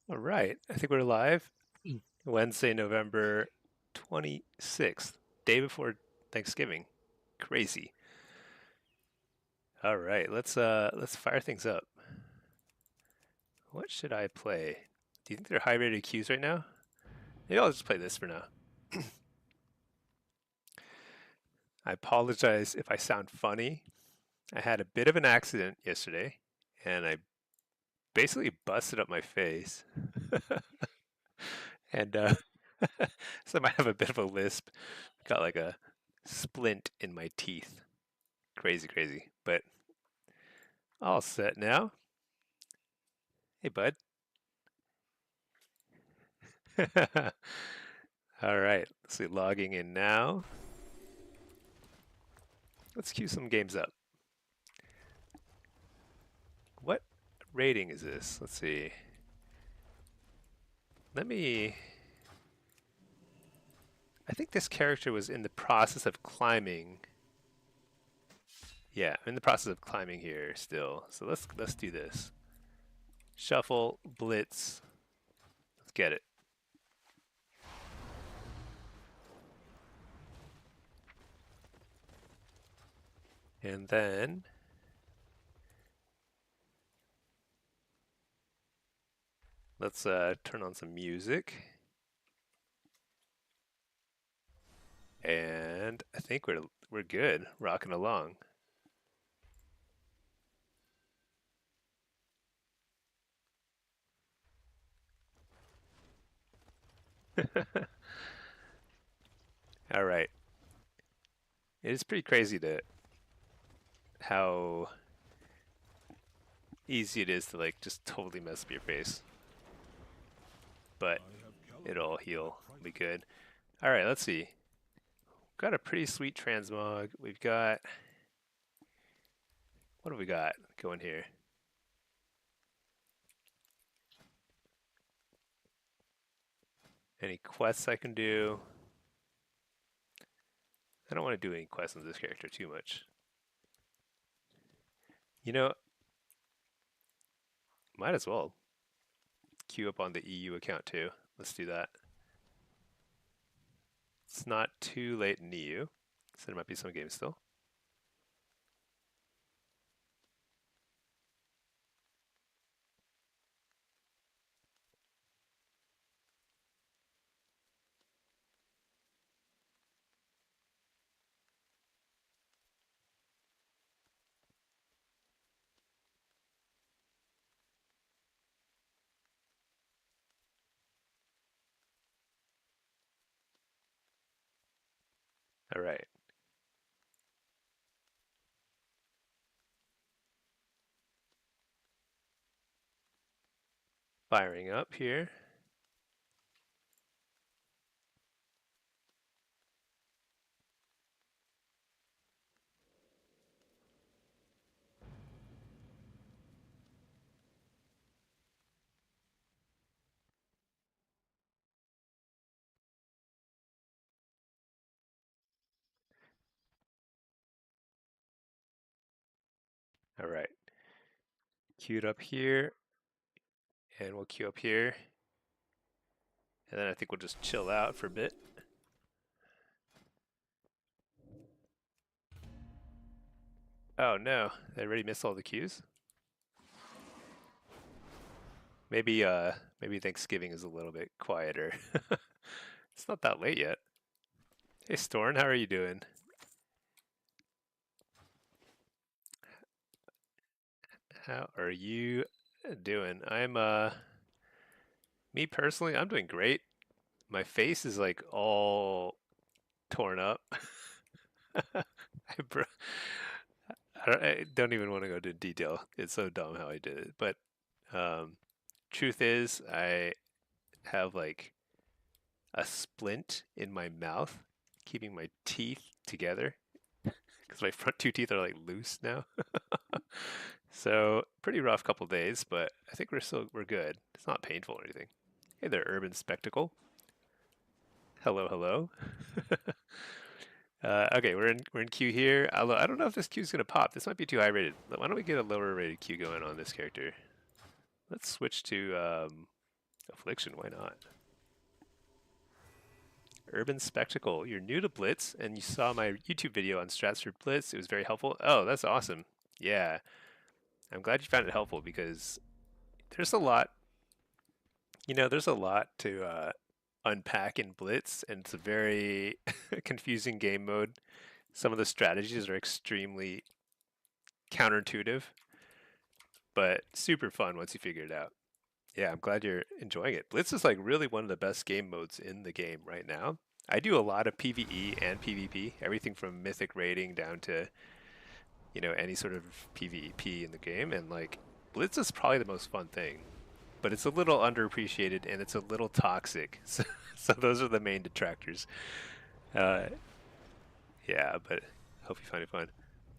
All right, I think we're live. Wednesday, November 26th, day before Thanksgiving. Crazy. All right, let's fire things up. What should I play? Do you think they're high rated queues right now? Maybe I'll just play this for now. I apologize if I sound funny. I had a bit of an accident yesterday and I basically busted up my face. and so I might have a bit of a lisp. Got like a splint in my teeth. Crazy, crazy. But all set now. Hey, bud. All right, let's see, logging in now. Let's queue some games up. What rating is this? Let's see. Let me. I think this character was in the process of climbing. Yeah, I'm in the process of climbing here still. So let's do this. Shuffle, blitz. Let's get it. And then let's turn on some music. And I think we're good, rocking along. All right. It is pretty crazy to how easy it is to like just totally mess up your face. But it'll heal. It'll be good. All right, let's see. Got a pretty sweet transmog. We've got what have we got going here? Any quests I can do? I don't want to do any quests on this character too much. You know, might as well queue up on the EU account too. Let's do that. It's not too late in EU, so there might be some games still. All right. Firing up here. All right. Queued up here, and we'll queue up here. And then I think we'll just chill out for a bit. Oh no, I already missed all the queues. Maybe Thanksgiving is a little bit quieter. It's not that late yet. Hey Storn, how are you doing? How are you doing? Me personally, I'm doing great. My face is like all torn up. I, bro- I don't even want to go into detail. It's so dumb how I did it. But um, truth is, I have like a splint in my mouth, keeping my teeth together because my front two teeth are like loose now. So pretty rough couple days, but I think we're good. It's not painful or anything. Hey there, Urban Spectacle. Hello, hello. Okay, we're in queue here. I don't know if this queue is gonna pop. This might be too high rated. Why don't we get a lower rated queue going on this character? Let's switch to Affliction, why not? Urban Spectacle. You're new to Blitz, and you saw my YouTube video on strats for Blitz. It was very helpful. Oh, that's awesome. Yeah. I'm glad you found it helpful because there's a lot, there's a lot to unpack in Blitz, and it's a very confusing game mode. Some of the strategies are extremely counterintuitive, but super fun once you figure it out. Yeah, I'm glad you're enjoying it. Blitz is like really one of the best game modes in the game right now. I do a lot of PvE and PvP, everything from mythic raiding down to, any sort of PvP in the game, and like Blitz is probably the most fun thing. But it's a little underappreciated and it's a little toxic. So those are the main detractors. Uh, yeah, but hope you find it fun.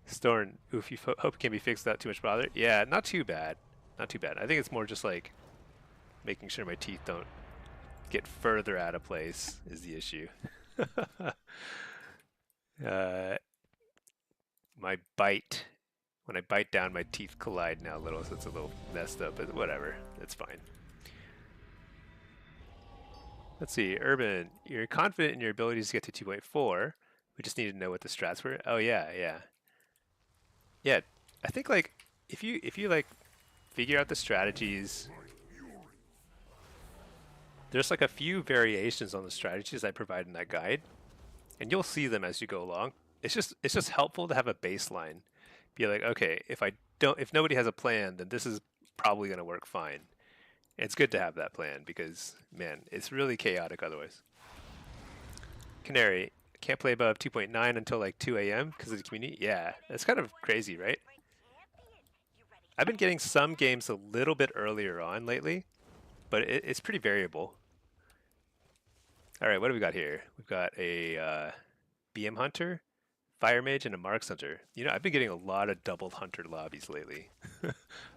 Storn, oof, you hope it can be fixed without too much bother. Yeah, not too bad. Not too bad. I think it's more just like making sure my teeth don't get further out of place is the issue. My bite, when I bite down, my teeth collide now a little, so it's a little messed up, but whatever. It's fine. Let's see, Urban, you're confident in your abilities to get to 2.4. We just need to know what the strats were. Oh yeah, yeah. Yeah, I think like if you like figure out the strategies, there's like a few variations on the strategies I provide in that guide, and you'll see them as you go along. It's just helpful to have a baseline. Be like, okay, if nobody has a plan, then this is probably going to work fine. It's good to have that plan because, man, it's really chaotic otherwise. Canary, can't play above 2.9 until like 2 a.m. because of the community? Yeah, that's kind of crazy, right? I've been getting some games a little bit earlier on lately, but it's pretty variable. All right, what do we got here? We've got a BM Hunter, Fire Mage, and a Marks Hunter. I've been getting a lot of double Hunter lobbies lately.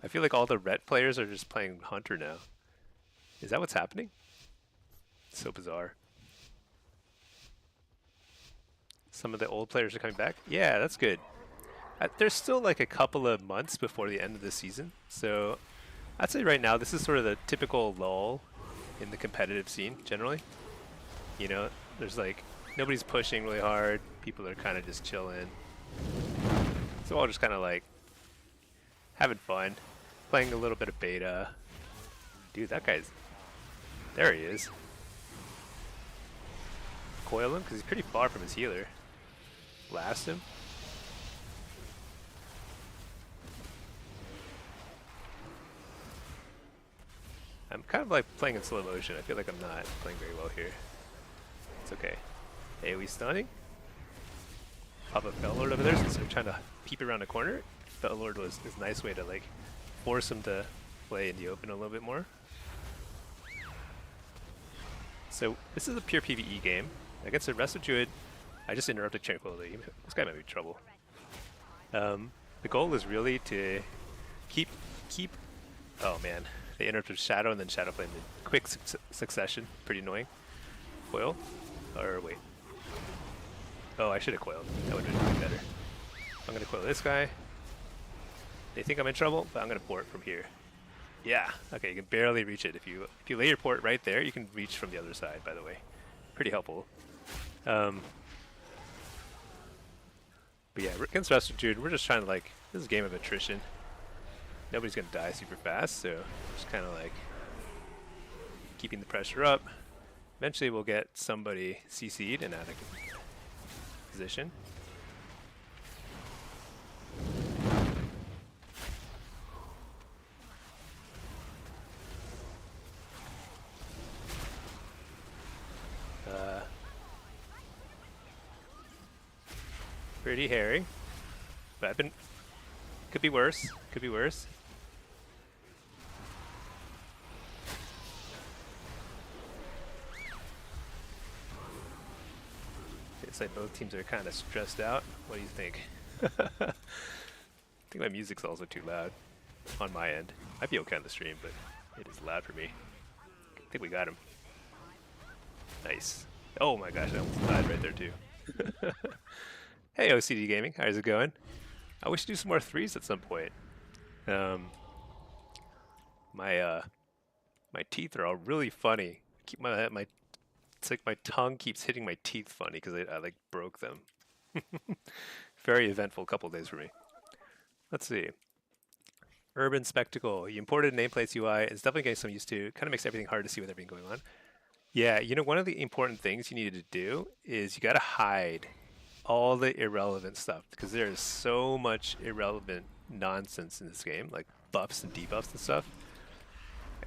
I feel like all the Ret players are just playing Hunter now. Is that what's happening? It's so bizarre. Some of the old players are coming back. Yeah, that's good. There's still like a couple of months before the end of the season, so I'd say right now this is sort of the typical lull in the competitive scene generally. There's like nobody's pushing really hard. People are kind of just chilling. So all just kind of like having fun, playing a little bit of beta. Dude, that guy's there. He is. Coil him because he's pretty far from his healer. Blast him. I'm kind of like playing in slow motion. I feel like I'm not playing very well here. It's okay. AoE stunning. Pop up Fellord over there since they're trying to peep around a corner. Fellord was a nice way to like force him to play in the open a little bit more. So this is a pure PvE game. Against the rest of Druid, I just interrupted Tranquility. This guy might be in trouble. The goal is really to keep. Oh man, they interrupted Shadow and then Shadow played in quick succession. Pretty annoying. Coil, or wait. Oh, I should have coiled. That would have been better. I'm gonna coil this guy. They think I'm in trouble, but I'm gonna port from here. Yeah. Okay, you can barely reach it. If you lay your port right there, you can reach from the other side. By the way, pretty helpful. But yeah, against Rest of Jude, we're just trying to like, this is a game of attrition. Nobody's gonna die super fast, so just kind of like keeping the pressure up. Eventually we'll get somebody CC'd and out of position. Pretty hairy. But could be worse. Could be worse. It's like both teams are kind of stressed out. What do you think? I think my music's also too loud on my end. I'd be okay on the stream, but it is loud for me. I think we got him. Nice. Oh my gosh, I almost died right there too. Hey OCD Gaming, how's it going? I wish to do some more threes at some point. My My teeth are all really funny. Keep my it's like my tongue keeps hitting my teeth funny because I like broke them. Very eventful couple days for me. Let's see. Urban Spectacle. You imported nameplates UI. It's definitely getting some used to. Kind of makes everything hard to see with everything going on. Yeah, you know, one of the important things you needed to do is you got to hide all the irrelevant stuff because there is so much irrelevant nonsense in this game, like buffs and debuffs and stuff.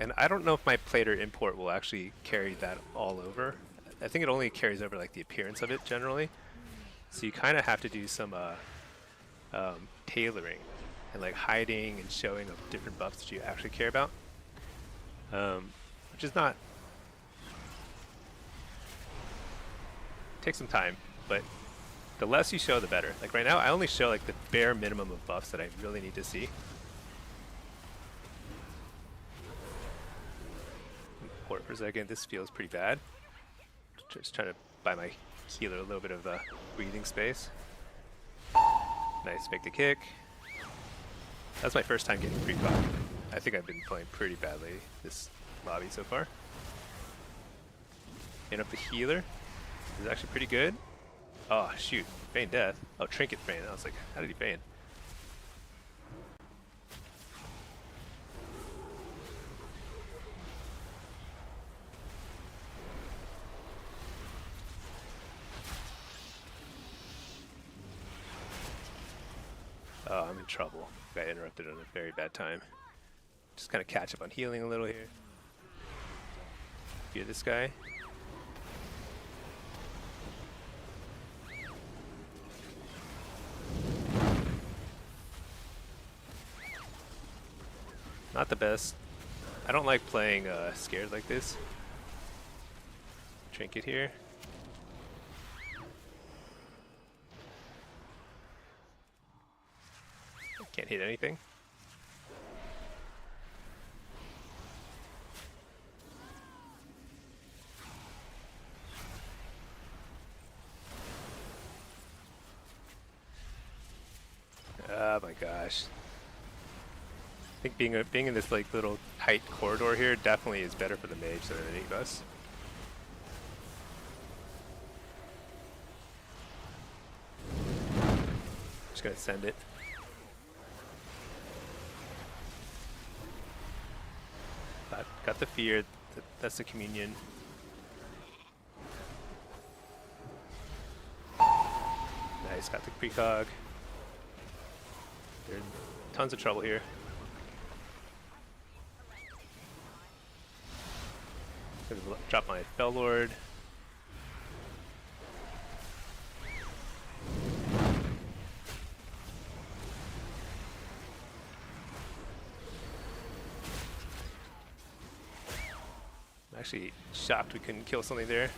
And I don't know if my plater import will actually carry that all over. I think it only carries over like the appearance of it generally. So you kind of have to do some tailoring and like hiding and showing of different buffs that you actually care about, which is not takes some time, but the less you show, the better. Like right now, I only show like the bare minimum of buffs that I really need to see. Port for a second. This feels pretty bad. Just trying to buy my healer a little bit of breathing space. Nice, make the kick. That's my first time getting precog. I think I've been playing pretty badly this lobby so far. And up the healer is actually pretty good. Oh shoot, feign death. Oh, trinket feign. I was like, how did he feign? Oh, I'm in trouble. Got interrupted at a very bad time. Just kind of catch up on healing a little here. Fear this guy. Not the best. I don't like playing scared like this. Trinket here. Can't hit anything. Oh my gosh. I think being in this like little tight corridor here definitely is better for the mage than any of us. Just gonna send it. Got the fear. That's the communion. Nice, got the precog. There's tons of trouble here. Gonna drop my Fell Lord. I'm actually shocked we couldn't kill something there.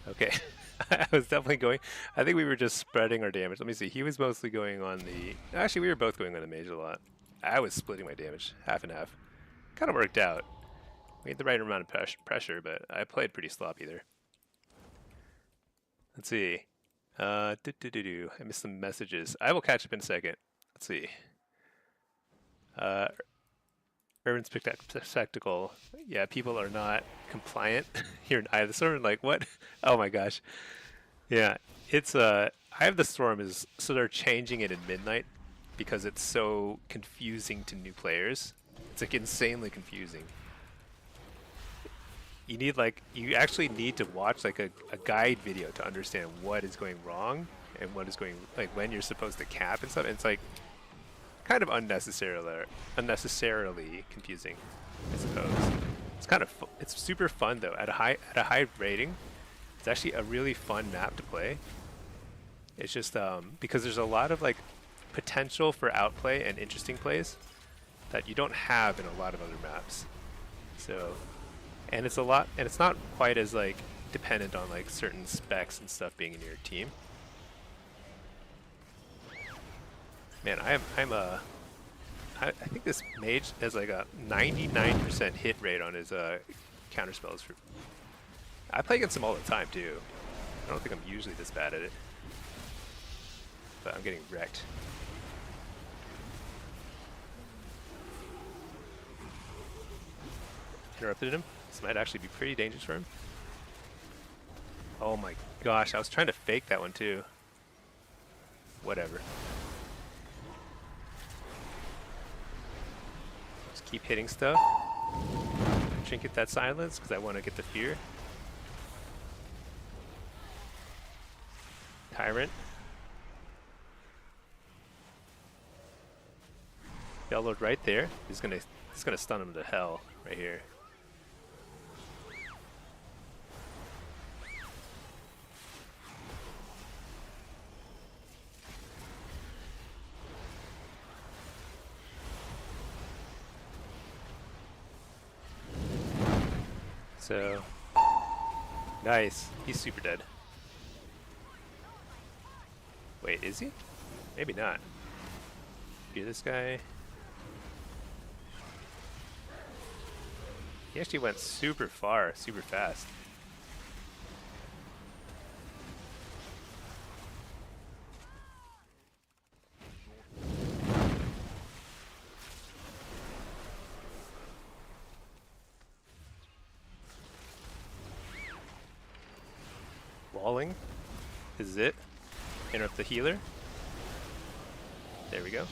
Okay. I was definitely going. I think we were just spreading our damage. Let me see. He was mostly going on the. Actually, we were both going on the mage a lot. I was splitting my damage half and half. Kind of worked out. We had the right amount of pressure, but I played pretty sloppy there. Let's see. I missed some messages. I will catch up in a second. Let's see. Urban Spectacle. Yeah, people are not compliant here in Eye of the Storm. Like, what? Oh my gosh. Yeah, it's Eye of the Storm is, so they're changing it in midnight because it's so confusing to new players. It's like insanely confusing. You need you actually need to watch like a guide video to understand what is going wrong and what is going, like when you're supposed to cap and stuff. And it's like kind of unnecessarily confusing, I suppose. It's kind of it's super fun though. At a high rating, it's actually a really fun map to play. It's just because there's a lot of like potential for outplay and interesting plays that you don't have in a lot of other maps. So, and it's not quite as like dependent on like certain specs and stuff being in your team. Man, I think this mage has like a 99% hit rate on his counter spells. I play against him all the time too. I don't think I'm usually this bad at it. but I'm getting wrecked. Interrupted him. This might actually be pretty dangerous for him. Oh my gosh, I was trying to fake that one too. Whatever. Just keep hitting stuff. Trinket that silence because I want to get the fear. Tyrant. Bellowed right there. He's gonna stun him to hell right here. So nice. He's super dead. Wait, is he? Maybe not. Hear this guy. He actually went super far, super fast. Walling. This is it. Interrupt the healer. There we go.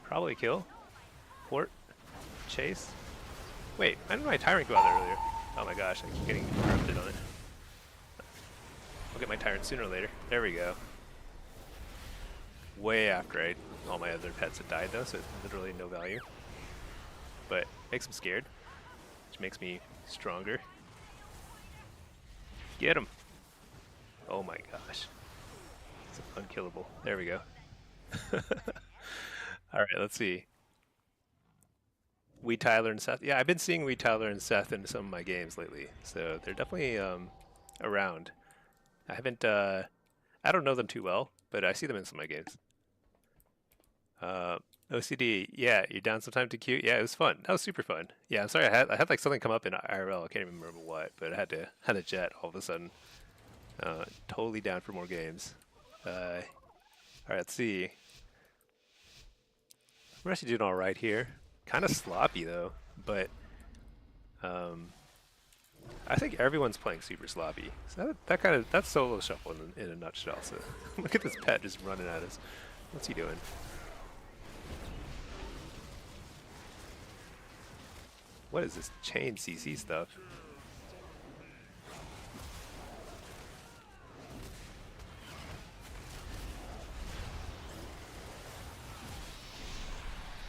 Probably kill. Port. Chase. Wait, why didn't my Tyrant go out there earlier? Oh my gosh, I keep getting interrupted on it. I'll get my Tyrant sooner or later. There we go. Way after all my other pets had died though, so it's literally no value. But makes them scared, which makes me stronger. Get him! Oh my gosh. It's unkillable. There we go. Alright, let's see. Wee Tyler and Seth. Yeah, I've been seeing Wee Tyler and Seth in some of my games lately, so they're definitely around. I don't know them too well, but I see them in some of my games. OCD, yeah, you're down sometime to queue. Yeah, it was fun. That was super fun. Yeah, I'm sorry, I had like something come up in IRL. I can't even remember what, but I had a jet all of a sudden. Totally down for more games. All right, let's see. We're actually doing all right here. Kind of sloppy though, but I think everyone's playing super sloppy. So that's solo shuffle in a nutshell. So look at this pet just running at us. What's he doing? What is this chain CC stuff?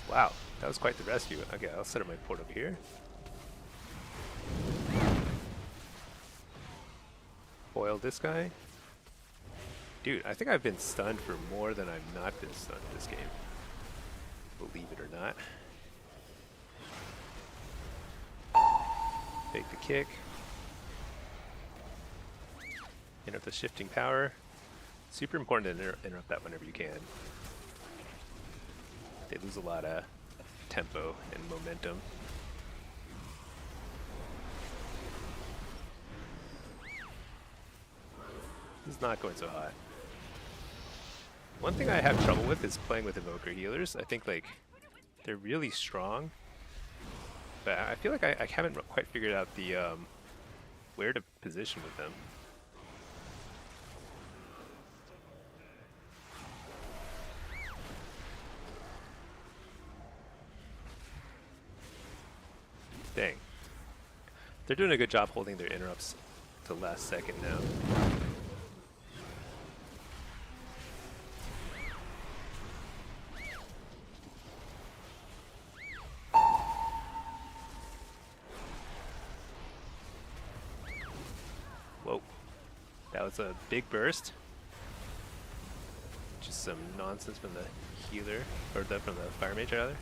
Wow, that was quite the rescue. Okay, I'll set up my port over here. Foil this guy. Dude, I think I've been stunned for more than I've not been stunned this game. Believe it or not. Take the kick. Interrupt the shifting power. Super important to interrupt that whenever you can. They lose a lot of tempo and momentum. This is not going so hot. One thing I have trouble with is playing with Evoker healers. I think like they're really strong, but I feel like I haven't quite figured out the where to position with them. Dang. They're doing a good job holding their interrupts to the last second now. Whoa. That was a big burst. Just some nonsense from the healer, or from the fire mage rather.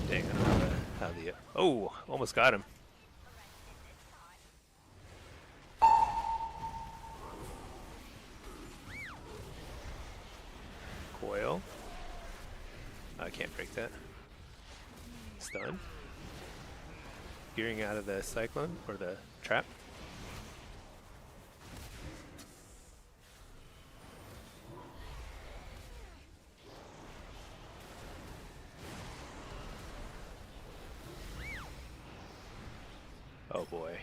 Dang, I don't know how the oh, almost got him. Coil. I can't break that. Stun. spearing out of the cyclone or the trap. Oh boy.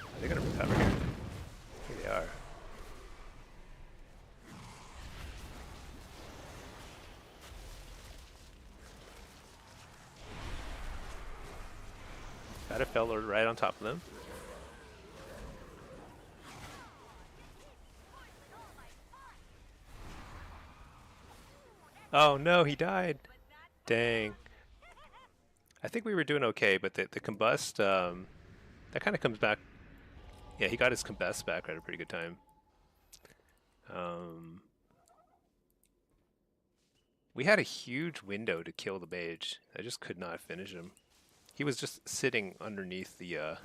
Are they gonna recover here? I think they are. Got a fellow right on top of them. Oh no, he died. Dang. I think we were doing okay, but the combust, that kind of comes back. Yeah, he got his combust back at a pretty good time. We had a huge window to kill the mage. I just could not finish him. He was just sitting underneath the,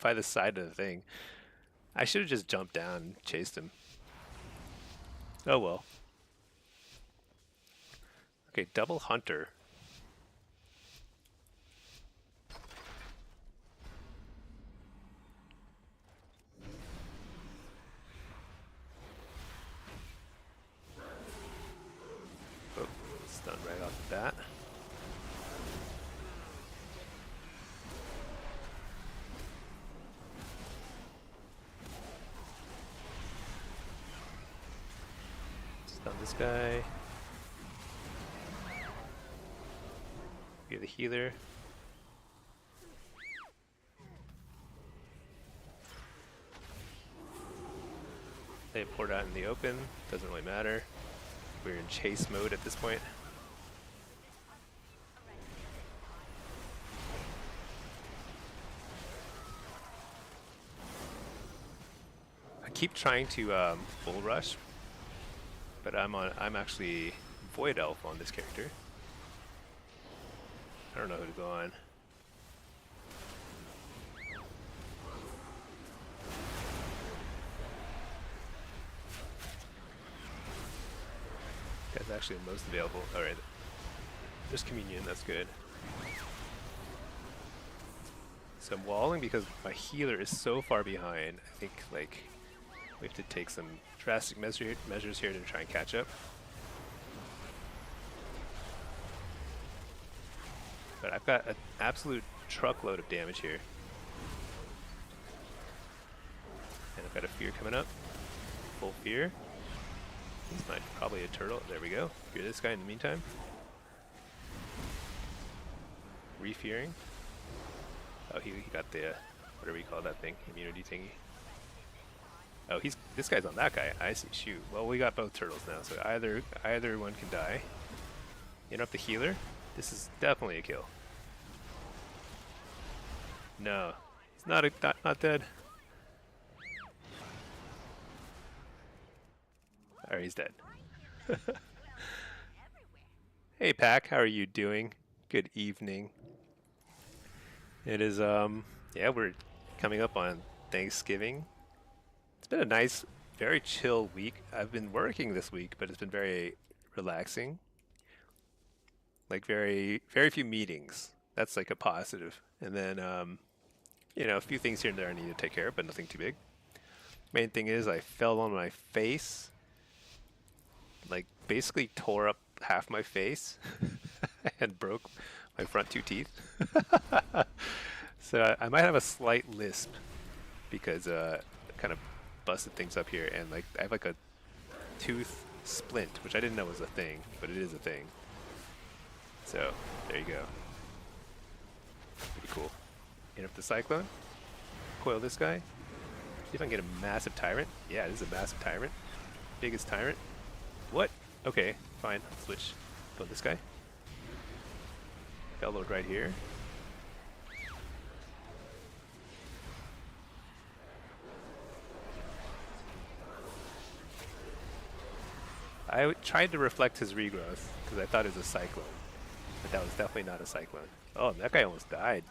by the side of the thing. I should have just jumped down and chased him. Oh well. Okay, double hunter. Oh, stunned right off the bat. Stun this guy. Be the healer. They poured out in the open. Doesn't really matter. We're in chase mode at this point. I keep trying to full rush, but I'm actually Void Elf on this character. I don't know who to go on. Guy's actually the most available. Alright. There's Communion, that's good. So I'm walling because my healer is so far behind. I think like we have to take some drastic measures here to try and catch up. But I've got an absolute truckload of damage here. And I've got a fear coming up. Full fear. He's probably a turtle. There we go. Fear this guy in the meantime. Re-fearing. Oh, he got the, whatever you call that thing, immunity thingy. Oh, this guy's on that guy. I see. Shoot. Well, we got both turtles now, so either one can die. Interrupt the healer. This is definitely a kill. No, he's not dead. Alright, he's dead. Hey Pack, how are you doing? Good evening. It is yeah, we're coming up on Thanksgiving. It's been a nice, very chill week. I've been working this week, but it's been very relaxing. Like very few meetings. That's like a positive. And then you know, a few things here and there I need to take care of, but nothing too big. Main thing is I fell on my face. Like basically tore up half my face and broke my front two teeth. So I might have a slight lisp because kind of busted things up here, and like I have like a tooth splint, which I didn't know was a thing, but it is a thing. So there you go. Pretty cool. Interrupt the cyclone. Coil this guy. See if I can get a massive tyrant. Yeah, this is a massive tyrant. Biggest tyrant. What? Okay, fine. I'll switch. Kill this guy. Bellowed right here. I tried to reflect his regrowth because I thought it was a cyclone, but that was definitely not a cyclone. Oh, that guy almost died.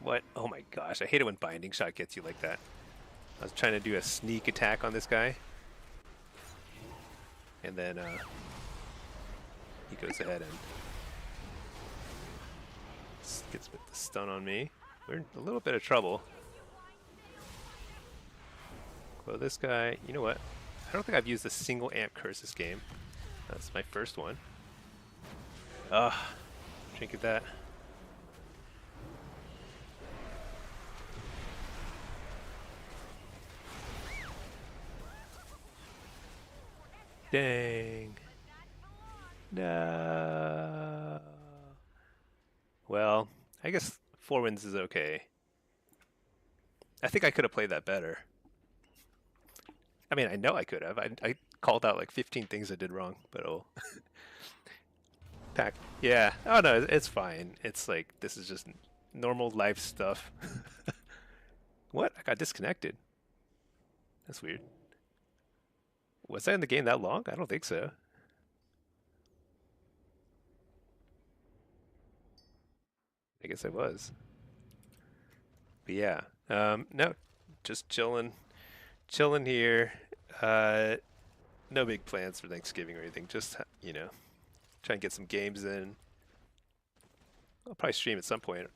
What? Oh my gosh, I hate it when binding shot gets you like that. I was trying to do a sneak attack on this guy. and then he goes ahead and gets the stun on me. We're in a little bit of trouble. Well, this guy, you know what? I don't think I've used a single amp curse this game. That's my first one. Ugh, trinket that. Dang. No. Well, I guess 4 wins is okay. I think I could have played that better. I mean, I know I could have. I called out like 15 things I did wrong, but oh. Pack. Yeah. Oh no, it's fine. It's like, this is just normal life stuff. What? I got disconnected. That's weird. Was I in the game that long? I don't think so. I guess I was. But yeah. No, just chilling here. No big plans for Thanksgiving or anything. Just, try and get some games in. I'll probably stream at some point.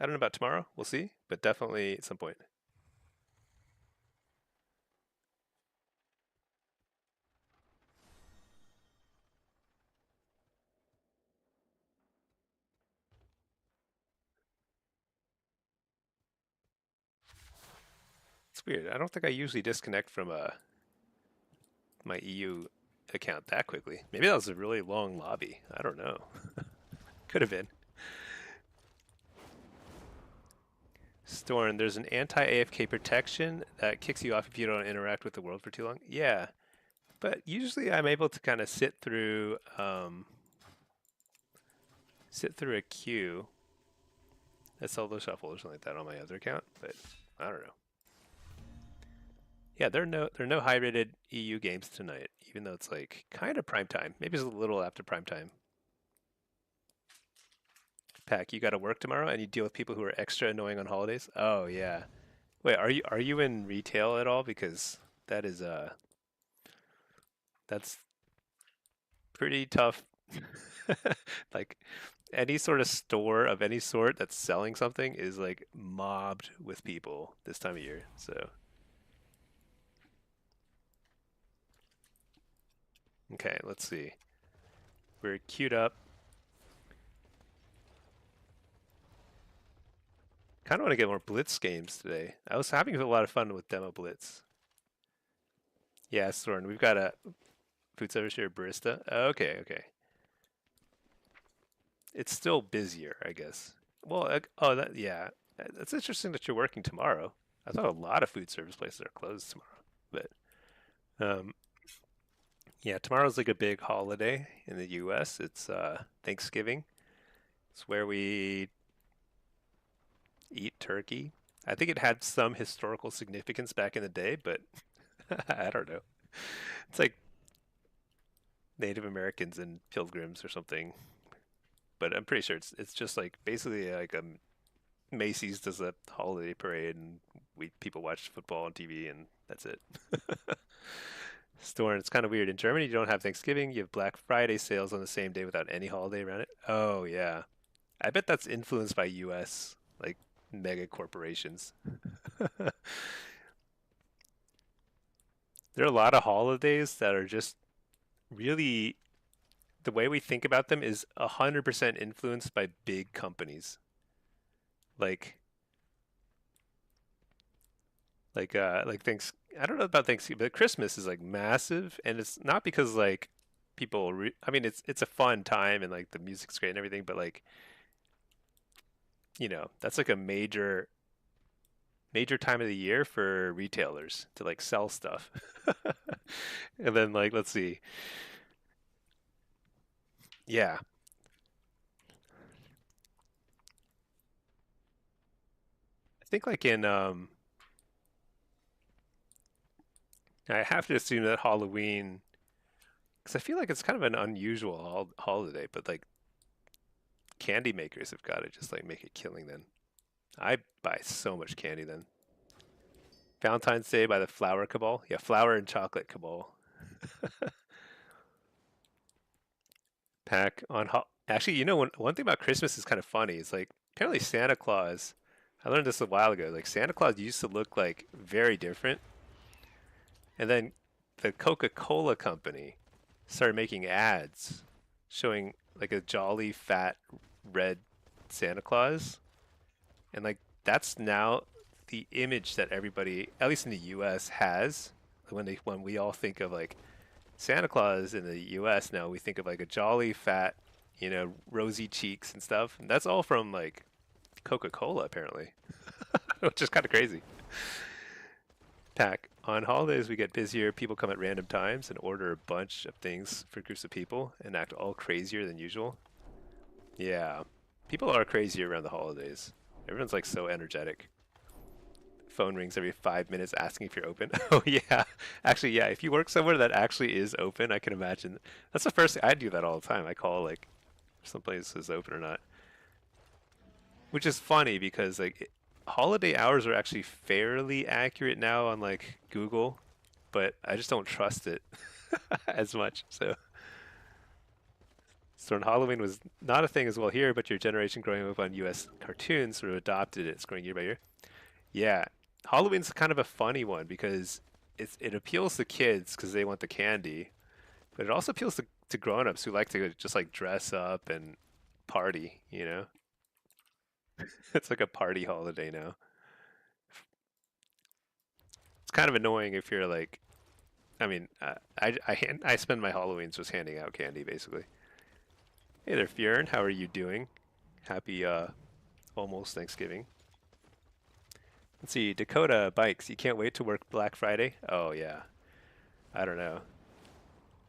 I don't know about tomorrow. We'll see, but definitely at some point. It's weird. I don't think I usually disconnect from my EU account that quickly. Maybe that was a really long lobby. I don't know. Could have been. Storm, there's an anti-AFK protection that kicks you off if you don't interact with the world for too long. Yeah, but usually I'm able to kind of sit through a queue. That's solo shuffle or something like that on my other account, but I don't know. Yeah, there are no high rated EU games tonight, even though it's like kind of prime time. Maybe it's a little after prime time. Pack, you got to work tomorrow, and you deal with people who are extra annoying on holidays. Oh yeah. Wait, are you in retail at all? Because that is that's pretty tough. Like any sort of store of any sort that's selling something is like mobbed with people this time of year. So okay, let's see. We're queued up. Kind of want to get more Blitz games today. I was having a lot of fun with Demo Blitz. Yeah, Soren, we've got a food service here, barista. Okay, okay. It's still busier, I guess. Well, oh, yeah. That's interesting that you're working tomorrow. I thought a lot of food service places are closed tomorrow, but yeah, tomorrow's like a big holiday in the U.S. It's Thanksgiving. It's where we eat turkey. I think it had some historical significance back in the day, but I don't know. It's like Native Americans and pilgrims or something. But I'm pretty sure it's just like basically like Macy's does a holiday parade and we people watch football on TV and that's it. Store, it's kind of weird. In Germany, you don't have Thanksgiving. You have Black Friday sales on the same day without any holiday around it. Oh yeah, I bet that's influenced by U.S. like mega corporations. There are a lot of holidays that are just really the way we think about them is 100% influenced by big companies. Like like things I don't know about Thanksgiving, but Christmas is like massive, and it's not because like I mean it's a fun time and like the music's great and everything, but like that's like a major time of the year for retailers to like sell stuff. And then like let's see, yeah, I think like in I have to assume that Halloween, because I feel like it's kind of an unusual holiday, but like candy makers have got to just like make a killing then. I buy so much candy then. Valentine's Day by the Flour Cabal. Yeah, flour and chocolate cabal. Pack on actually, one thing about Christmas is kind of funny. It's like apparently Santa Claus. I learned this a while ago. Like Santa Claus used to look like very different, and then the Coca-Cola company started making ads showing like a jolly fat red Santa Claus, and like that's now the image that everybody, at least in the U.S., has when we all think of like Santa Claus in the U.S. now, we think of like a jolly fat, rosy cheeks and stuff. And that's all from like Coca-Cola apparently, which is kind of crazy. Pack. On holidays, we get busier. People come at random times and order a bunch of things for groups of people and act all crazier than usual. Yeah, people are crazier around the holidays. Everyone's like so energetic. Phone rings every 5 minutes asking if you're open. Oh yeah, actually yeah. If you work somewhere that actually is open, I can imagine. That's the first thing I do that all the time. I call like if some place is open or not, which is funny because like holiday hours are actually fairly accurate now on like Google, but I just don't trust it as much. So when Halloween was not a thing as well here, but your generation growing up on U.S. cartoons sort of adopted it. It's growing year by year. Yeah, Halloween's kind of a funny one because it appeals to kids because they want the candy, but it also appeals to grown-ups who like to just like dress up and party, you know? It's like a party holiday now. It's kind of annoying if you're like, I mean, I spend my Halloweens just handing out candy basically. Hey there, Fionn, how are you doing? Happy almost Thanksgiving. Let's see, Dakota Bikes, you can't wait to work Black Friday? Oh yeah. I don't know.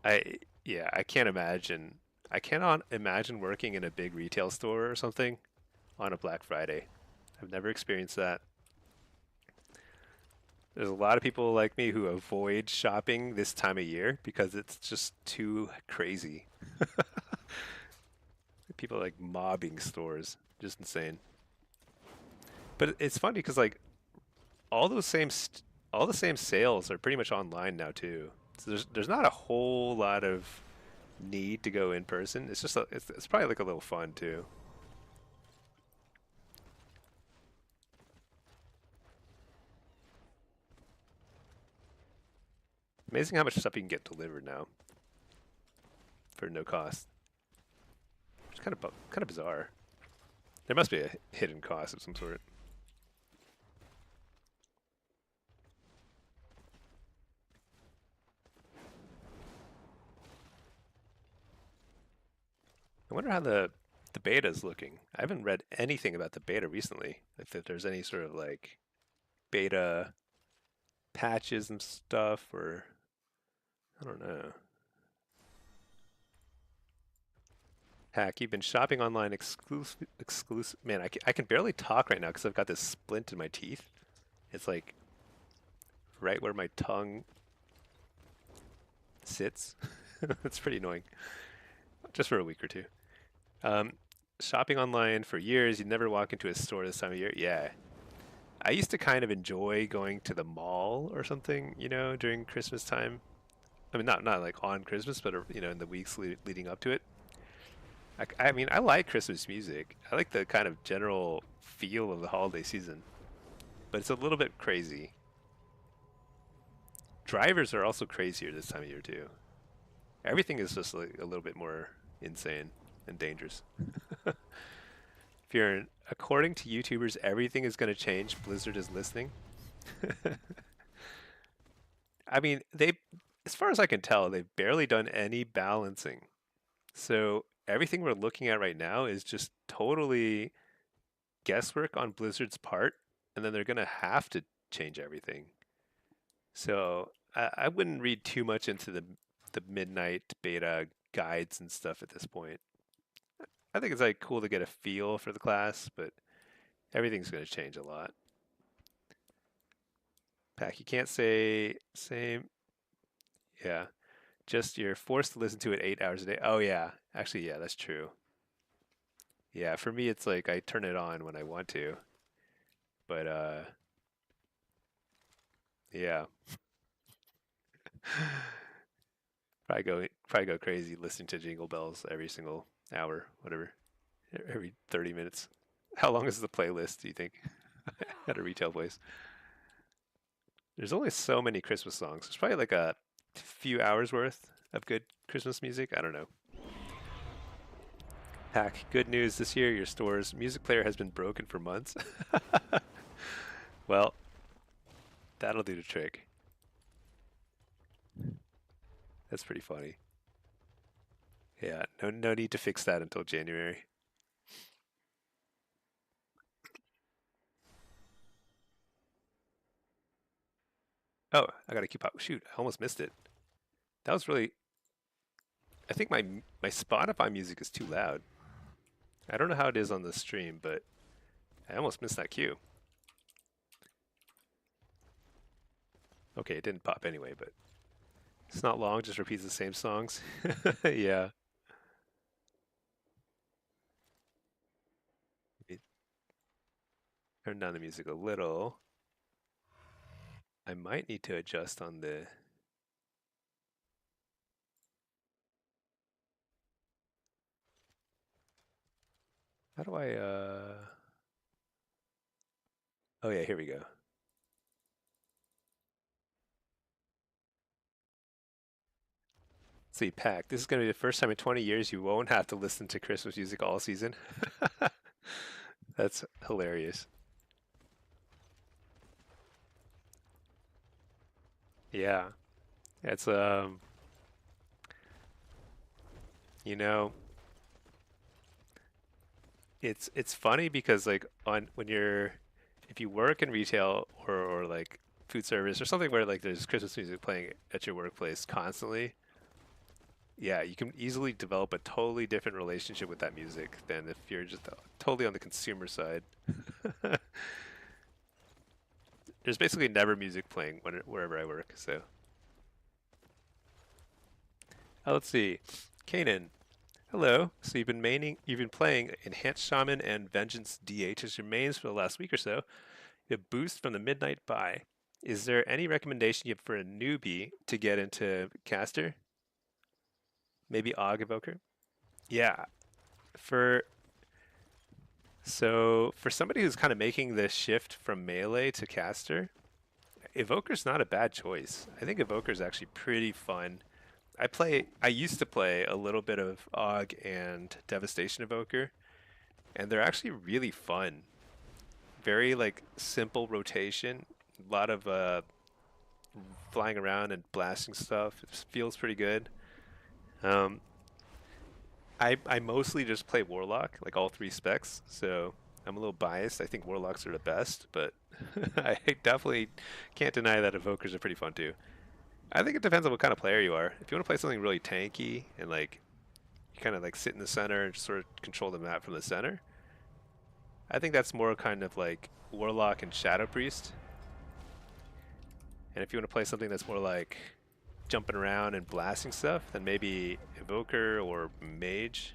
I yeah, I can't imagine. I cannot imagine working in a big retail store or something on a Black Friday. I've never experienced that. There's a lot of people like me who avoid shopping this time of year because it's just too crazy. People are like mobbing stores, just insane. But it's funny because like all those same all the same sales are pretty much online now too. So there's not a whole lot of need to go in person. It's just it's probably like a little fun too. Amazing how much stuff you can get delivered now for no cost. It's kind of bizarre. There must be a hidden cost of some sort. I wonder how the beta is looking. I haven't read anything about the beta recently. If there's any sort of like beta patches and stuff, or I don't know. Hack, you've been shopping online exclusive. Man, I can barely talk right now because I've got this splint in my teeth. It's like right where my tongue sits. It's pretty annoying. Just for a week or two. Um, Shopping online for years, you'd never walk into a store this time of year. Yeah. I used to kind of enjoy going to the mall or something, during Christmas time. I mean, not like on Christmas, but in the weeks leading up to it. I mean, I like Christmas music. I like the kind of general feel of the holiday season, but it's a little bit crazy. Drivers are also crazier this time of year too. Everything is just like a little bit more insane and dangerous. If you're according to YouTubers, everything is going to change. Blizzard is listening. I mean, as far as I can tell, they've barely done any balancing. So everything we're looking at right now is just totally guesswork on Blizzard's part, and then they're going to have to change everything. So I wouldn't read too much into the midnight beta guides and stuff at this point. I think it's like cool to get a feel for the class, but everything's going to change a lot. Pack, you can't say same. Yeah, just you're forced to listen to it 8 hours a day. Oh yeah, actually yeah, that's true. Yeah, for me it's like I turn it on when I want to, but yeah. probably go crazy listening to Jingle Bells every single hour, whatever, every 30 minutes. How long is the playlist, do you think, at a retail place? There's only so many Christmas songs. There's probably like a few hours worth of good Christmas music. I don't know. Hack, good news this year, your store's music player has been broken for months. Well, that'll do the trick. That's pretty funny. Yeah, no need to fix that until January. Oh, I gotta keep up. Shoot, I almost missed it. That was really. I think my Spotify music is too loud. I don't know how it is on the stream, but I almost missed that cue. Okay, it didn't pop anyway, but it's not long. Just repeats the same songs. Yeah. Let me turn down the music a little. I might need to adjust on the. How do I? Oh yeah, here we go. See, Pack, this is going to be the first time in 20 years you won't have to listen to Christmas music all season. That's hilarious. Yeah, it's you know, it's funny because like on when you're if you work in retail or like food service or something where like there's Christmas music playing at your workplace constantly, yeah, you can easily develop a totally different relationship with that music than if you're just totally on the consumer side. There's basically never music playing wherever I work. So let's see, Kanan. Hello. So you've been playing Enhanced Shaman and Vengeance DH as your mains for the last week or so. You have boost from the Midnight Buy. Is there any recommendation you have for a newbie to get into caster? Maybe Og Evoker? Yeah. For for somebody who's kind of making this shift from melee to caster, Evoker's not a bad choice. I think Evoker's actually pretty fun. I used to play a little bit of Og and Devastation Evoker, and they're actually really fun. Very like simple rotation, a lot of flying around and blasting stuff. It feels pretty good. Um, I mostly just play Warlock, like all three specs, so I'm a little biased. I think Warlocks are the best, but I definitely can't deny that Evokers are pretty fun too. I think it depends on what kind of player you are. If you want to play something really tanky and like you kind of like sit in the center and just sort of control the map from the center, I think that's more kind of like Warlock and Shadow Priest. And if you want to play something that's more like jumping around and blasting stuff, then maybe Evoker or Mage.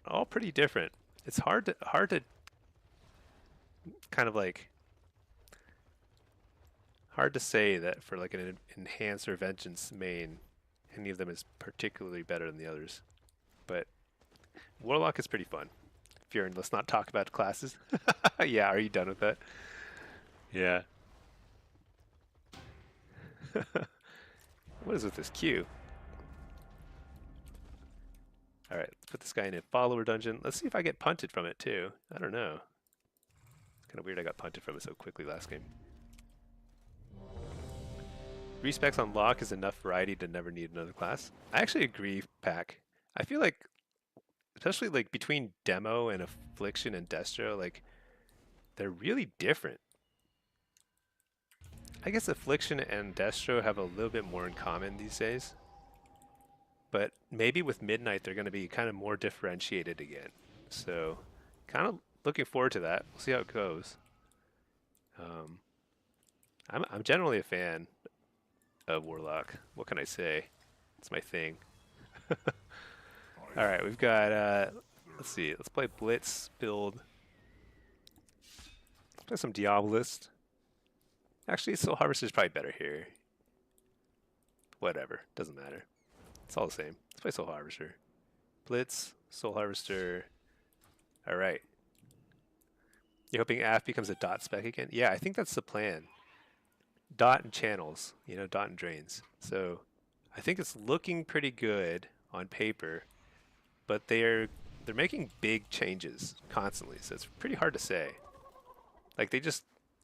All pretty different. It's hard to kind of like hard to say that for like an enhance or vengeance main, any of them is particularly better than the others. But Warlock is pretty fun. If you're in, let's not talk about classes. Yeah, are you done with that? Yeah. What is with this queue? All right, let's put this guy in a follower dungeon. Let's see if I get punted from it too. I don't know. It's kind of weird I got punted from it so quickly last game. Respecs on lock is enough variety to never need another class. I actually agree, Pack. I feel like, especially like between Demo and Affliction and Destro, like they're really different. I guess Affliction and Destro have a little bit more in common these days. But maybe with Midnight, they're going to be kind of more differentiated again. So, kind of looking forward to that. We'll see how it goes. Um, I'm generally a fan of Warlock. What can I say? It's my thing. All right, we've got. Let's see. Let's play Blitz build. Let's play some Diabolist. Actually, Soul Harvester is probably better here. Whatever, doesn't matter. It's all the same. Let's play Soul Harvester. Blitz, Soul Harvester. All right. You're hoping AF becomes a dot spec again? Yeah, I think that's the plan. Dot and channels, dot and drains. So I think it's looking pretty good on paper, but they're making big changes constantly, so it's pretty hard to say. Like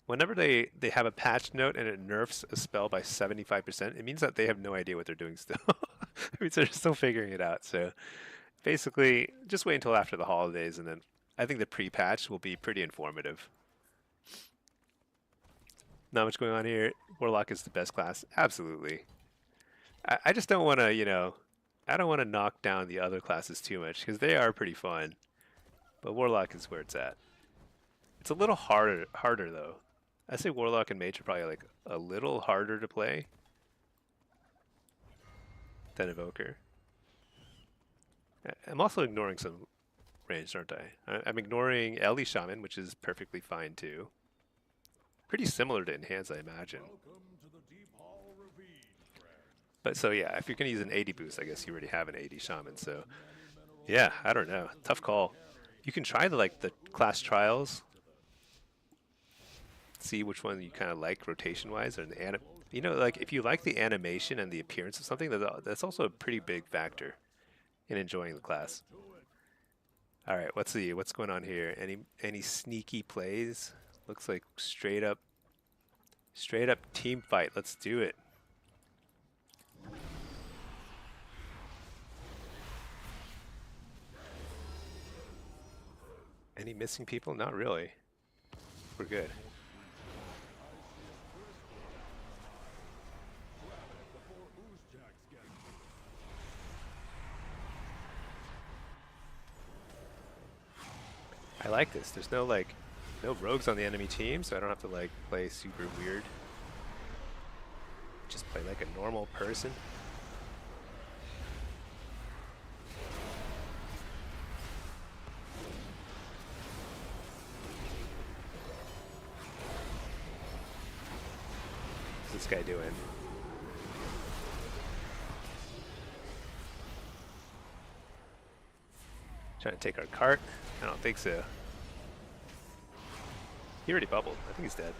whenever they have a patch note and it nerfs a spell by 75%, it means that they have no idea what they're doing still. It means they're still figuring it out. So basically, just wait until after the holidays, and then I think the pre-patch will be pretty informative. Not much going on here. Warlock is the best class. Absolutely. I just don't want to, I don't want to knock down the other classes too much because they are pretty fun. But Warlock is where it's at. It's a little harder though. I say Warlock and Mage are probably like a little harder to play than Evoker. I'm also ignoring some ranged, aren't I? I'm ignoring Ellie Shaman, which is perfectly fine too. Pretty similar to Enhance, I imagine. But so yeah, if you're going to use an 80 boost, I guess you already have an 80 Shaman. So yeah, I don't know. Tough call. You can try the class trials. See which one you kind of like rotation-wise, or if you like the animation and the appearance of something, that's also a pretty big factor in enjoying the class. All right, let's see what's going on here. Any sneaky plays? Looks like straight up team fight. Let's do it. Any missing people? Not really. We're good. I like this. There's no rogues on the enemy team, so I don't have to play super weird. Just play like a normal person. What's this guy doing? Trying to take our cart? I don't think so. He already bubbled. I think he's dead.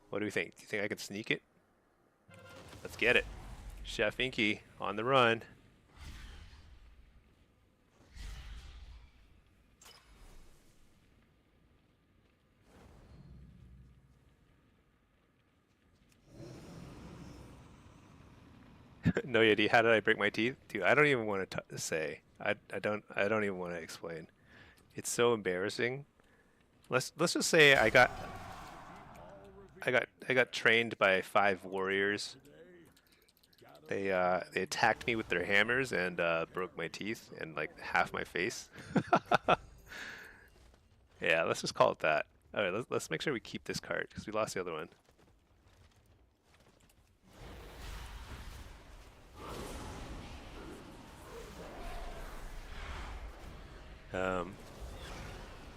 What do we think? Do you think I can sneak it? Let's get it. Chef Inky on the run. No idea. How did I break my teeth? Dude, I don't even want to say. I don't even want to explain. It's so embarrassing. Let's just say I got trained by 5 warriors. They attacked me with their hammers and broke my teeth and half my face. Yeah, let's just call it that. All right, let's make sure we keep this card because we lost the other one.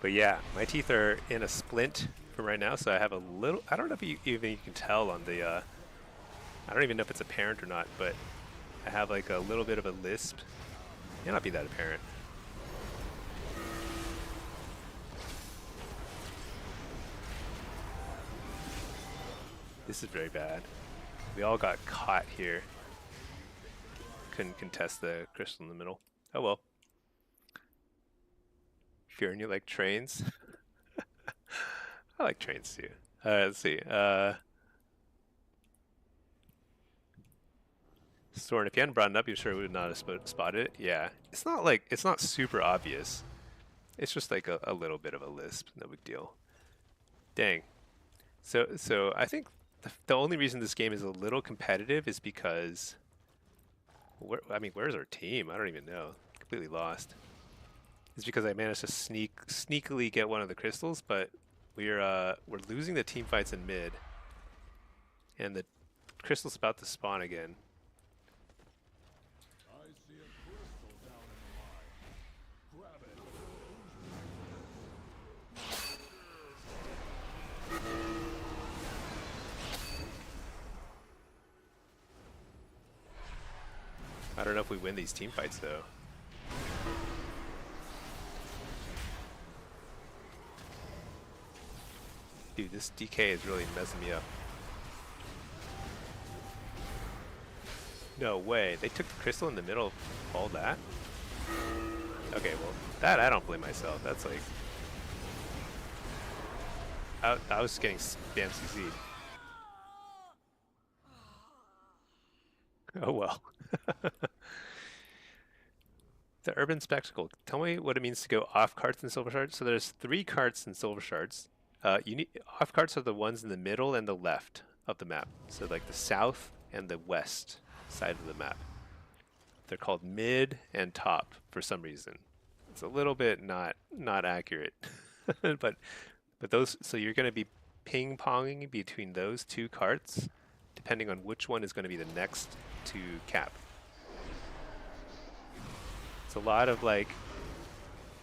But yeah, my teeth are in a splint from right now, so I have a little. I don't know if you can tell on the. I don't even know if it's apparent or not, but I have a little bit of a lisp. May not be that apparent. This is very bad. We all got caught here. Couldn't contest the crystal in the middle. Oh well. Fearing you like trains? I like trains too. Let's see. Soren, if you hadn't brought it up, you sure would not have spotted it. Yeah, it's not super obvious. It's just a little bit of a lisp. No big deal. Dang. So I think the only reason this game is a little competitive is because. Where's our team? I don't even know. Completely lost. It's because I managed to sneakily get one of the crystals, but we're losing the team fights in mid, and the crystal's about to spawn again. I see a crystal down in the mine. Grab it. I don't know if we win these team fights though. Dude, this DK is really messing me up. No way. They took the crystal in the middle of all that? Okay, well, that I don't blame myself. That's like... I was getting spam CC'd. Oh well. The Urban Spectacle. Tell me what it means to go off carts in Silver Shards. So there's 3 carts in Silver Shards. You need off carts are the ones in the middle and the left of the map. So like the south and the west side of the map. They're called mid and top for some reason. It's a little bit not accurate, but those. So you're going to be ping ponging between those 2 carts, depending on which one is going to be the next to cap. It's a lot of like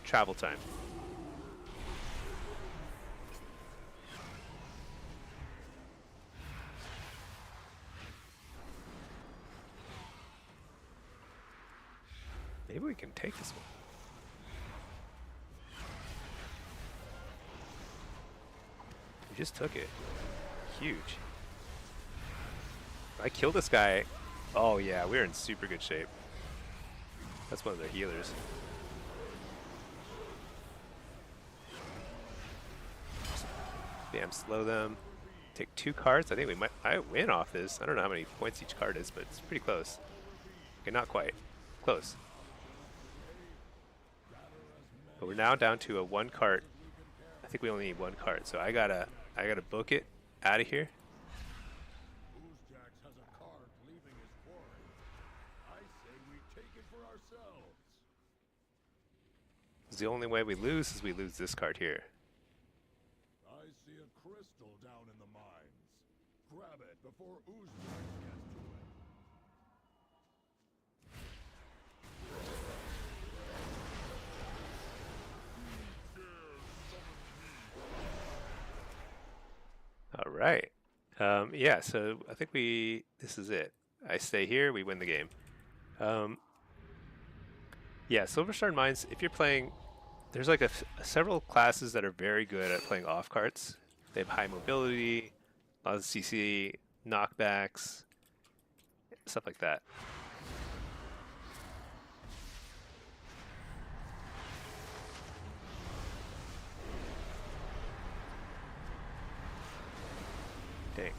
travel time. Maybe we can take this one. We just took it. Huge. If I kill this guy. Oh yeah, we're in super good shape. That's one of their healers. Bam, slow them. Take 2 cards. I think we might win off this. I don't know how many points each card is, but it's pretty close. Okay, not quite. Close. But we're now down to a 1 cart. I think we only need 1 cart, so I gotta book it out of here. Oozjax has a cart leaving his quarry. I say we take it for ourselves. 'Cause the only way we lose is we lose this card here. I see a crystal down in the mines. Grab it before Oozjax gets to it. All right. Yeah, so I think this is it. I stay here, we win the game. Yeah, Silver Star Mines, if you're playing, there's like several classes that are very good at playing off carts. They have high mobility, a lot of CC, knockbacks, stuff like that. Dang.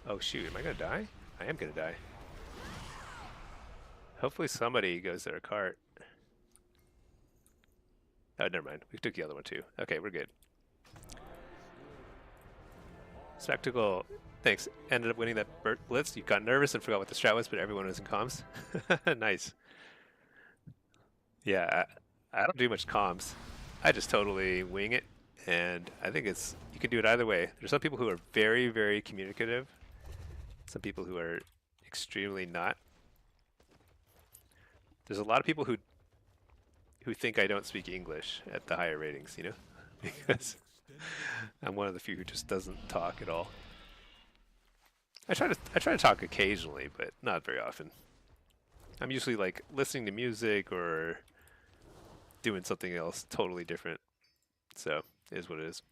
Oh shoot, am I gonna die? I am gonna die. Hopefully somebody goes their cart. Oh, never mind. We took the other one too. Okay, we're good. Spectacle, thanks. Ended up winning that Blitz. You got nervous and forgot what the strat was, but everyone was in comms. Nice. Yeah, I don't do much comms. I just totally wing it, and I think you can do it either way. There's some people who are very, very communicative. Some people who are extremely not. There's a lot of people who think I don't speak English at the higher ratings, you know, because I'm one of the few who just doesn't talk at all. I try to talk occasionally, but not very often. I'm usually like listening to music or doing something else totally different. So it is what it is.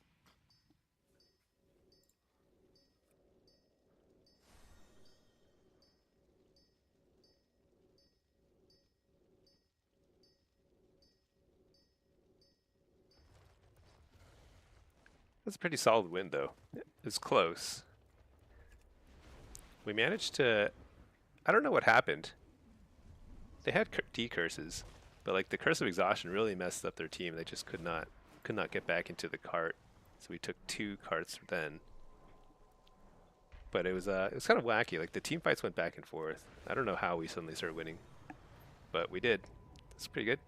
That's a pretty solid win, though. It's close. We managed to... I don't know what happened. They had D curses, but like the Curse of Exhaustion really messed up their team. They just could not get back into the cart. So we took 2 carts then. But it was kind of wacky. Like the team fights went back and forth. I don't know how we suddenly started winning, but we did. It's pretty good.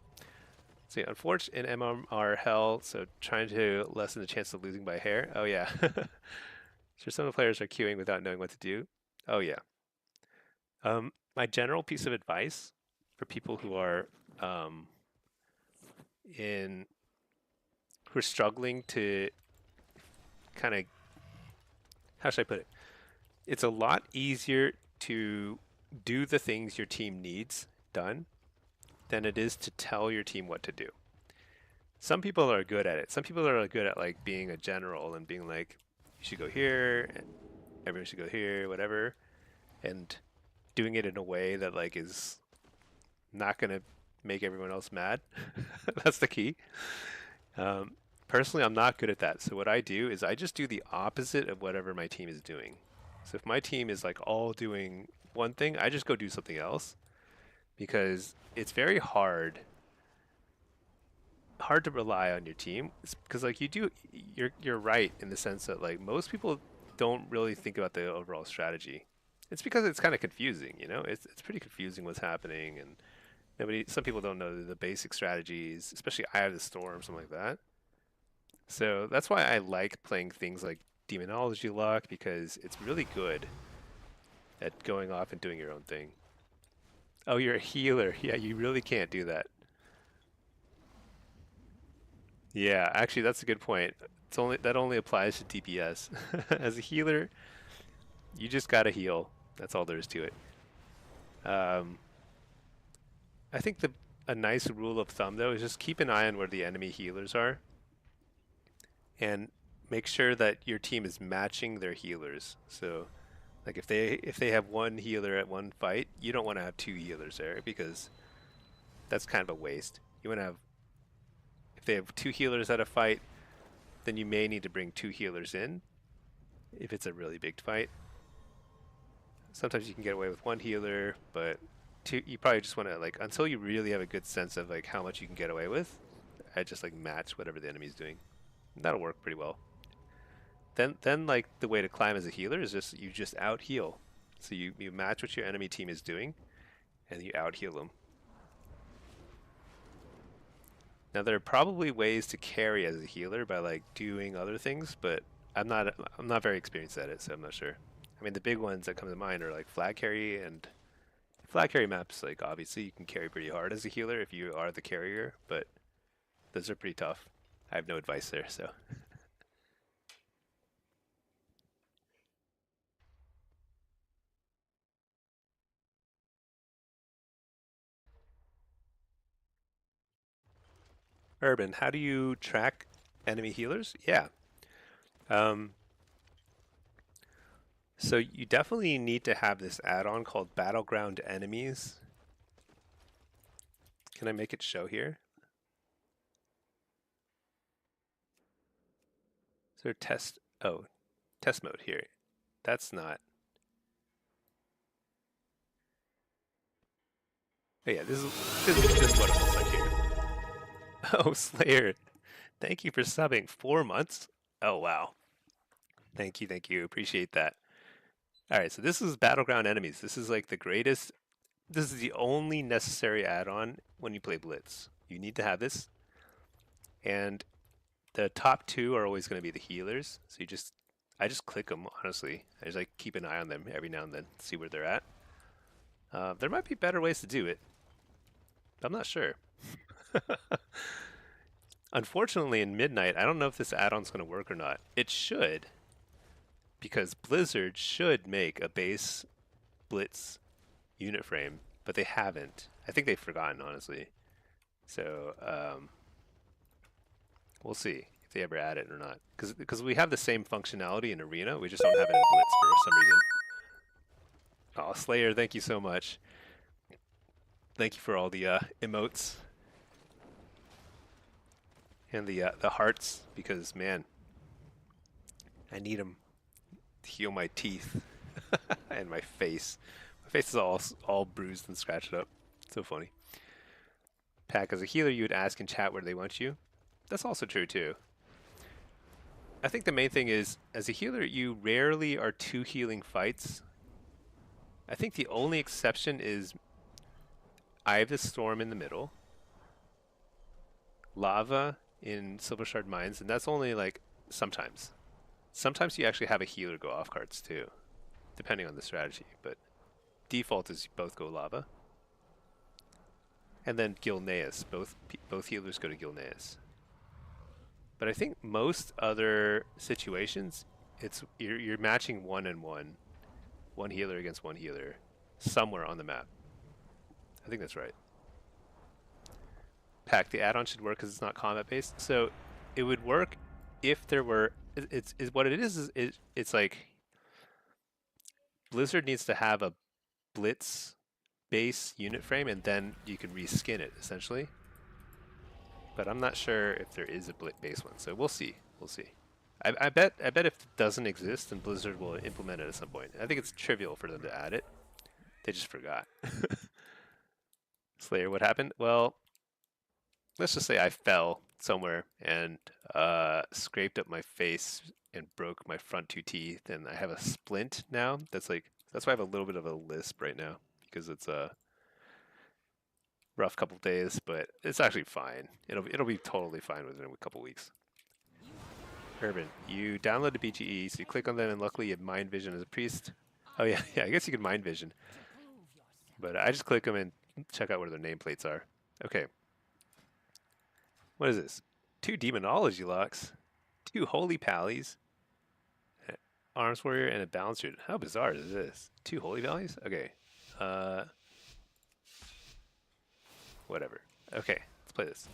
See, unfortunate in MMR hell, so trying to lessen the chance of losing by a hair. Oh yeah. Sure, some of the players are queuing without knowing what to do. Oh yeah. My general piece of advice for people who are in who are struggling to kind of, how should I put it? It's a lot easier to do the things your team needs done than it is to tell your team what to do. Some people are good at it. Some people are good at like being a general and being like, you should go here, everyone should go here, whatever, and doing it in a way that like is not gonna make everyone else mad. That's the key. Um, Personally, I'm not good at that. So what I do is I just do the opposite of whatever my team is doing. So if my team is like all doing one thing, I just go do something else because it's very hard to rely on your team. Because like you're right in the sense that like most people don't really think about the overall strategy. It's because it's kind of confusing, you know. It's pretty confusing what's happening, and some people don't know the basic strategies, especially Eye of the Storm, something like that. So that's why I like playing things like demonology luck because it's really good at going off and doing your own thing. Oh, you're a healer. Yeah, you really can't do that. Yeah, actually, that's a good point. That only applies to DPS. As a healer, you just gotta heal. That's all there is to it. Um, I think a nice rule of thumb though is just keep an eye on where the enemy healers are, and make sure that your team is matching their healers. So, like if they have one healer at one fight, you don't want to have two healers there because that's kind of a waste. You want to have if they have two healers at a fight, then you may need to bring two healers in if it's a really big fight. Sometimes you can get away with one healer, but two, you probably just want to like until you really have a good sense of like how much you can get away with. I just like match whatever the enemy's doing. That'll work pretty well. Then like the way to climb as a healer is just you just out heal. So you match what your enemy team is doing, and you out heal them. Now there are probably ways to carry as a healer by like doing other things, but I'm not very experienced at it, so I'm not sure. I mean the big ones that come to mind are like flag carry and flag carry maps. Like obviously you can carry pretty hard as a healer if you are the carrier, but those are pretty tough. I have no advice there, so. Urban, how do you track enemy healers? Yeah. Um, so you definitely need to have this add-on called Battleground Enemies. Can I make it show here? So test mode here. That's not. Oh yeah, this is what it looks like here. Oh, Slayer, thank you for subbing. 4 months? Oh wow. Thank you. Appreciate that. All right, so this is Battleground Enemies. This is like the greatest. This is the only necessary add-on when you play Blitz. You need to have this, and the top two are always going to be the healers. So I just click them honestly. I just like keep an eye on them every now and then, see where they're at. There might be better ways to do it. I'm not sure. Unfortunately, in Midnight, I don't know if this add-on's going to work or not. It should, because Blizzard should make a base Blitz unit frame, but they haven't. I think they've forgotten, honestly. So we'll see if they ever add it or not. Because we have the same functionality in Arena, we just don't have it in Blitz for some reason. Oh, Slayer, thank you so much. Thank you for all the emotes and the hearts, because man, I need them to heal my teeth and my face. My face is all bruised and scratched up. So funny. Pack, as a healer, you would ask in chat where they want you. That's also true too. I think the main thing is, as a healer, you rarely are two healing fights. I think the only exception is Eye of the Storm in the middle, Lava in Silver Shard Mines, and that's only like sometimes. Sometimes you actually have a healer go off cards too, depending on the strategy, but default is you both go Lava. And then Gilneas, both healers go to Gilneas. But I think most other situations, you're matching one and one healer against one healer, somewhere on the map. I think that's right. Pack, the add-on should work because it's not combat based. So it would work if there were. It's what it is. It's like Blizzard needs to have a Blitz base unit frame, and then you can reskin it essentially. But I'm not sure if there is a base one, so we'll see. We'll see. I bet if it doesn't exist, then Blizzard will implement it at some point. I think it's trivial for them to add it. They just forgot. Slayer, what happened? Well, let's just say I fell somewhere and scraped up my face and broke my front two teeth, and I have a splint now. That's why I have a little bit of a lisp right now, because it's a rough couple days, but it's actually fine. It'll be totally fine within a couple weeks. Urban, you downloaded BGE, so you click on them, and luckily you have mind vision as a priest. Oh yeah, yeah. I guess you can mind vision, but I just click them and check out where their nameplates are. Okay. What is this? 2 demonology locks, 2 holy pallies, an arms warrior, and a balance suit. How bizarre is this? 2 holy valleys? Okay. Whatever. Okay, let's play this.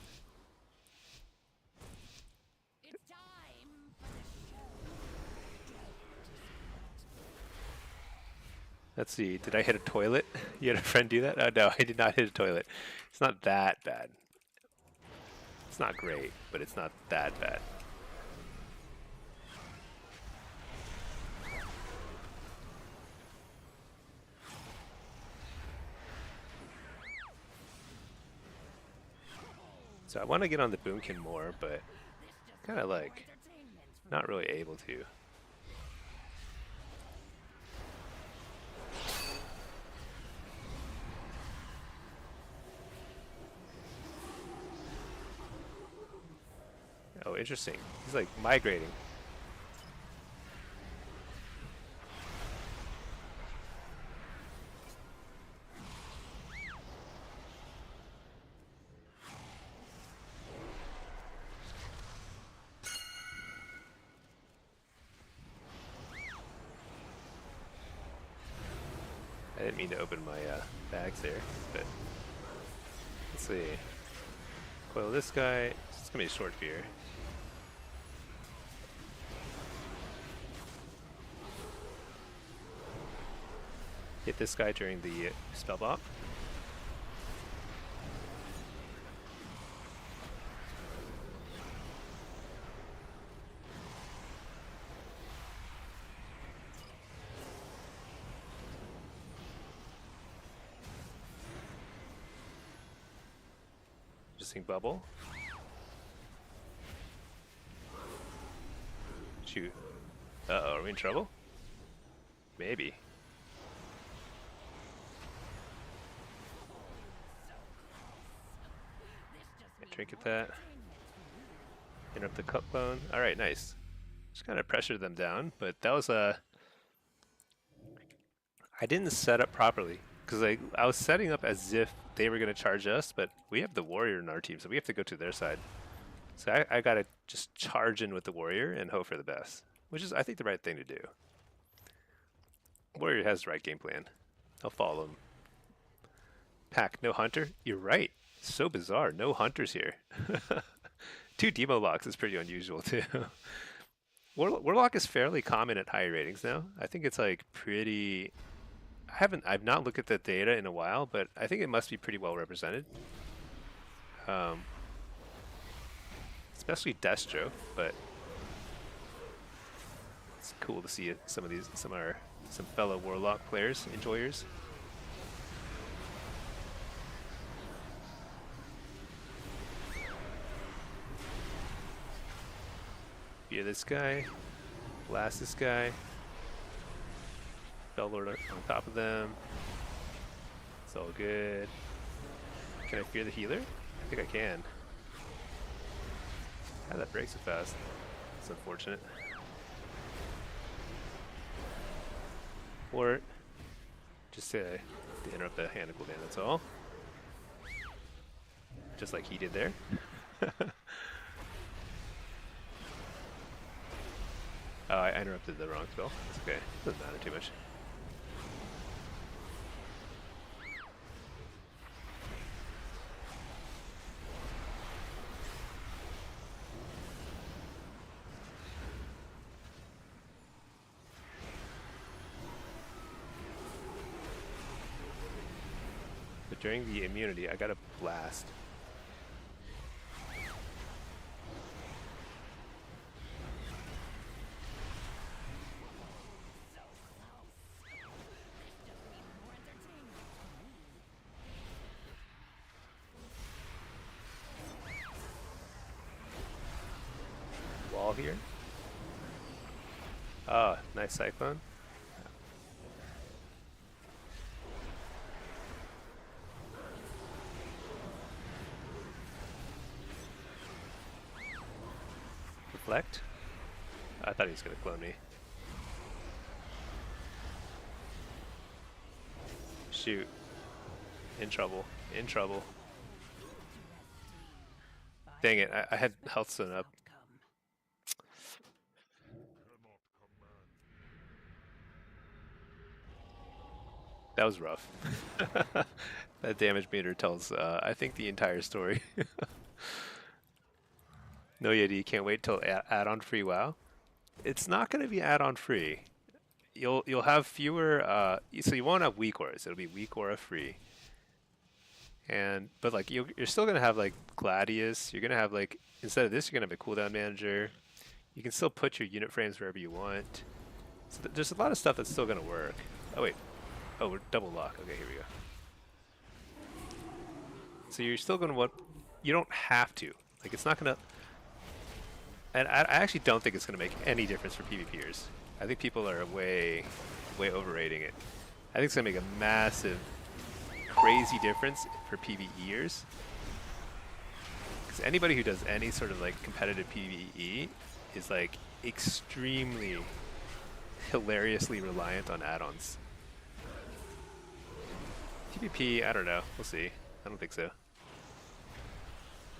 Let's see. Did I hit a toilet? You had a friend do that? Oh no, I did not hit a toilet. It's not that bad. It's not great, but it's not that bad. So I want to get on the boomkin more, but kind of like not really able to. Oh, interesting. He's like migrating. I didn't mean to open my bags there, but let's see. Coil this guy. It's gonna be a short fear. Hit this guy during the spell bop. Interesting bubble. Shoot. Uh-oh, are we in trouble? Maybe. Trinket that. Interrupt the cup bone. Alright, nice. Just kind of pressured them down, but that was a... I didn't set up properly, because I was setting up as if they were going to charge us, but we have the warrior in our team, so we have to go to their side. So I got to just charge in with the warrior and hope for the best, which is, I think, the right thing to do. Warrior has the right game plan. I'll follow him. Pack, no hunter? You're right. So bizarre. No hunters here. 2 demo locks is pretty unusual too. Warlock is fairly common at higher ratings now. I think it's like pretty... I've not looked at the data in a while, but I think it must be pretty well represented. Especially Destro, but it's cool to see some fellow Warlock players, enjoyers. Fear this guy, blast this guy, Bellord on top of them. It's all good. Can I fear the healer? I think I can. How that breaks so fast. It's unfortunate. Or just to interrupt the hand of cooldown, that's all. Just like he did there. Oh, I interrupted the wrong spell. It's okay. Doesn't matter too much. But during the immunity, I got a blast. Wall here. Oh, nice cyclone. Reflect. I thought he was gonna clone me. Shoot. In trouble. In trouble. Dang it, I had health stone up. That was rough. That damage meter tells, I think, the entire story. No Yeti, can't wait till add-on free WoW. It's not going to be add-on free. You'll have fewer. So you won't have weak auras. It'll be weak aura free. But like you're still going to have like Gladius. You're going to have like instead of this, you're going to have a cooldown manager. You can still put your unit frames wherever you want. So there's a lot of stuff that's still going to work. Oh wait. Oh, we're double lock. Okay, here we go. So you're still going to want. You don't have to. Like it's not going to. And I actually don't think it's going to make any difference for PvPers. I think people are way overrating it. I think it's going to make a massive, crazy difference for PvEers. Because anybody who does any sort of like competitive PvE is like extremely, hilariously reliant on add-ons. PvP, I don't know. We'll see. I don't think so.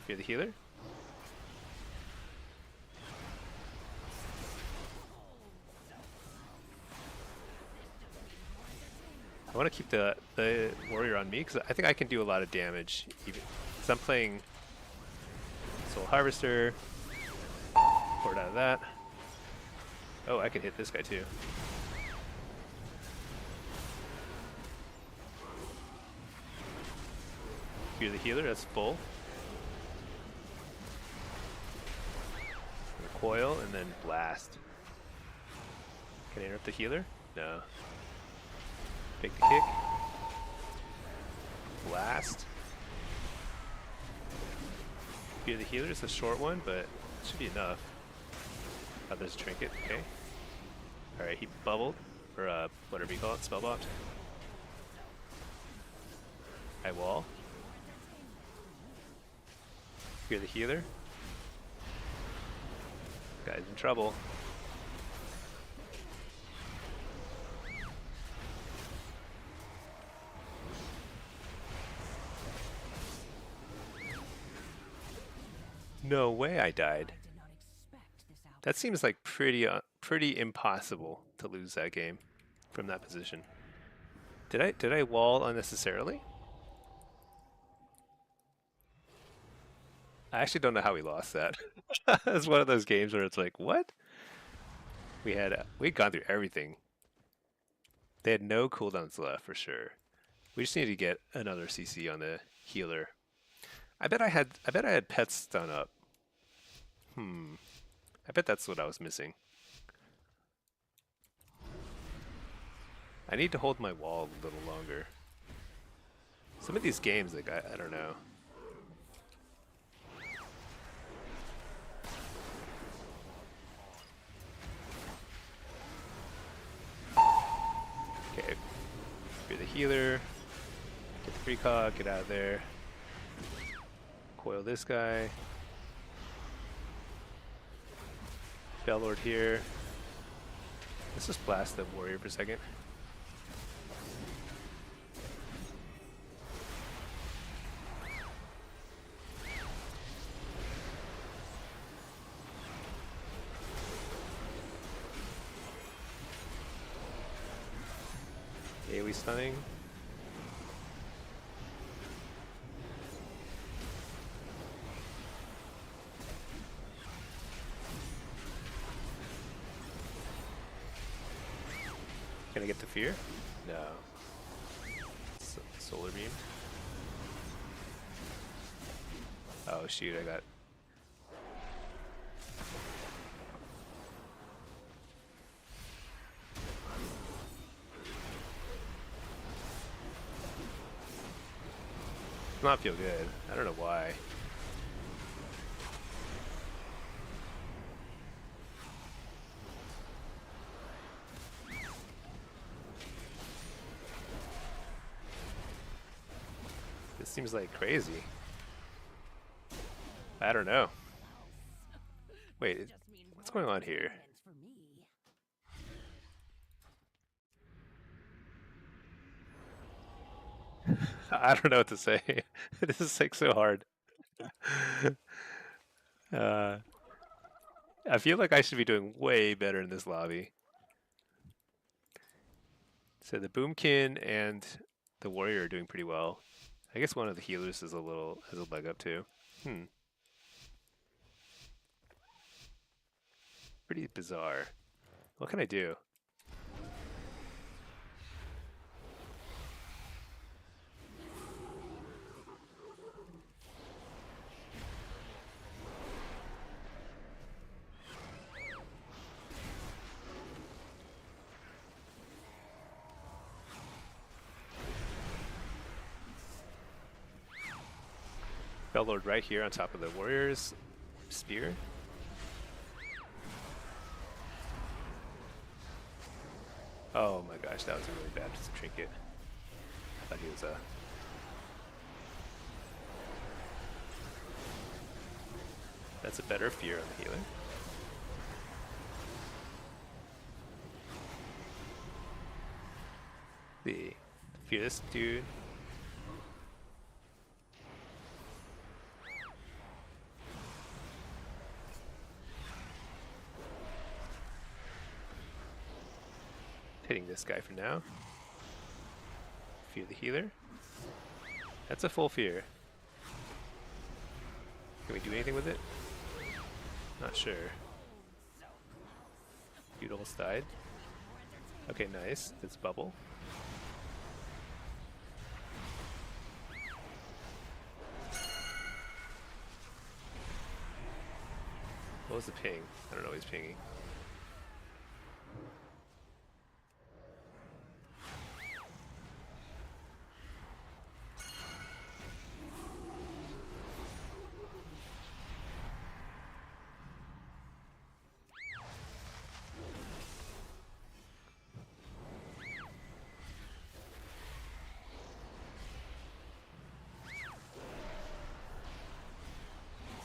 Fear the healer? I want to keep the warrior on me because I think I can do a lot of damage. Even because I'm playing Soul Harvester. Poured out of that. Oh, I can hit this guy too. Fear the healer. That's full. Coil and then blast. Can I interrupt the healer? No. Take the kick. Blast. Fear the healer is a short one, but it should be enough. Oh, there's a trinket. Okay. Alright, he bubbled. Or whatever you call it, spellbombed. I wall. Fear the healer. Guy's in trouble. No way I died. That seems like pretty impossible to lose that game from that position. Did I wall unnecessarily? I actually don't know how we lost that. It's one of those games where it's like, what? We'd gone through everything. They had no cooldowns left for sure. We just need to get another CC on the healer. I bet I had pets stun up. I bet that's what I was missing. I need to hold my wall a little longer. Some of these games, like I don't know. Okay, you're the healer. Get the precog, get out of there. Coil this guy. Bellord here. Let's just blast the warrior for a second. heavy stunning. Can I get the fear? No. Solar beam. Oh shoot, I got... Does not feel good. I don't know why. This seems like crazy. I don't know. Wait, what's going on here? I don't know what to say. This is like so hard. uh, I feel like I should be doing way better in this lobby. So the Boomkin and the Warrior are doing pretty well. I guess one of the healers is has a leg up too. Pretty bizarre. What can I do? Bellord right here on top of the Warrior's spear. Oh my gosh, that was a really bad trinket. I thought he was a... That's a better fear on the healer. The fear this dude. Hitting this guy for now. Fear the healer. That's a full fear. Can we do anything with it? Not sure. Dude almost died. Okay, nice. It's bubble. What was the ping? I don't know what he's pinging.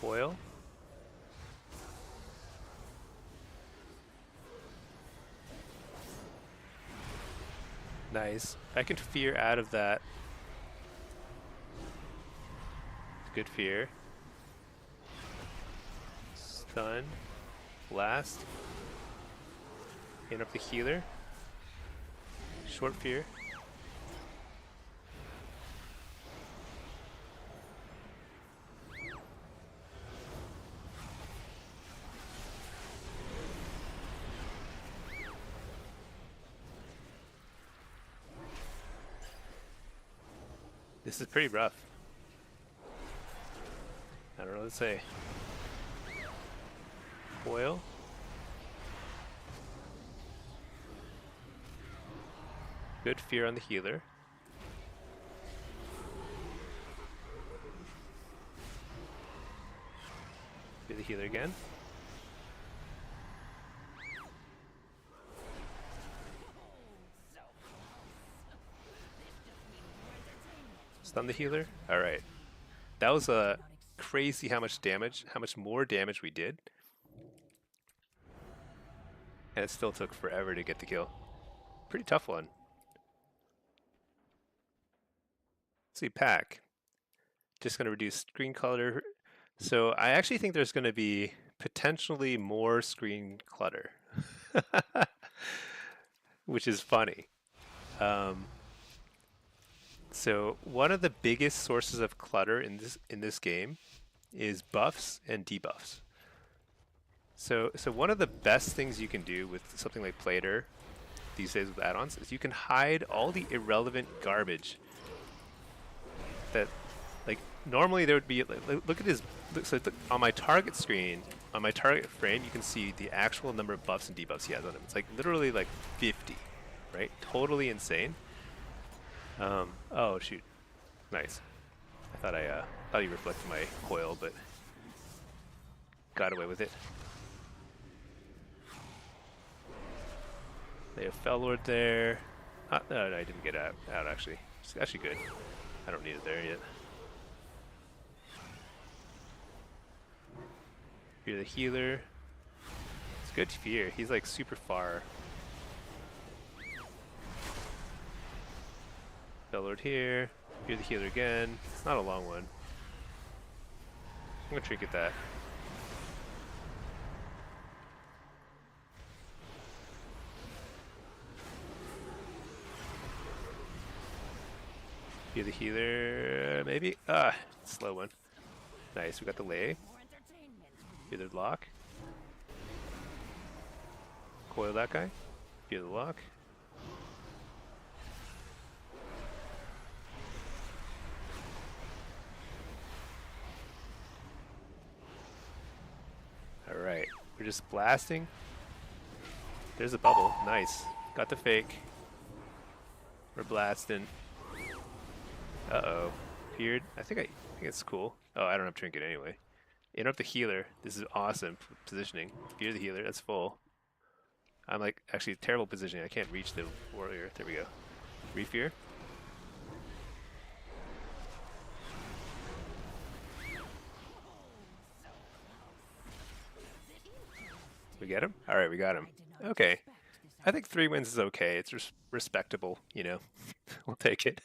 Coil. Nice. I can fear out of that. Good fear. Stun. Blast. Interrupt the healer. Short fear. This is pretty rough. I don't know what to say. Foil. Good fear on the healer. Do the healer again. Stun the healer. All right. That was crazy how much more damage we did. And it still took forever to get the kill. Pretty tough one. Let's see, pack. Just going to reduce screen clutter. So I actually think there's going to be potentially more screen clutter. Which is funny. So one of the biggest sources of clutter in this game is buffs and debuffs. So one of the best things you can do with something like Plater these days with add-ons is you can hide all the irrelevant garbage that, like, normally there would be, like, look at his, so on my target screen, on my target frame, you can see the actual number of buffs and debuffs he has on him. It's like literally like 50, right? Totally insane. Oh shoot, nice. I thought he reflected my coil, but got away with it. They have Fellord there. No, I didn't get out actually. It's actually good. I don't need it there yet. Fear the healer. It's good to fear. He's like super far. Fellord here. Fear the healer again. It's not a long one. I'm gonna trinket that. Fear the healer, maybe? Slow one. Nice, we got the lay. Fear the lock. Coil that guy. Fear the lock. Alright, we're just blasting. There's a bubble, nice. Got the fake. We're blasting. Uh-oh. Feared. I think it's cool. Oh, I don't have trinket anyway. Interrupt the healer. This is awesome positioning. Fear the healer, that's full. I'm like actually terrible positioning. I can't reach the warrior. There we go. Refear. We get him? Alright, we got him. Okay. I think 3 wins is okay. It's respectable, you know. We'll take it.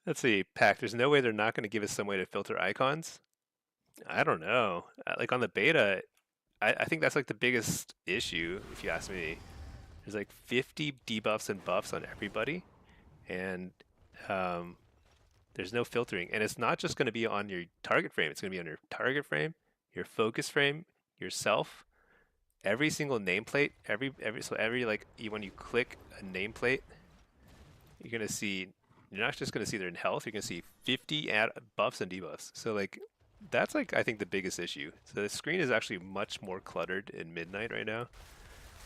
Let's see, Pack. There's no way they're not going to give us some way to filter icons. I don't know. Like on the beta, I think that's like the biggest issue, if you ask me. There's like 50 debuffs and buffs on everybody, and there's no filtering. And it's not just going to be on your target frame. It's going to be on your target frame, your focus frame, yourself, every single nameplate, every like when you click a nameplate, you're going to see. You're not just going to see their health. You're going to see 50 buffs and debuffs. So like, that's like I think the biggest issue. So the screen is actually much more cluttered in Midnight right now.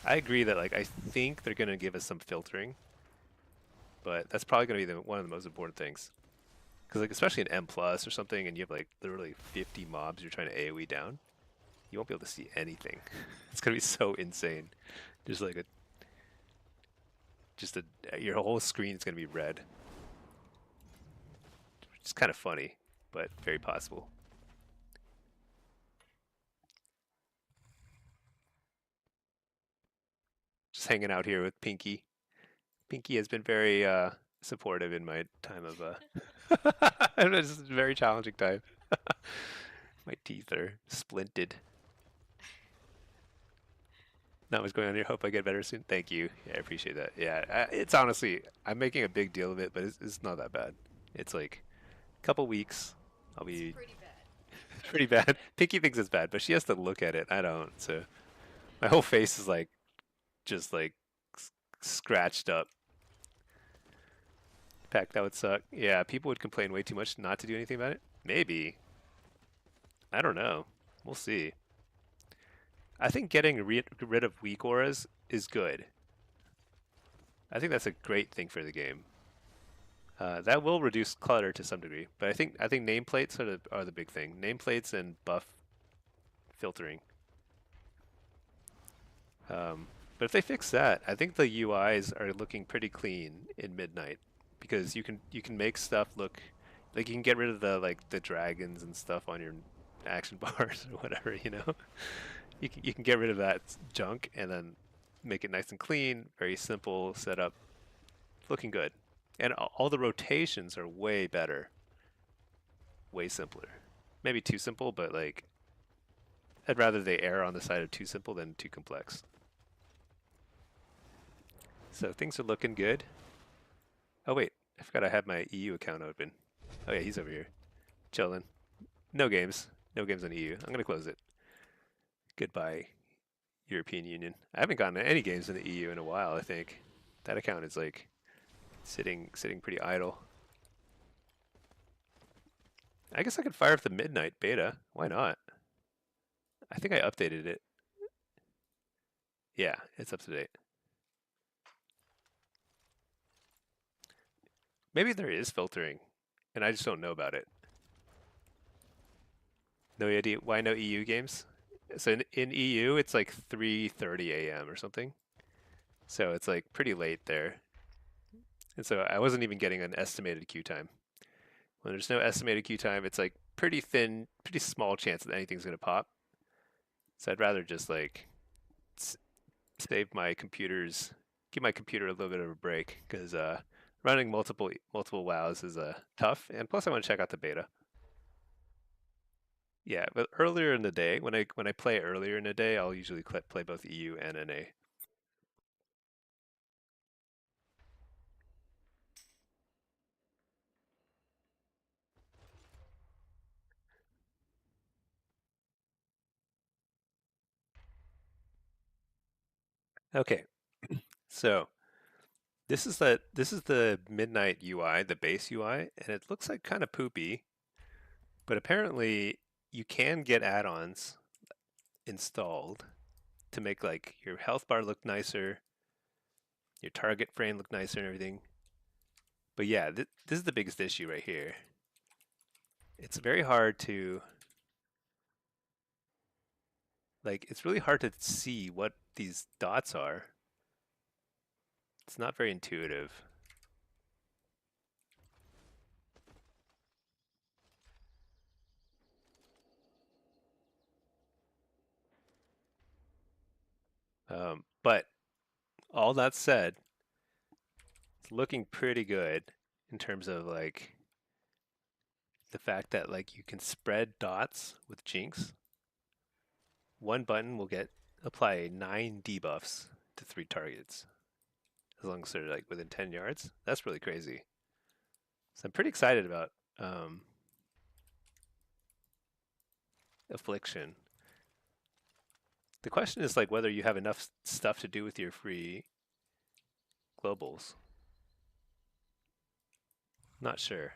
I agree that like I think they're going to give us some filtering, but that's probably going to be one of the most important things. Because like especially in M plus or something, and you have like literally 50 mobs you're trying to AOE down, you won't be able to see anything. It's going to be so insane. Just like your whole screen is going to be red. It's kind of funny, but very possible. Just hanging out here with Pinky. Pinky has been very supportive in my time of it's a very challenging time. My teeth are splinted. Not much going on here. Hope I get better soon. Thank you. Yeah, I appreciate that. Yeah, it's honestly, I'm making a big deal of it, but it's not that bad. It's like a couple weeks. I'll be It's pretty bad. pretty bad. Pinky thinks it's bad, but she has to look at it. I don't. So my whole face is like just like scratched up. Pack, that would suck. Yeah, people would complain way too much not to do anything about it. Maybe. I don't know. We'll see. I think getting rid of weak auras is good. I think that's a great thing for the game. That will reduce clutter to some degree, but I think nameplates are the big thing. Nameplates and buff filtering. But if they fix that, I think the UIs are looking pretty clean in Midnight, because you can make stuff look like you can get rid of the dragons and stuff on your action bars or whatever, you know. You can get rid of that junk and then make it nice and clean, very simple setup, looking good. And all the rotations are way better, way simpler. Maybe too simple, but like I'd rather they err on the side of too simple than too complex. So things are looking good. Oh wait, I forgot I had my EU account open. Oh yeah, he's over here, chilling. No games. No games on EU. I'm gonna close it. Goodbye, European Union. I haven't gotten any games in the EU in a while, I think. That account is like sitting pretty idle. I guess I could fire up the midnight beta. Why not? I think I updated it. Yeah, it's up to date. Maybe there is filtering, and I just don't know about it. No idea why no EU games. So in EU, it's like 3:30 a.m. or something. So it's like pretty late there. And so I wasn't even getting an estimated queue time. When there's no estimated queue time, it's like pretty thin, pretty small chance that anything's going to pop. So I'd rather just like save my computers, give my computer a little bit of a break because running multiple WoWs is tough. And plus, I want to check out the beta. Yeah, but earlier in the day, when I play earlier in the day, I'll usually play both EU and NA. Okay, so this is the midnight UI, the base UI, and it looks like kind of poopy, but apparently you can get add-ons installed to make like your health bar look nicer, your target frame look nicer and everything. But yeah, this is the biggest issue right here. It's very hard to it's really hard to see what these dots are. It's not very intuitive. But all that said, it's looking pretty good in terms of like the fact that like you can spread dots with Jinx. One button will get apply 9 debuffs to 3 targets as long as they're like within 10 yards. That's really crazy. So I'm pretty excited about affliction. The question is like whether you have enough stuff to do with your free globals. Not sure.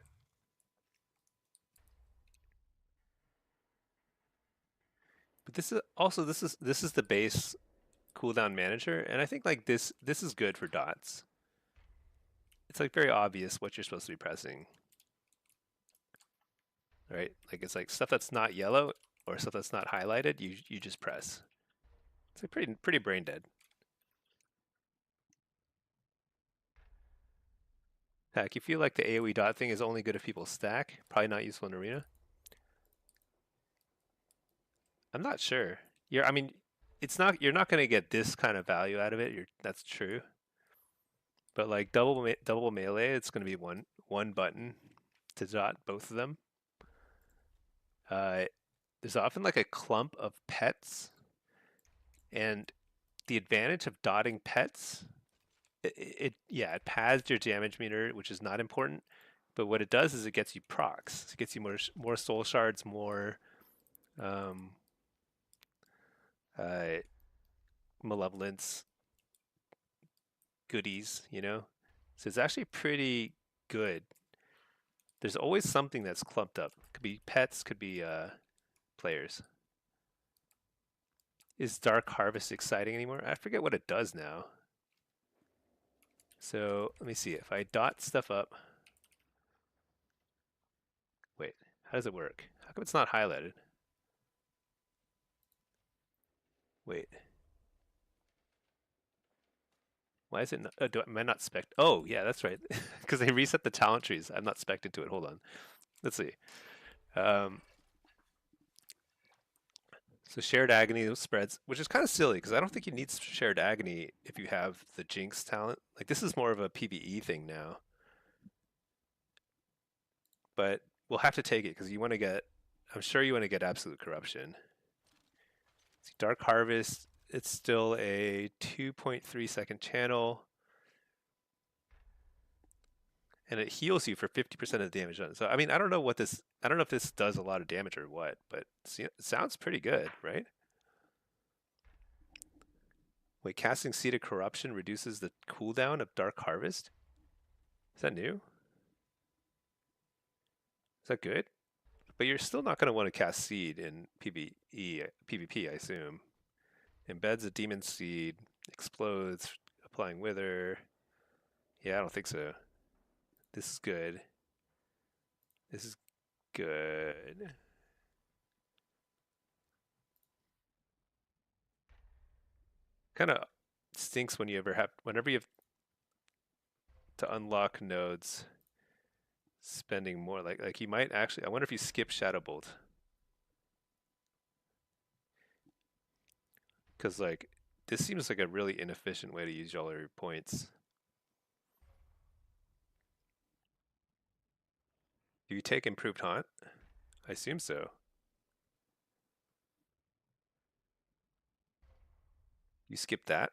But this is the base cooldown manager, and I think like this is good for dots. It's like very obvious what you're supposed to be pressing, right? Like it's like stuff that's not yellow or stuff that's not highlighted, you just press. It's like pretty brain dead. Heck, you feel like the AoE dot thing is only good if people stack, probably not useful in arena. I'm not sure. I mean, you're not going to get this kind of value out of it. That's true. But like double melee, it's going to be one button to dot both of them. Uh, there's often like a clump of pets, and the advantage of dotting pets, it pads your damage meter, which is not important. But what it does is it gets you procs. It gets you more soul shards, more um, uh, malevolence goodies, you know? So it's actually pretty good. There's always something that's clumped up. Could be pets, could be players. Is Dark Harvest exciting anymore? I forget what it does now. So let me see. If I dot stuff up. Wait, how does it work? How come it's not highlighted? Wait. Why is it not, am I not spec? Oh, yeah, that's right. Because they reset the talent trees. I'm not spec'd into it. Hold on. Let's see. Um, so shared agony spreads, which is kind of silly because I don't think you need shared agony if you have the Jinx talent. Like this is more of a PvE thing now. But we'll have to take it because you want to get, I'm sure you want to get absolute corruption. See, Dark Harvest, it's still a 2.3 second channel. and it heals you for 50% of the damage done. So I mean, I don't know what this. I don't know if this does a lot of damage or what, but it sounds pretty good, right? Wait, casting Seed of Corruption reduces the cooldown of Dark Harvest. Is that new? Is that good? But you're still not going to want to cast Seed in PvP, I assume. Embeds a Demon Seed, explodes, applying Wither. Yeah, I don't think so. This is good. This is good. Kind of stinks when whenever you have to unlock nodes, spending more. Like you might actually. I wonder if you skip Shadow Bolt, because like this seems like a really inefficient way to use all your points. Do you take Improved Haunt? I assume so. You skip that?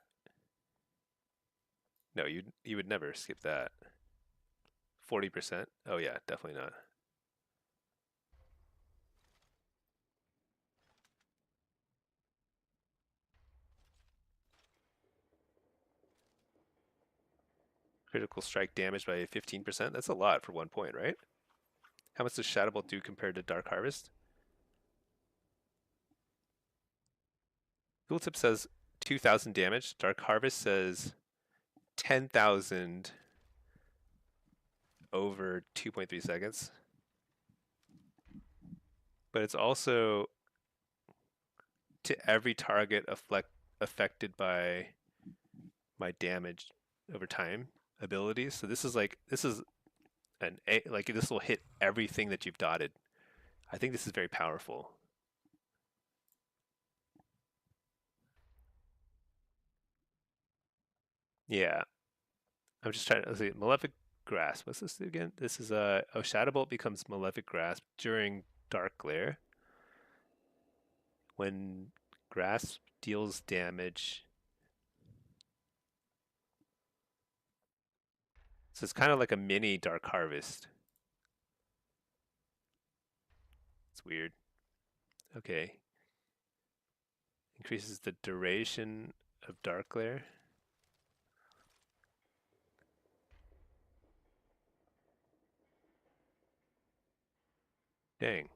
No, you would never skip that. 40%? Oh yeah, definitely not. Critical strike damage by 15%? That's a lot for 1 point, right? How much does Shadow Bolt do compared to Dark Harvest? Tooltip says 2,000 damage. Dark Harvest says 10,000 over 2.3 seconds. But it's also to every target affected by my damage over time abilities. So this is like this will hit everything that you've dotted. I think this is very powerful. Yeah, I'm just trying to let's see. Malefic Grasp. What's this again? This is oh, Shadow Bolt becomes Malefic Grasp during Dark Glare. When Grasp deals damage, so it's kind of like a mini Dark Harvest. It's weird. Okay. Increases the duration of Dark Glare. Dang.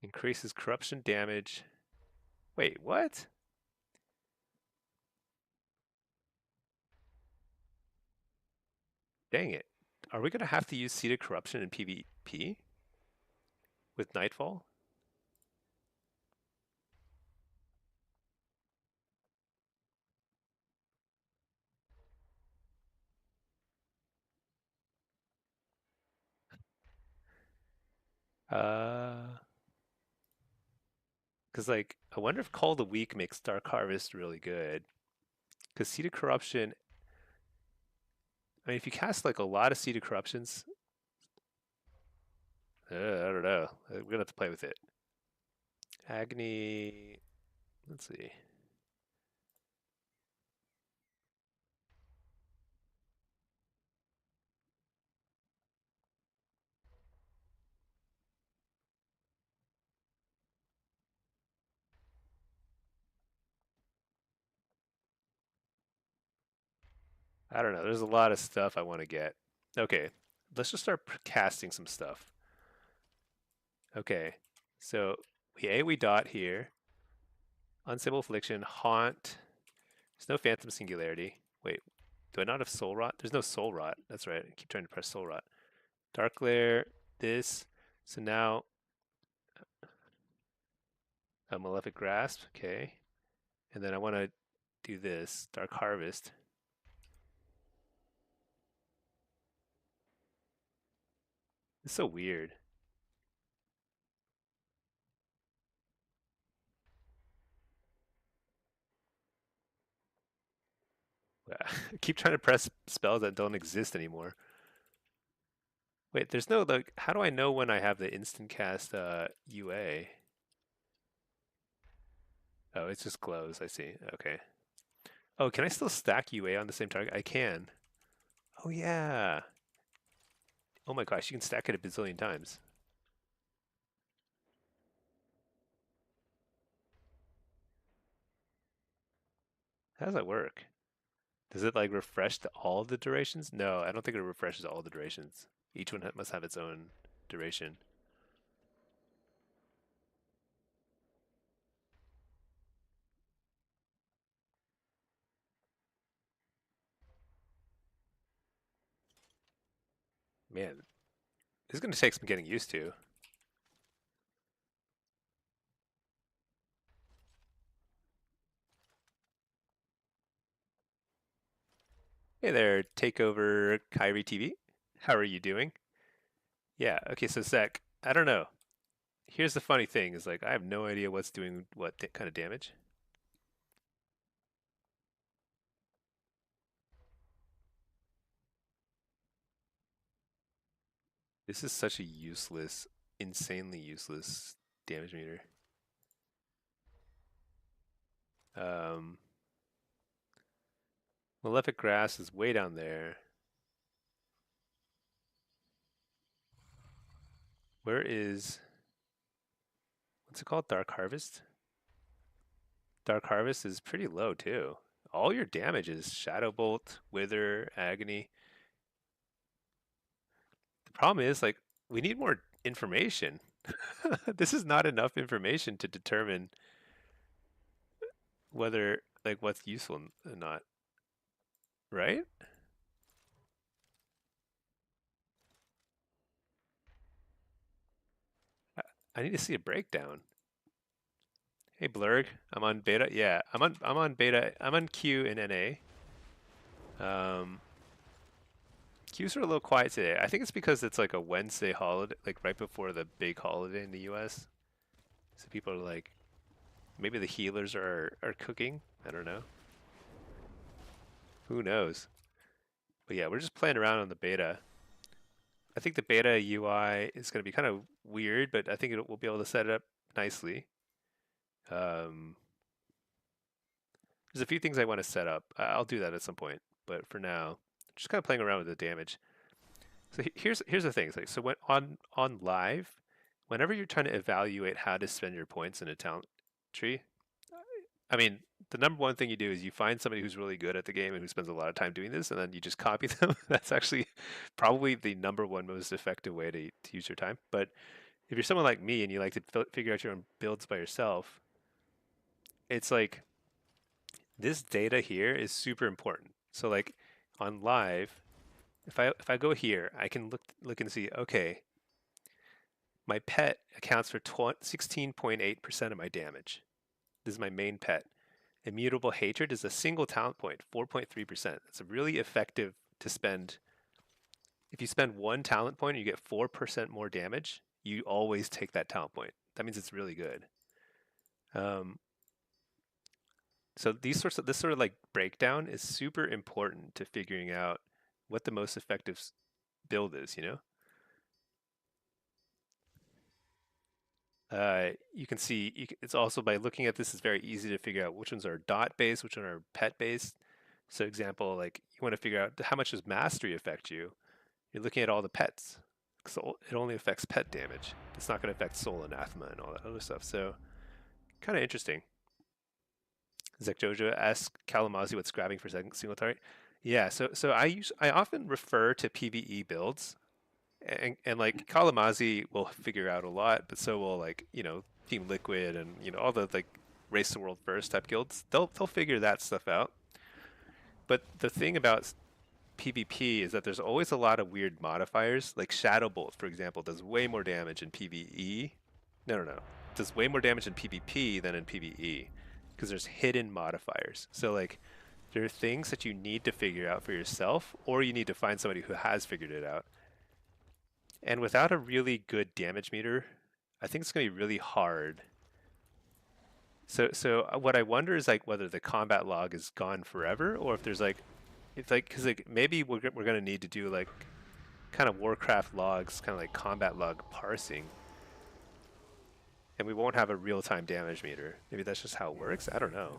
Increases corruption damage. Wait, what? Dang it. Are we going to have to use Seeded Corruption in PvP with Nightfall? Uh, because like, I wonder if Call of the Week makes Dark Harvest really good. Because Seeded Corruption, I mean, if you cast like a lot of Seeded Corruptions, I don't know. We're going to have to play with it. Agony, let's see. I don't know. There's a lot of stuff I want to get. Okay, let's just start casting some stuff. Okay, so we dot here. Unstable Affliction, Haunt. There's no Phantom Singularity. Wait, do I not have Soul Rot? There's no Soul Rot. That's right. I keep trying to press Soul Rot. Dark Glare, this. So now a Malefic Grasp. Okay. And then I want to do this. Dark Harvest. It's so weird. I keep trying to press spells that don't exist anymore. Wait, there's no like. How do I know when I have the instant cast UA? Oh, it's just glows. I see. Okay. Oh, can I still stack UA on the same target? I can. Oh yeah. Oh my gosh, you can stack it a bazillion times. How does that work? Does it like refresh to all the durations? No, I don't think it refreshes all the durations. Each one must have its own duration. Man, this is going to take some getting used to. Hey there, Takeover Kyrie TV. How are you doing? Yeah, okay, so Zach, I don't know. Here's the funny thing is like I have no idea what's doing what kind of damage. This is such a useless, insanely useless damage meter. Um, Malefic Grass is way down there. Where is, what's it called? Dark Harvest? Dark Harvest is pretty low too. All your damage is Shadow Bolt, Wither, Agony. The problem is like we need more information. This is not enough information to determine whether like what's useful and not, right? I, I need to see a breakdown. Hey Blurg, I'm on beta. Yeah, I'm on beta. I'm on Q in NA. Um, Q's are a little quiet today. I think it's because it's like a Wednesday holiday, like right before the big holiday in the US. So people are like, maybe the healers are cooking. I don't know. Who knows? But yeah, we're just playing around on the beta. I think the beta UI is going to be kind of weird, but I think we'll be able to set it up nicely. Um, there's a few things I want to set up. I'll do that at some point. But for now, just kind of playing around with the damage. So here's the thing. It's like, so when on live, whenever you're trying to evaluate how to spend your points in a talent tree, I mean, the number one thing you do is you find somebody who's really good at the game and who spends a lot of time doing this, and then you just copy them. That's actually probably the number one most effective way to use your time. But if you're someone like me and you like to figure out your own builds by yourself, it's like this data here is super important. So like on live, if I go here, I can look and see, okay, my pet accounts for 16.8% of my damage. This is my main pet. Immutable Hatred is a single talent point, 4.3%. It's really effective to spend. If you spend one talent point and you get 4% more damage, you always take that talent point. That means it's really good. Um, so this sort of like breakdown is super important to figuring out what the most effective build is, you know? You can see it's also by looking at this, it's very easy to figure out which ones are dot based, which ones are pet based. So example, like you want to figure out how much does mastery affect you. You're looking at all the pets. So it only affects pet damage. It's not going to affect soul anathema and all that other stuff. So kind of interesting. Zek Jojo asks Kalamazoo what's grabbing for single target. Yeah, so I often refer to PvE builds and like Kalamazi will figure out a lot, but so will like Team Liquid and all the like race the world first type guilds. They'll figure that stuff out. But the thing about PvP is that there's always a lot of weird modifiers. Like Shadow Bolt, for example, does way more damage in PvE. No. Does way more damage in PvP than in PvE because there's hidden modifiers. So like there are things that you need to figure out for yourself, or you need to find somebody who has figured it out. And without a really good damage meter, I think it's going to be really hard. So what I wonder is like whether the combat log is gone forever, or if there's like, it's like because like maybe we're going to need to do like kind of Warcraft logs, kind of like combat log parsing. And we won't have a real-time damage meter. Maybe that's just how it works? I don't know.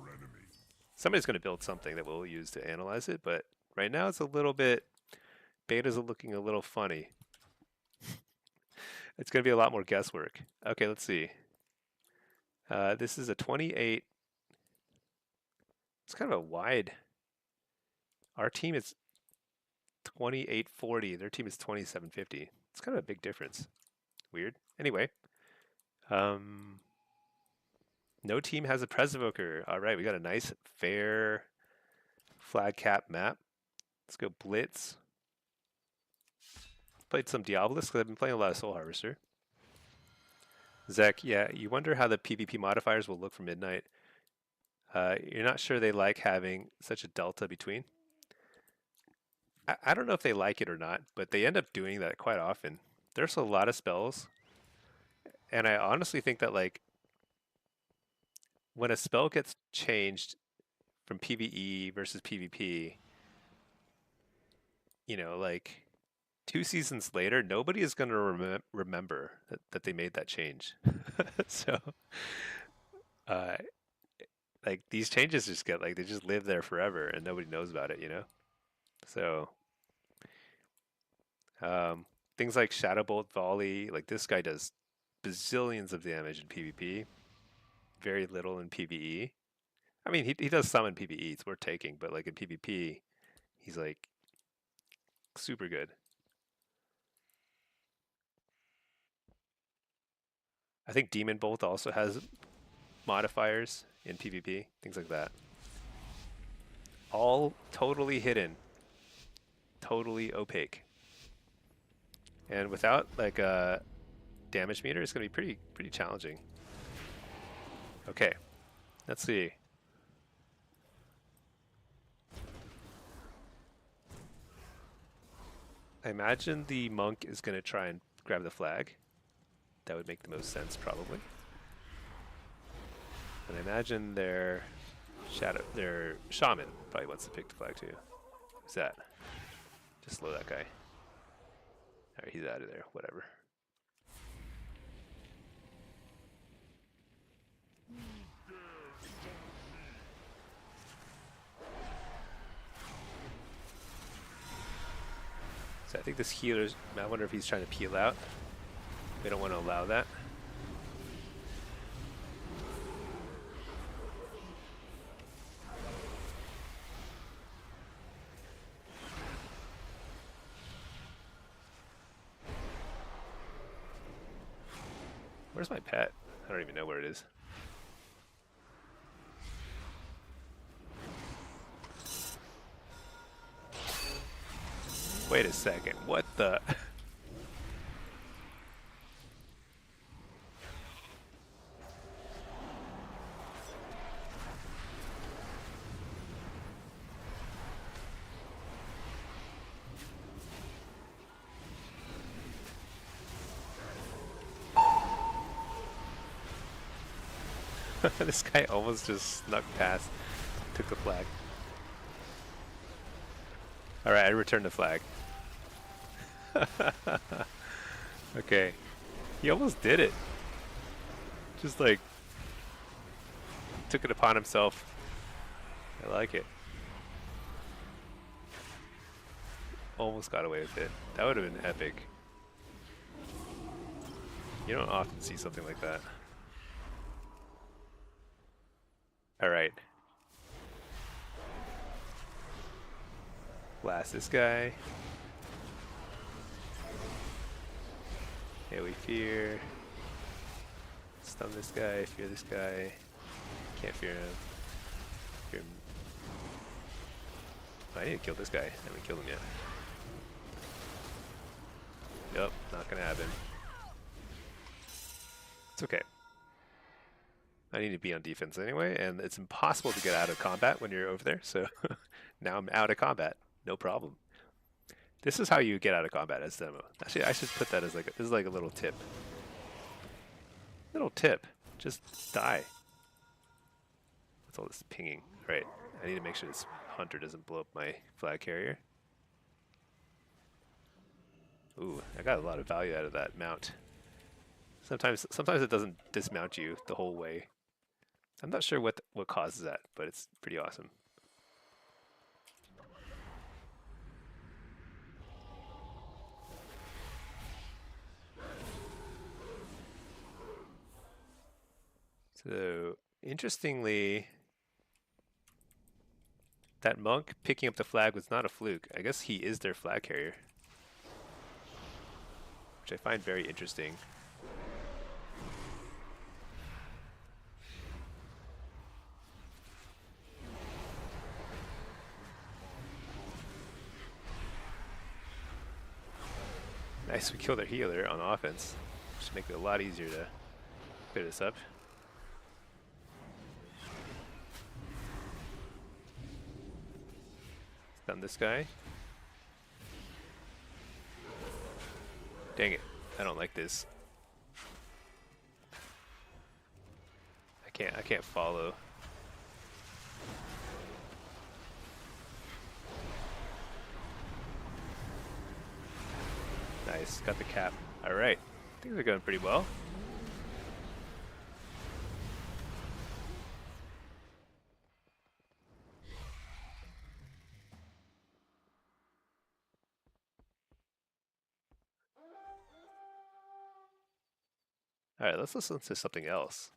Somebody's going to build something that we'll use to analyze it, but right now it's a little bit, beta's looking a little funny. It's going to be a lot more guesswork. Okay, let's see. This is a 28. It's kind of a wide. Our team is 2840. Their team is 2750. It's kind of a big difference. Weird. Anyway, no team has a Presvoker. All right, we got a nice, fair flag cap map. Let's go Blitz. Played some Diabolist because I've been playing a lot of Soul Harvester. Zek, yeah, you wonder how the PvP modifiers will look for Midnight. You're not sure they like having such a delta between. I don't know if they like it or not, but they end up doing that quite often. There's a lot of spells, and I honestly think that like when a spell gets changed from PvE versus PvP, you know, like 2 seasons later, nobody is going to remember that they made that change. So, uh, like these changes just get like they just live there forever, and nobody knows about it, you know. So, things like Shadow Bolt Volley, like this guy does bazillions of damage in PvP, very little in PvE. I mean, he does some in PvE, it's worth taking, but like in PvP, he's like super good. I think Demon Bolt also has modifiers in PvP, things like that. All totally hidden, totally opaque. And without like a damage meter, it's gonna be pretty challenging. Okay, let's see. I imagine the monk is gonna try and grab the flag. That would make the most sense, probably. And I imagine their shaman probably wants to pick the flag too. Who's that? Just slow that guy. Alright, he's out of there. Whatever. So I think this healer's, I wonder if he's trying to peel out. We don't want to allow that. Where's my pet? I don't even know where it is. Wait a second. What the? This guy almost just snuck past, took the flag. Alright, I returned the flag. Okay. He almost did it. Just like, took it upon himself. I like it. Almost got away with it. That would have been epic. You don't often see something like that. Alright. Blast this guy. Okay, we fear. Stun this guy, fear this guy. Can't fear him. Fear him. Oh, I need to kill this guy. I haven't killed him yet. Nope, not gonna happen. It's okay. I need to be on defense anyway, and it's impossible to get out of combat when you're over there, so now I'm out of combat. No problem. This is how you get out of combat as demo. Actually, I should put that as like this is like a little tip. Little tip. Just die. What's all this pinging? Right. I need to make sure this hunter doesn't blow up my flag carrier. Ooh, I got a lot of value out of that mount. Sometimes it doesn't dismount you the whole way. I'm not sure what causes that, but it's pretty awesome. So, interestingly, that monk picking up the flag was not a fluke. I guess he is their flag carrier, which I find very interesting. Nice, we kill their healer on offense, which make it a lot easier to clear this up. Stun this guy. Dang it, I don't like this. I can't follow. Nice, got the cap. All right, things are going pretty well. All right, let's listen to something else.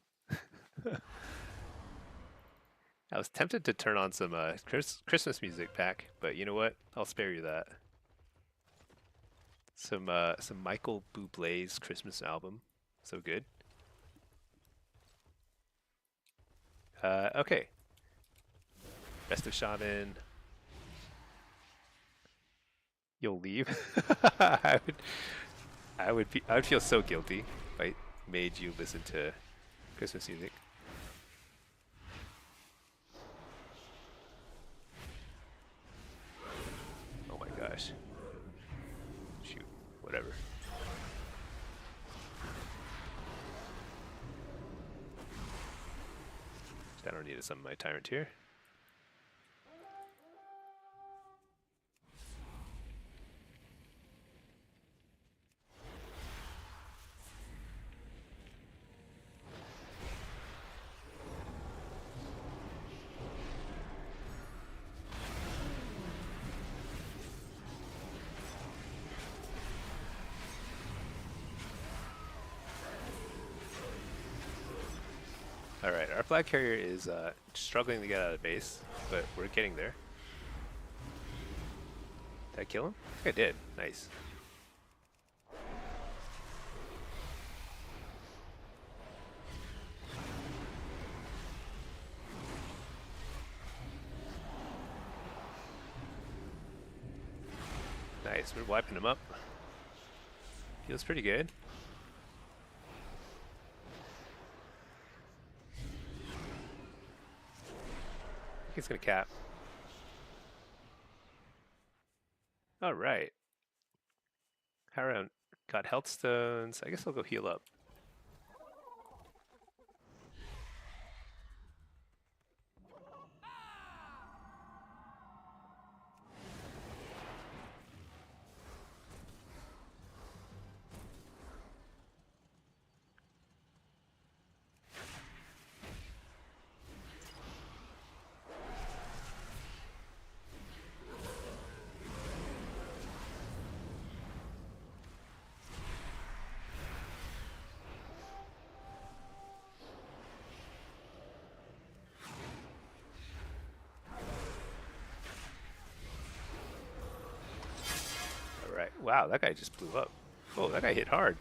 I was tempted to turn on some Christmas music pack, but you know what? I'll spare you that. Some Michael Bublé's Christmas album, so good. Okay. Rest of Shaman. You'll leave. I would, I would feel so guilty if I made you listen to Christmas music. Oh my gosh. Shoot. Whatever. I don't need some of my tyrant here. Alright, our flag carrier is struggling to get out of base, but we're getting there. Did I kill him? I think I did. Nice. Nice, we're wiping him up. Feels pretty good. He's gonna cap. Alright. Haran got health stones. I guess I'll go heal up. Alright. Wow, that guy just blew up. Oh, that guy hit hard.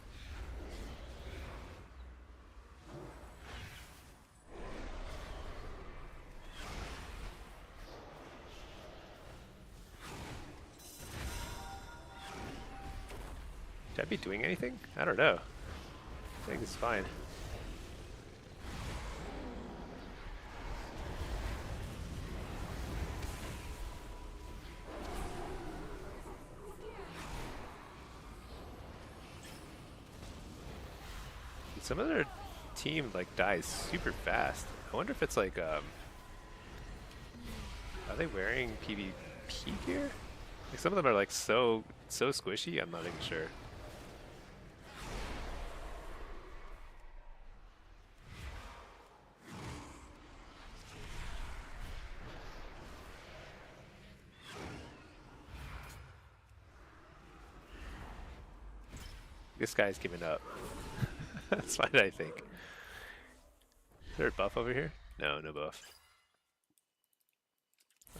Should I be doing anything? I don't know. I think it's fine. Some of their team like dies super fast. I wonder if it's like are they wearing PvP gear? Like some of them are like so It's so squishy, I'm not even sure. This guy's giving up. That's fine, I think. Is there a buff over here? No, no buff.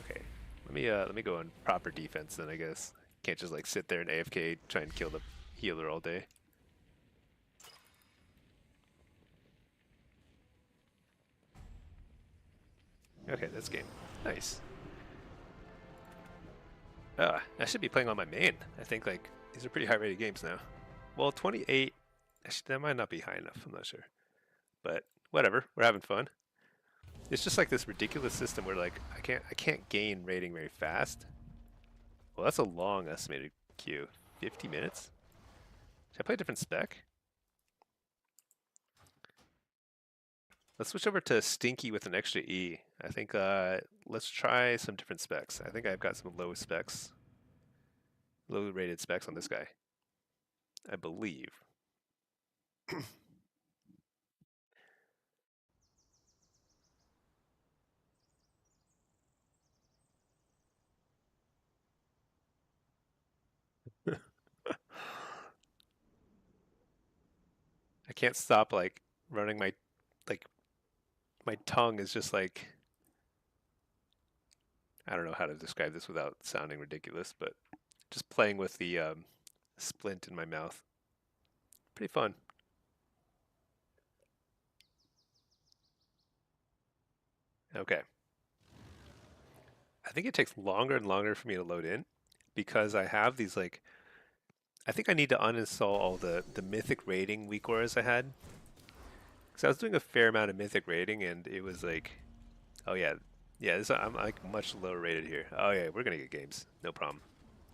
Okay, let me go on proper defense then. I guess can't just like sit there and AFK try and kill the healer all day. Okay, that's game. Nice. I should be playing on my main. I think like these are pretty high rated games now. Well, 28. Actually, that might not be high enough. I'm not sure, but whatever. We're having fun. It's just like this ridiculous system where like I can't gain rating very fast. Well, that's a long estimated queue. 50 minutes? Should I play a different spec? Let's switch over to Stinky with an extra E. I think let's try some different specs. I think I've got some low specs. Low rated specs on this guy. I believe. I can't stop like running like my tongue is just like I don't know how to describe this without sounding ridiculous, but just playing with the splint in my mouth. Pretty fun. Okay. I think it takes longer and longer for me to load in because I have these like I think I need to uninstall all the mythic rating weak auras I had. Because I was doing a fair amount of mythic rating and it was like, oh yeah, yeah, I'm like much lower rated here. Oh yeah, we're gonna get games, no problem.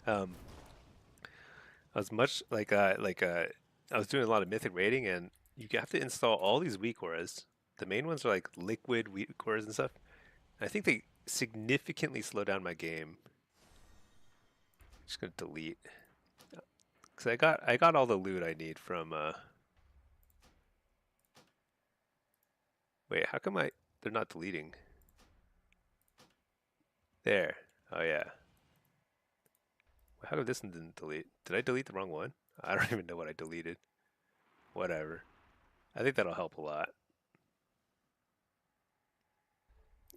Um, I was much I was doing a lot of mythic rating and you have to install all these weak auras. The main ones are like liquid weak auras and stuff. And I think they significantly slow down my game. Just gonna delete because I got all the loot I need from wait, how come they're not deleting? There. Oh yeah. How come this one didn't delete? Did I delete the wrong one? I don't even know what I deleted. Whatever. I think that'll help a lot.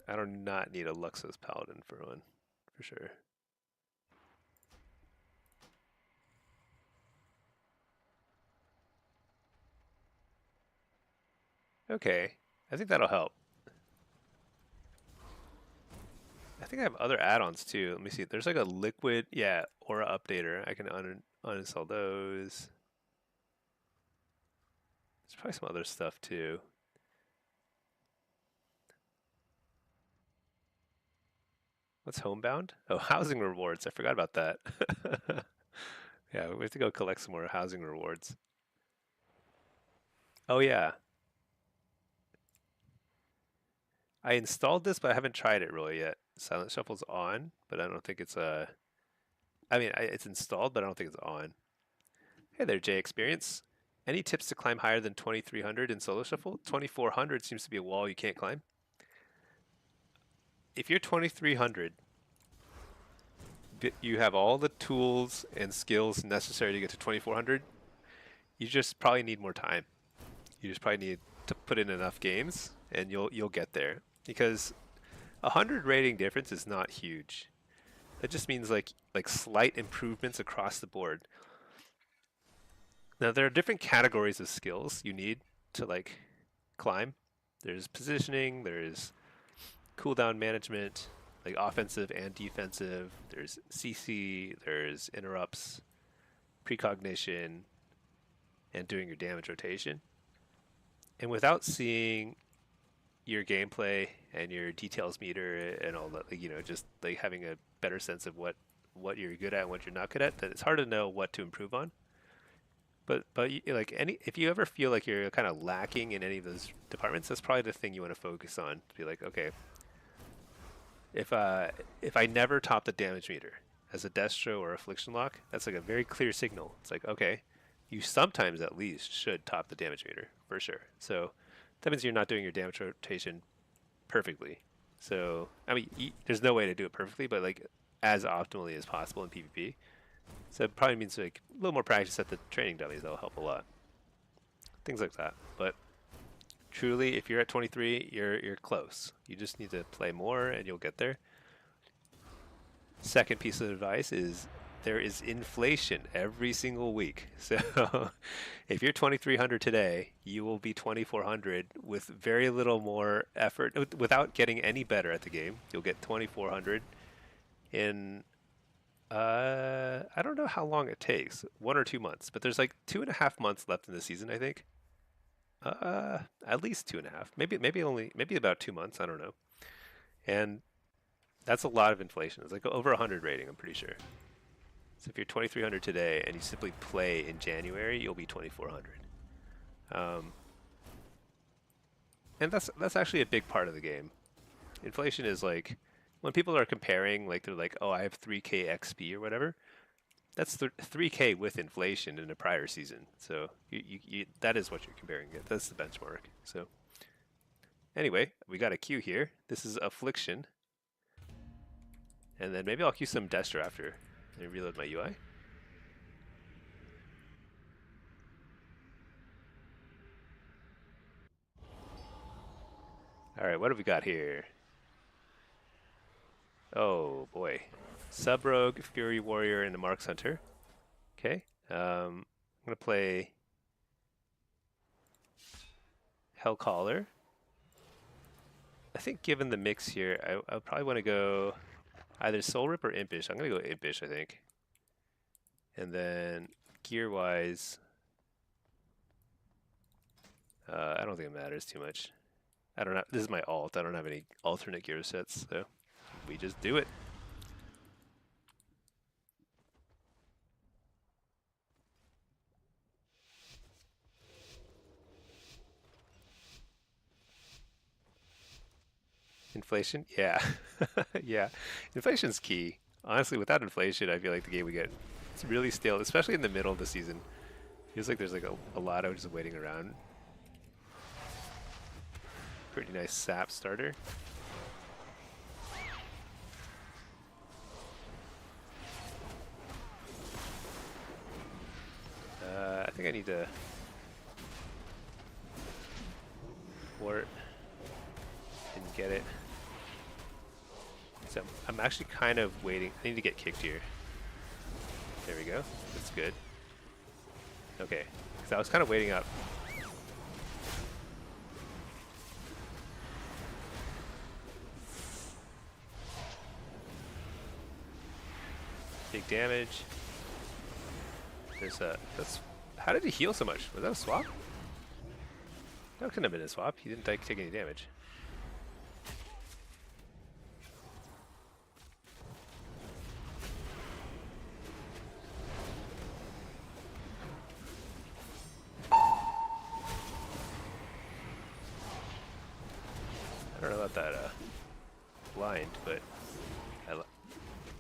I do not need a Luxos Paladin for one, for sure. Okay. I think that'll help. I think I have other add-ons too. Let me see. There's like a liquid, yeah, aura updater. I can uninstall those. There's probably some other stuff too. What's homebound? Oh, housing rewards. I forgot about that. Yeah, we have to go collect some more housing rewards. Oh yeah. I installed this, but I haven't tried it really yet. Silent Shuffle's on, but I don't think it's I mean, it's installed, but I don't think it's on. Hey there, J Experience. Any tips to climb higher than 2300 in Solo Shuffle? 2400 seems to be a wall you can't climb. If you're 2300, you have all the tools and skills necessary to get to 2400. You just probably need more time. You just probably need to put in enough games, and you'll get there. Because 100 rating difference is not huge. That just means like slight improvements across the board. Now there are different categories of skills you need to like climb. There's positioning, there's cooldown management, like offensive and defensive. There's CC, there's interrupts, precognition, and doing your damage rotation. And without seeing your gameplay and your details meter and all that, like, you know, just like having a better sense of what you're good at and what you're not good at, that it's hard to know what to improve on. But like any if you ever feel like you're kind of lacking in any of those departments, that's probably the thing you want to focus on. To be like, okay, if I never top the damage meter, as a Destro or Affliction lock, that's like a very clear signal. It's like, okay, you sometimes at least should top the damage meter for sure. So that means you're not doing your damage rotation perfectly. So I mean, there's no way to do it perfectly, but like as optimally as possible in PvP. So it probably means like a little more practice at the training dummies. That'll help a lot. Things like that. But truly, if you're at 23, you're close. You just need to play more, and you'll get there. Second piece of advice is there is inflation every single week. So if you're 2300 today, you will be 2400 with very little more effort without getting any better at the game. You'll get 2400 in I don't know how long it takes, 1 or 2 months, but there's like 2.5 months left in the season, I think. At least 2.5, maybe about 2 months. I don't know. And that's a lot of inflation. It's like over 100 rating, I'm pretty sure. So if you're 2300 today and you simply play in January, you'll be 2400. And that's actually a big part of the game. Inflation is like when people are comparing, like they're like, "Oh, I have 3k XP or whatever." That's 3k with inflation in a prior season. So that is what you're comparing it. That's the benchmark. So anyway, we got a queue here. This is Affliction. And then maybe I'll queue some Destro after and reload my UI. All right, what have we got here? Oh boy, Sub Rogue, Fury Warrior, and the Marks Hunter. Okay, I'm gonna play Hellcaller. I think given the mix here, I probably want to go either Soul Rip or Impish. I'm gonna go Impish, I think. And then gear-wise, I don't think it matters too much. I don't have. This is my alt. I don't have any alternate gear sets, so we just do it. Inflation? Yeah. Yeah. Inflation's key. Honestly, without inflation, I feel like the game would get it's really stale, especially in the middle of the season. Feels like there's like a lot of just waiting around. Pretty nice sap starter. I think I need to wart and get it. So I'm actually kind of waiting. I need to get kicked here. There we go. That's good. Okay, because I was kind of waiting up. Big damage. There's a. How did he heal so much? Was that a swap? That couldn't have been a swap. He didn't take any damage. I don't know about that blind, but I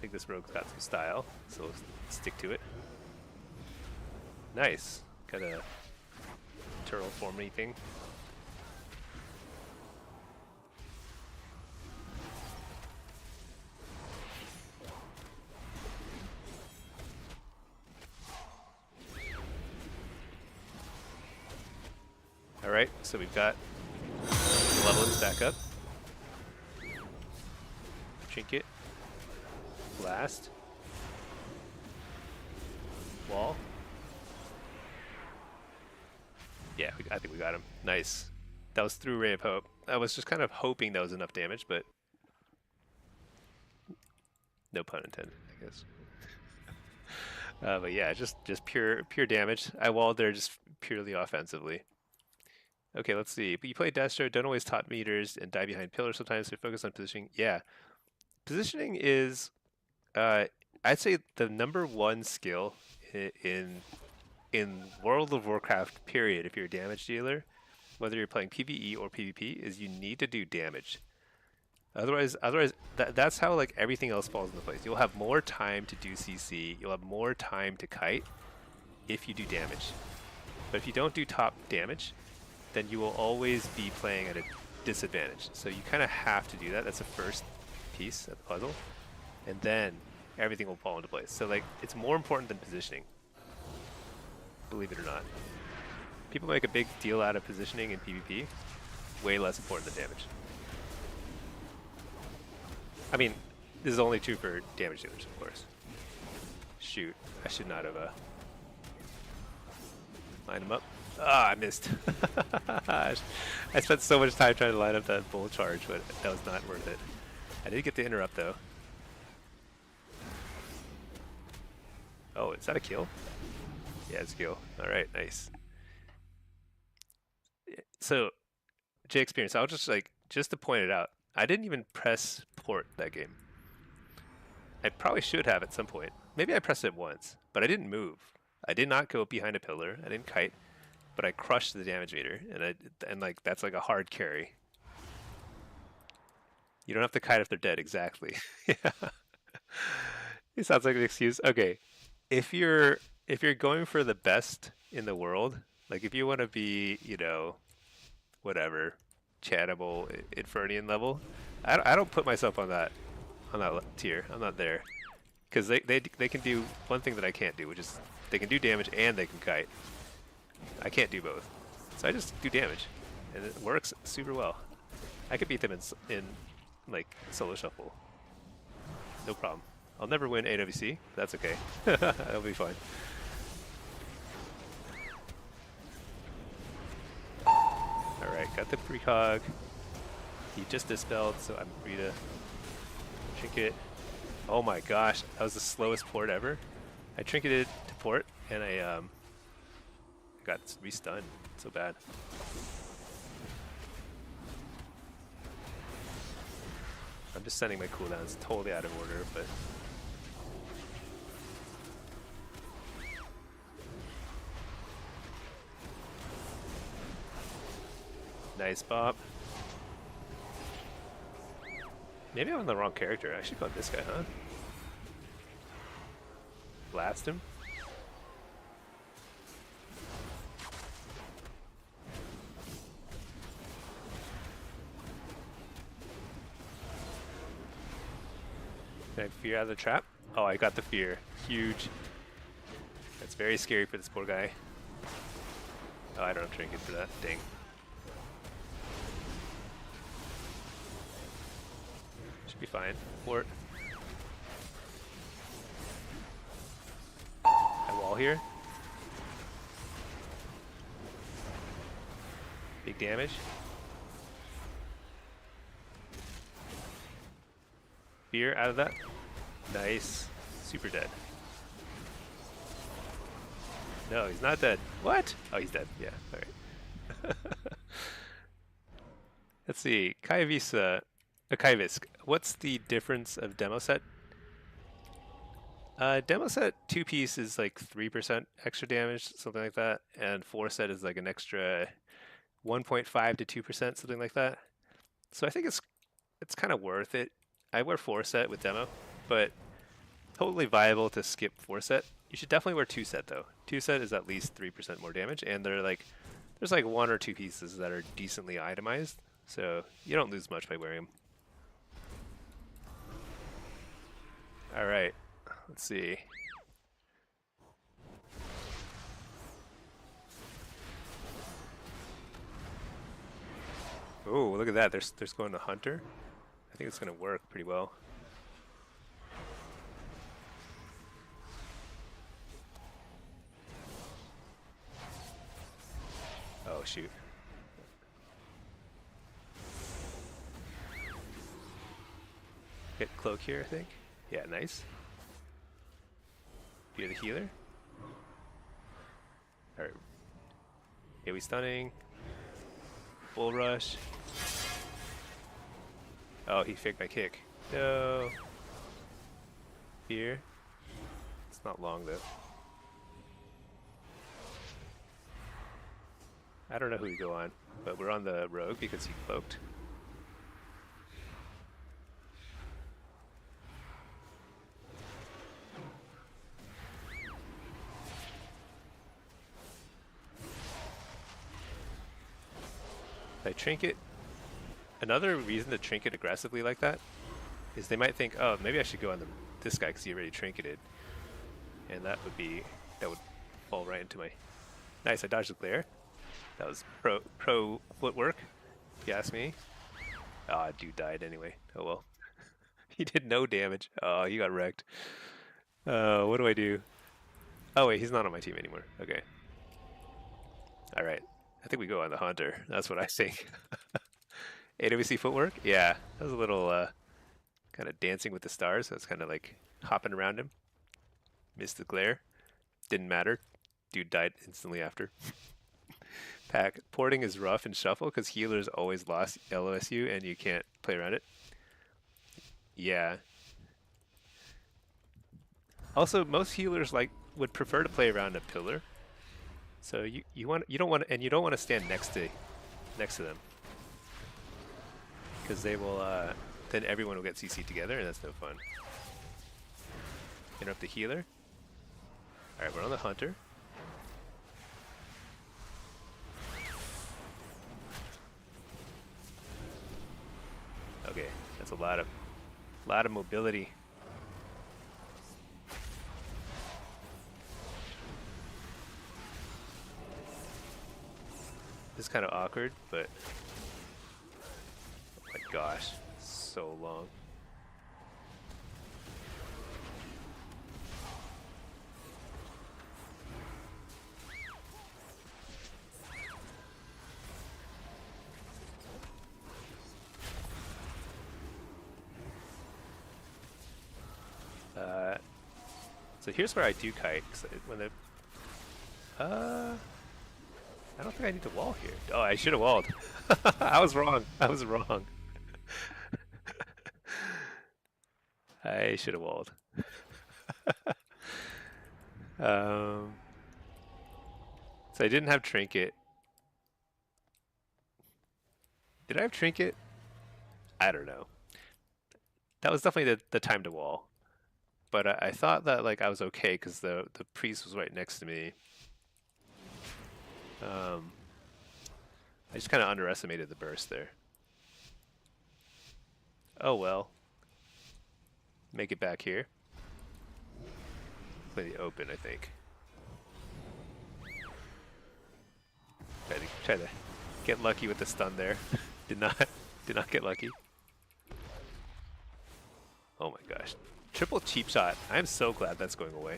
think this rogue's got some style, so we'll stick to it. Nice. Got a terraforming thing. Alright, so we've got levelings back up. Trinket. Blast. Wall. Yeah, I think we got him. Nice. That was through Ray of Hope. I was just kind of hoping that was enough damage, but no pun intended, I guess. But yeah, just pure damage. I walled there just purely offensively. Okay, let's see. But you play Destro, don't always top meters and die behind pillars sometimes, so focus on positioning. Yeah. Positioning is, I'd say the #1 skill in World of Warcraft, period, if you're a damage dealer, whether you're playing PvE or PvP, is you need to do damage. Otherwise, that's how like everything else falls into place. You'll have more time to do CC. You'll have more time to kite if you do damage. But if you don't do top damage, then you will always be playing at a disadvantage. So you kind of have to do that. That's the first piece of the puzzle, and then everything will fall into place. So like, it's more important than positioning, believe it or not. People make a big deal out of positioning in PvP. Way less important than damage. I mean, this is only true for damage dealers, of course. Shoot, I should not have lined him up. Ah, I missed. I spent so much time trying to line up that bull charge, but that was not worth it. I did get the interrupt though. Oh, is that a kill? Yeah, it's a kill. All right, nice. So, J experience. I'll just to point it out. I didn't even press port that game. I probably should have at some point. Maybe I pressed it once, but I didn't move. I did not go behind a pillar. I didn't kite, but I crushed the damage meter, and like that's like a hard carry. You don't have to kite if they're dead, exactly. Yeah. It sounds like an excuse. Okay, if you're going for the best in the world, like if you want to be, you know, whatever, chattable Infernian level, I don't put myself on that tier. I'm not there because they can do one thing that I can't do, which is they can do damage and they can kite. I can't do both, so I just do damage, and it works super well. I could beat them in like solo shuffle, no problem. I'll never win AWC. That's okay. That'll be fine. All right, got the precog. He just dispelled, so I'm free to trinket. Oh my gosh, that was the slowest port ever. I trinketed to port, and I got re-stunned. So bad. I'm just sending my cooldowns totally out of order, but nice bop. Maybe I'm on the wrong character. I should go this guy, huh? Blast him. Can I fear out of the trap? Oh, I got the fear. Huge. That's very scary for this poor guy. Oh, I don't have trinket for that. Dang. Should be fine. Port. I wall here. Big damage. Fear out of that. Nice. Super dead. No, he's not dead. What? Oh, he's dead. Yeah, alright. Let's see. Kaivisk. What's the difference of demo set? Demo set 2-piece is like 3% extra damage, something like that, and 4 set is like an extra 1.5 to 2%, something like that. So I think it's kind of worth it. I wear 4 set with demo, but totally viable to skip 4 set. You should definitely wear 2 set though. 2 set is at least 3% more damage, and there's like 1 or 2 pieces that are decently itemized, so you don't lose much by wearing them. All right, let's see. Oh, look at that. There's going to Hunter. I think it's going to work pretty well. Oh, shoot. Hit cloak here, I think. Yeah, nice. You're the healer. Alright. Yeah, we stunning. Bull rush. Oh, he faked my kick. No. Here. It's not long though. I don't know who we go on, but we're on the rogue because he cloaked. I trinket. Another reason to trinket aggressively like that is they might think, oh, maybe I should go on this guy because he already trinketed, and that would fall right into my. Nice, I dodged the glare. That was pro footwork, if you ask me. Ah, dude died anyway. Oh well. He did no damage. Oh, he got wrecked. What do I do? Oh wait, he's not on my team anymore. Okay. All right. I think we go on the hunter. That's what I think. AWC footwork? Yeah, that was a little kind of dancing with the stars. So it's kind of like hopping around him. Missed the glare. Didn't matter. Dude died instantly after. Pack. Porting is rough in shuffle because healers always lost LOSU and you can't play around it. Yeah. Also, most healers would prefer to play around a pillar. So you don't want to stand next to them because they will then everyone will get CC'd together and that's no fun. Interrupt the healer. All right, we're on the hunter. Okay, that's a lot of mobility. This is kind of awkward, but oh my gosh, so long. So here's where I do kite. When the I don't think I need to wall here. Oh, I should have walled. I was wrong. I was wrong. I should have walled. So I didn't have trinket. Did I have trinket? I don't know. That was definitely the time to wall. But I thought that like I was okay because the priest was right next to me. I just kind of underestimated the burst there. Oh well. Make it back here. Play the open, I think. Try to get lucky with the stun there. did not get lucky. Oh my gosh. Triple cheap shot. I'm so glad that's going away.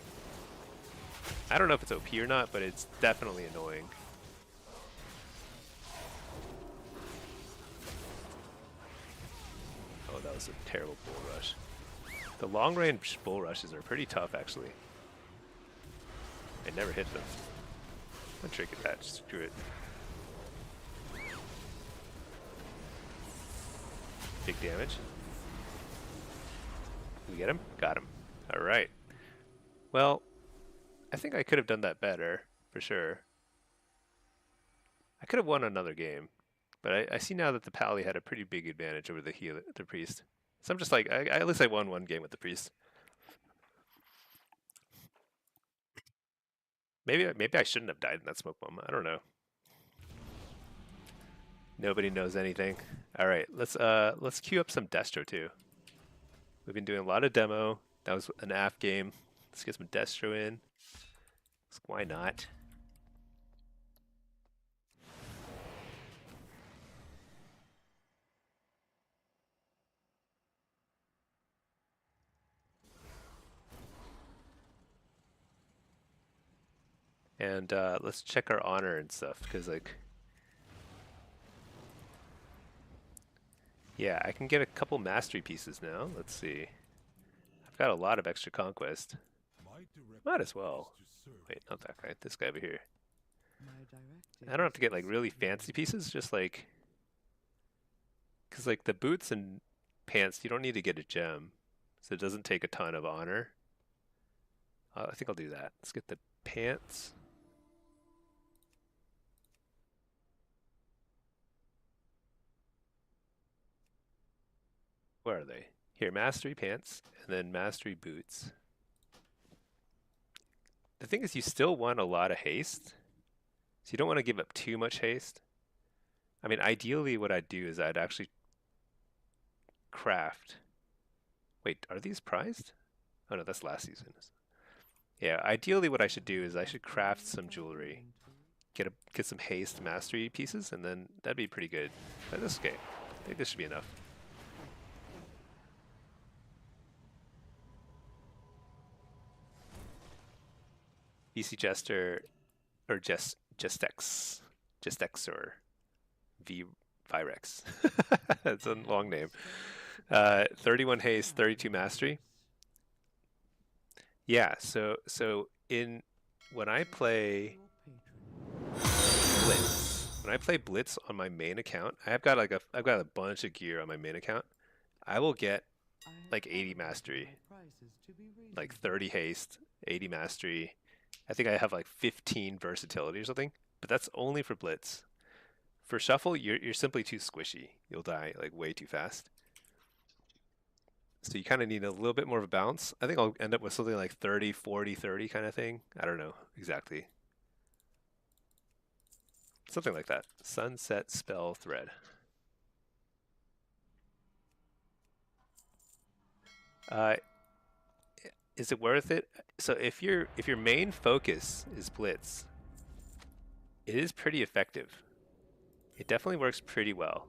I don't know if it's OP or not, but it's definitely annoying. Oh, that was a terrible bull rush. The long range bull rushes are pretty tough, actually. I never hit them. I'm trinket that. Screw it. Big damage. We get him? Got him. All right. Well, I think I could have done that better, for sure. I could have won another game, but I see now that the Pally had a pretty big advantage over the healer, the priest. So I'm just like, at least I won one game with the priest. Maybe I shouldn't have died in that smoke bomb. I don't know. Nobody knows anything. All right, let's queue up some Destro too. We've been doing a lot of demo. That was an AF game. Let's get some Destro in. Why not? And let's check our honor and stuff, because like, yeah, I can get a couple mastery pieces now. Let's see. I've got a lot of extra conquest. Might as well. Wait, not that guy. This guy over here. I don't have to get like really fancy pieces, just like, because like the boots and pants, you don't need to get a gem, so it doesn't take a ton of honor. I think I'll do that. Let's get the pants. Where are they? Here, mastery pants, and then mastery boots. The thing is, you still want a lot of haste, so you don't want to give up too much haste. I mean, ideally what I'd do is I'd actually craft. Wait, are these prized? Oh no, that's last season. Yeah, ideally what I should do is I should craft some jewelry, get some haste mastery pieces, and then that'd be pretty good. But this okay. I think this should be enough. BC Jester or Gestex or V Virex. That's a long name. 31 haste, 32 mastery. Yeah, so in when I play Blitz on my main account, I've got a bunch of gear on my main account. I will get like 80 mastery, like 30 haste, 80 mastery. I think I have like 15 versatility or something, but that's only for Blitz. For Shuffle, you're simply too squishy. You'll die like way too fast. So you kind of need a little bit more of a balance. I think I'll end up with something like 30, 40, 30 kind of thing. I don't know exactly. Something like that. Sunset Spell Thread. Is it worth it? So if your main focus is Blitz, it is pretty effective. It definitely works pretty well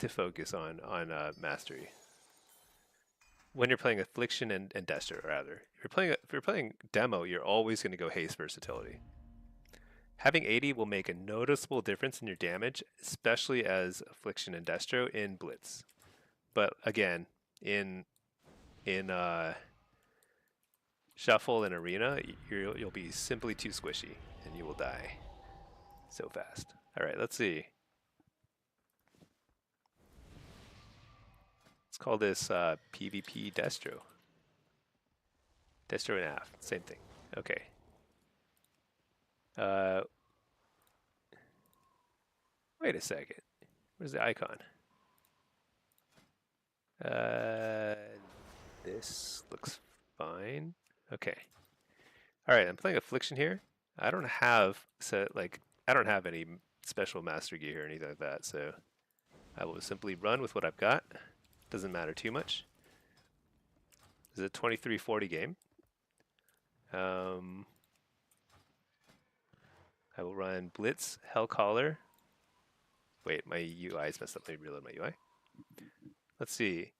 to focus on mastery. When you're playing Affliction and Destro, rather. If you're playing Demo, you're always going to go haste versatility. Having 80 will make a noticeable difference in your damage, especially as Affliction and Destro in Blitz. But again, in Shuffle and Arena, you'll be simply too squishy, and you will die so fast. All right, let's see. Let's call this PvP Destro. Destro and Af, same thing. Okay. Wait a second. Where's the icon? This looks fine. Okay. All right, I'm playing Affliction here. I don't have any special master gear or anything like that, so I will simply run with what I've got. Doesn't matter too much. This is a 2340 game. I will run Blitz, Hellcaller. Wait, my UI is messed up. Let me reload my UI. Let's see.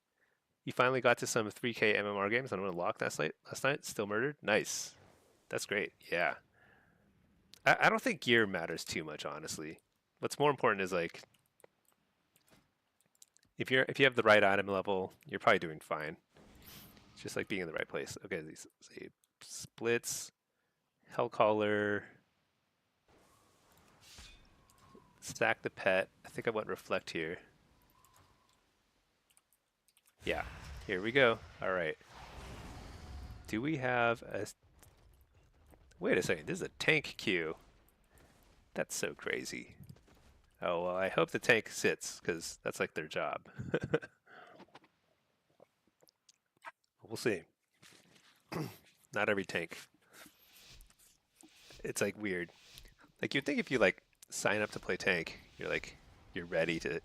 You finally got to some 3K MMR games. I'm going to lock last night. Still murdered. Nice. That's great. Yeah. I don't think gear matters too much, honestly. What's more important is like if you have the right item level, you're probably doing fine. It's just like being in the right place. Okay, these say Splits, Hellcaller, Stack the Pet. I think I want Reflect here. Yeah, here we go. All right. Do we have a... Wait a second, this is a tank queue. That's so crazy. Oh, well, I hope the tank sits, because that's like their job. We'll see. Not every tank. It's like weird. Like you'd think if you like sign up to play tank, you're ready to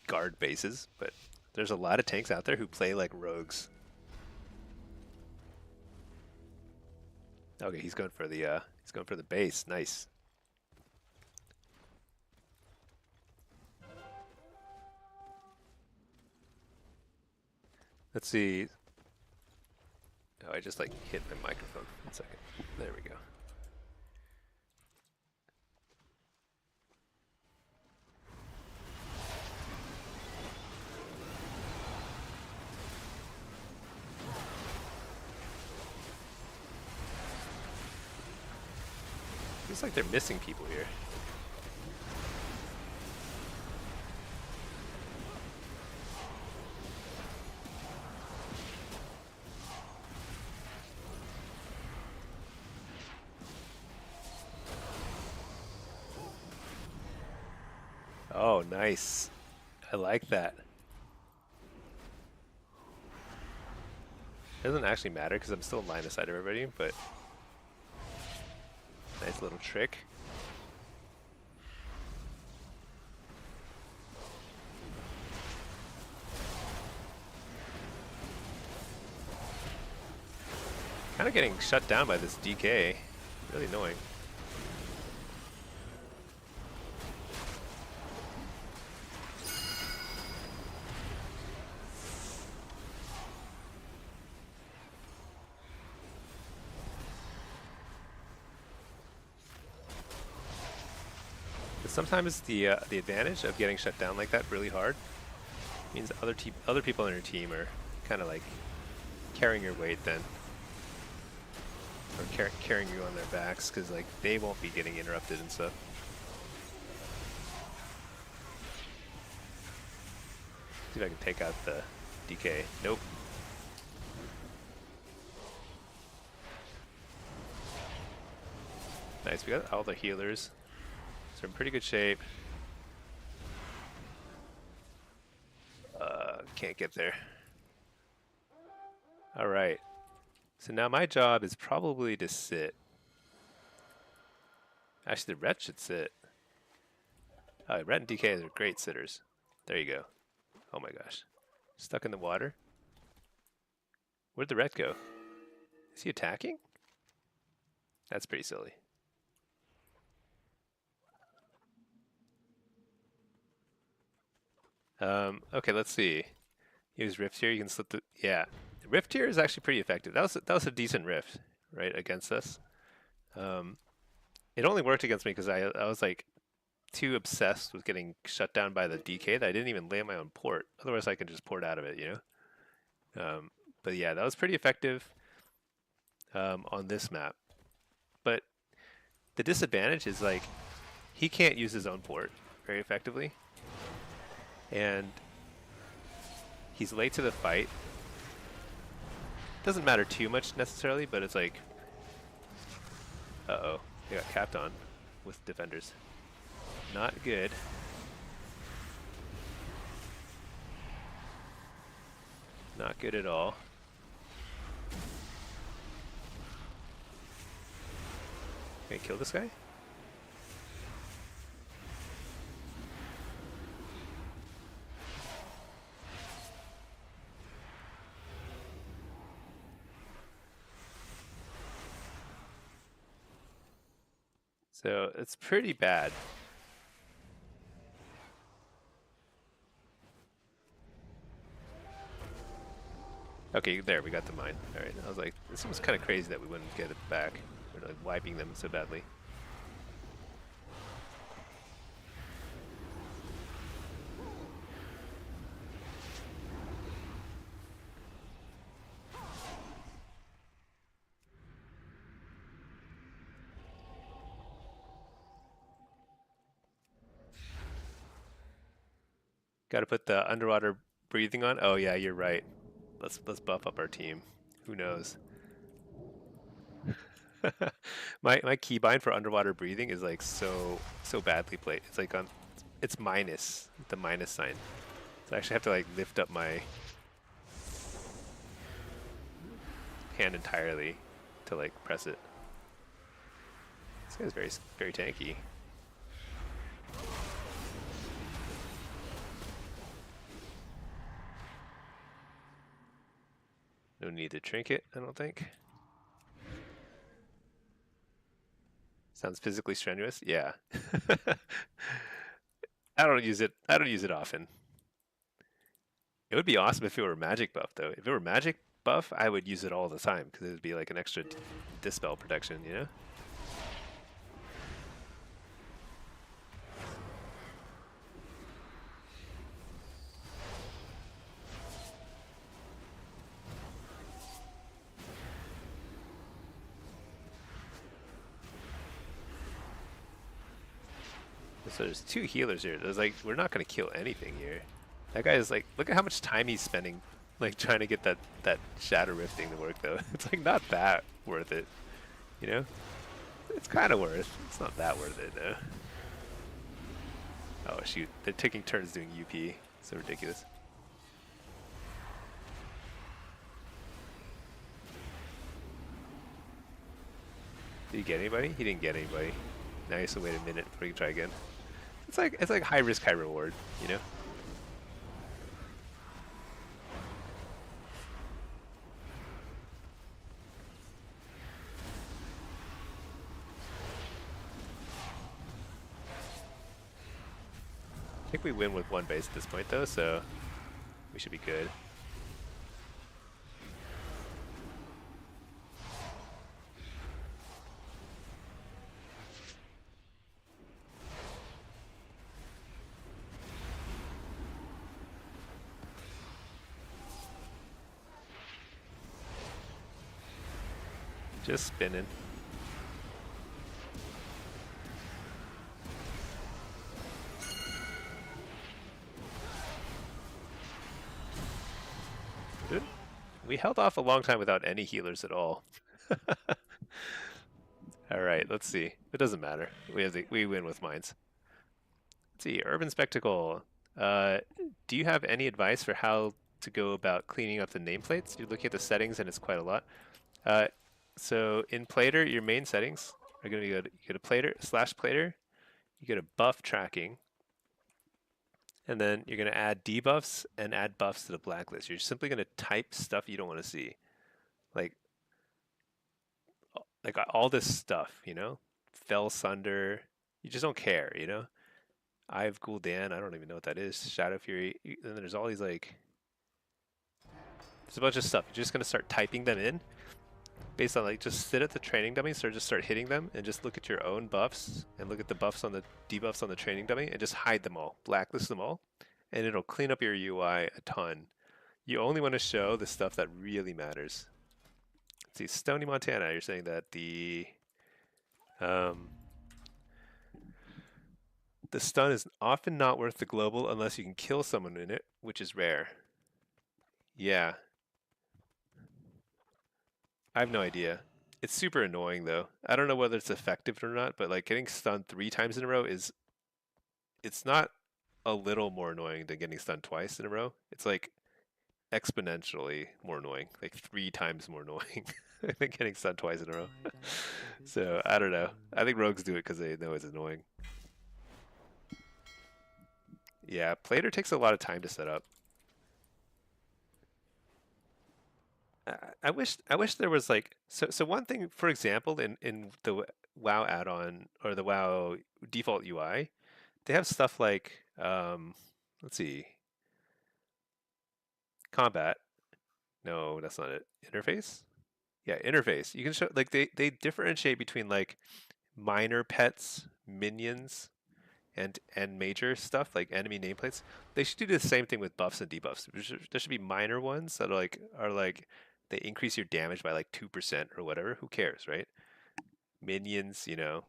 guard bases, but there's a lot of tanks out there who play like rogues. Okay, he's going for the base. Nice. Let's see. Oh, I just like hit my microphone. 1 second. There we go. Looks like they're missing people here. Oh, nice. I like that. Doesn't actually matter because I'm still in line of sight of everybody, but nice little trick. kind of getting shut down by this DK. Really annoying. But sometimes the advantage of getting shut down like that really hard means other people on your team are kind of like carrying your weight then, or carrying you on their backs, because like they won't be getting interrupted and stuff. See if I can take out the DK. Nope. Nice, we got all the healers. So we're in pretty good shape. Can't get there. Alright. So now my job is probably to sit. Actually, the Ret should sit. Ret and DK are great sitters. There you go. Oh my gosh. Stuck in the water? Where'd the Ret go? Is he attacking? That's pretty silly. Okay, let's see. Use Rift here. You can slip the... Yeah. Rift here is actually pretty effective. That was a decent Rift, right, against us. It only worked against me because I was like too obsessed with getting shut down by the DK that I didn't even lay my own port. Otherwise I could just port out of it, you know? But yeah, that was pretty effective on this map. But the disadvantage is like he can't use his own port very effectively. And he's late to the fight. Doesn't matter too much necessarily, but it's like, uh-oh, they got capped on with defenders. Not good. Not good at all. Can I kill this guy? So it's pretty bad. Okay, there, we got the mine. Alright, I was like, this was kind of crazy that we wouldn't get it back. We're like wiping them so badly. Got to put the underwater breathing on. Oh yeah, you're right. Let's buff up our team. Who knows? my keybind for underwater breathing is like so badly played. It's like it's minus the minus sign. So I actually have to like lift up my hand entirely to like press it. This guy's very tanky. No need to trinket, I don't think. Sounds physically strenuous? Yeah. I don't use it often. It would be awesome if it were magic buff though. If it were magic buff, I would use it all the time because it would be like an extra dispel protection, you know? So there's two healers here. There's like, we're not going to kill anything here. That guy is like, look at how much time he's spending like trying to get that shadow rifting to work though. It's like not that worth it, you know? It's kind of worth. It's not that worth it though. Oh shoot, they're taking turns doing UP. So ridiculous. Did he get anybody? He didn't get anybody. Now he has to wait a minute before he can try again. It's like high risk, high reward, you know? I think we win with one base at this point though, so we should be good. Just spinning. Good. We held off a long time without any healers at all. All right, let's see. It doesn't matter. We win with mines. Let's see. Urban Spectacle. Uh, do you have any advice for how to go about cleaning up the nameplates? You're looking at the settings, and it's quite a lot. Uh, so in Plater, your main settings are going to be good. You go to Plater /Plater. You go to buff tracking, and then you're going to add debuffs and add buffs to the blacklist. You're simply going to type stuff you don't want to see, like all this stuff, you know, Fell Sunder. You just don't care, you know. Eye of Gul'dan. I don't even know what that is. Shadow Fury. And then there's all these like, there's a bunch of stuff. You're just going to start typing them in based on like, just sit at the training dummy, so just start hitting them and just look at your own buffs and look at the buffs on the debuffs on the training dummy and just hide them all, blacklist them all, and it'll clean up your UI a ton. You only want to show the stuff that really matters. Let's see, Stony Montana, you're saying that um, the stun is often not worth the global unless you can kill someone in it, which is rare. Yeah, I have no idea. It's super annoying though. I don't know whether it's effective or not, but like getting stunned 3 times in a row is, it's not a little more annoying than getting stunned twice in a row. It's like exponentially more annoying, like 3 times more annoying than getting stunned twice in a row. So I don't know. I think rogues do it because they know it's annoying. Yeah, Plater takes a lot of time to set up. I wish there was like, so one thing, for example, in the WoW add-on or the WoW default UI, they have stuff like let's see, combat. No, that's not it. Interface? Yeah, interface. You can show like they differentiate between like minor pets, minions, and major stuff like enemy nameplates. They should do the same thing with buffs and debuffs. There should be minor ones that are like they increase your damage by like 2% or whatever. Who cares, right? Minions, you know,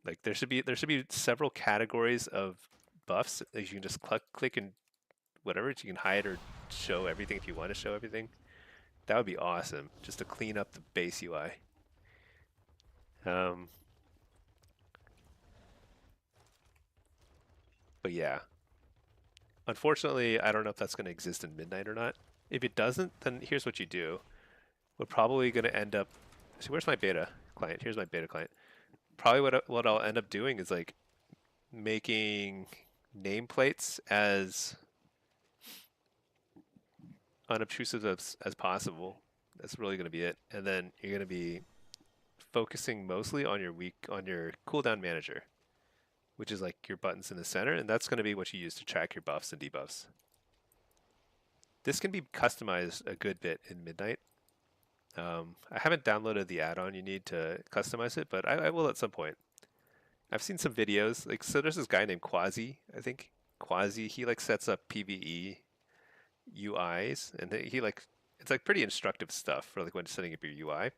like there should be several categories of buffs that you can just click and whatever. You can hide or show everything if you want to show everything. That would be awesome, just to clean up the base UI. Um, but yeah, unfortunately, I don't know if that's going to exist in Midnight or not. If it doesn't, then here's what you do. We're probably going to end up. See, where's my beta client? Here's my beta client. Probably what I'll end up doing is like making nameplates as unobtrusive as possible. That's really going to be it. And then you're going to be focusing mostly on your cooldown manager, which is like your buttons in the center, and that's going to be what you use to track your buffs and debuffs. This can be customized a good bit in Midnight. I haven't downloaded the add-on you need to customize it, but I will at some point. I've seen some videos. Like, so there's this guy named Quasi, I think. Quasi, he like sets up PvE UIs, and he like, it's like pretty instructive stuff for like when setting up your UI.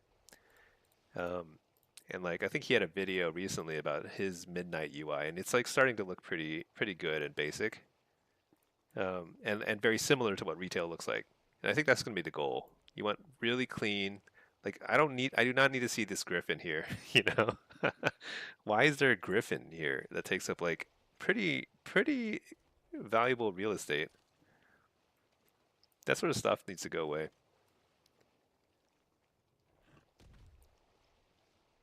And like I think he had a video recently about his Midnight UI, and it's like starting to look pretty good and basic, and very similar to what retail looks like. And I think that's going to be the goal. You want really clean. Like I do not need to see this griffin here. You know, why is there a griffin here that takes up like pretty valuable real estate? That sort of stuff needs to go away.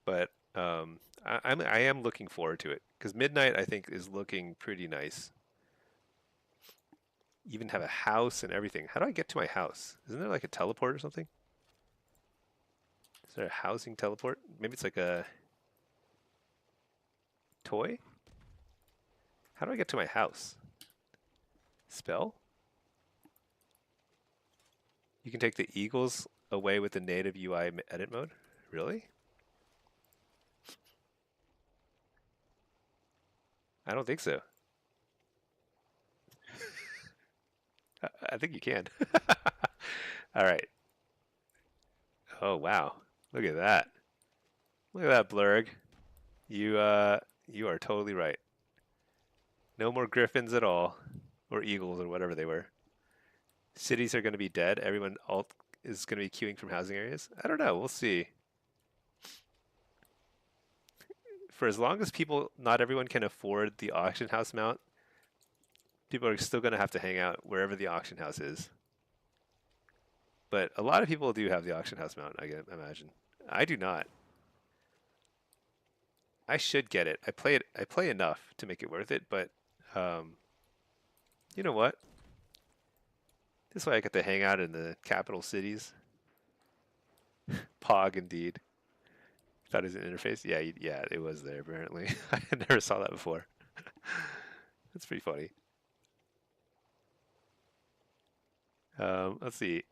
But I am looking forward to it because Midnight I think is looking pretty nice. Even have a house and everything. How do I get to my house? Isn't there like a teleport or something? Is there a housing teleport? Maybe it's like a toy? How do I get to my house? Spell? You can take the eagles away with the native UI edit mode? Really? I don't think so. I think you can. All right. Oh wow. Look at that. Look at that, Blurg. You are totally right. No more griffins at all, or eagles or whatever they were. Cities are going to be dead. Everyone alt is going to be queuing from housing areas. I don't know. We'll see. For as long as people, not everyone can afford the auction house mount, people are still going to have to hang out wherever the auction house is. But a lot of people do have the auction house mount, I can imagine. I do not. I should get it. I play enough to make it worth it, but um, you know what? This way I get to hang out in the capital cities. Pog indeed. Thought it was an interface? Yeah, yeah, it was there apparently. I never saw that before. That's pretty funny. Let's see.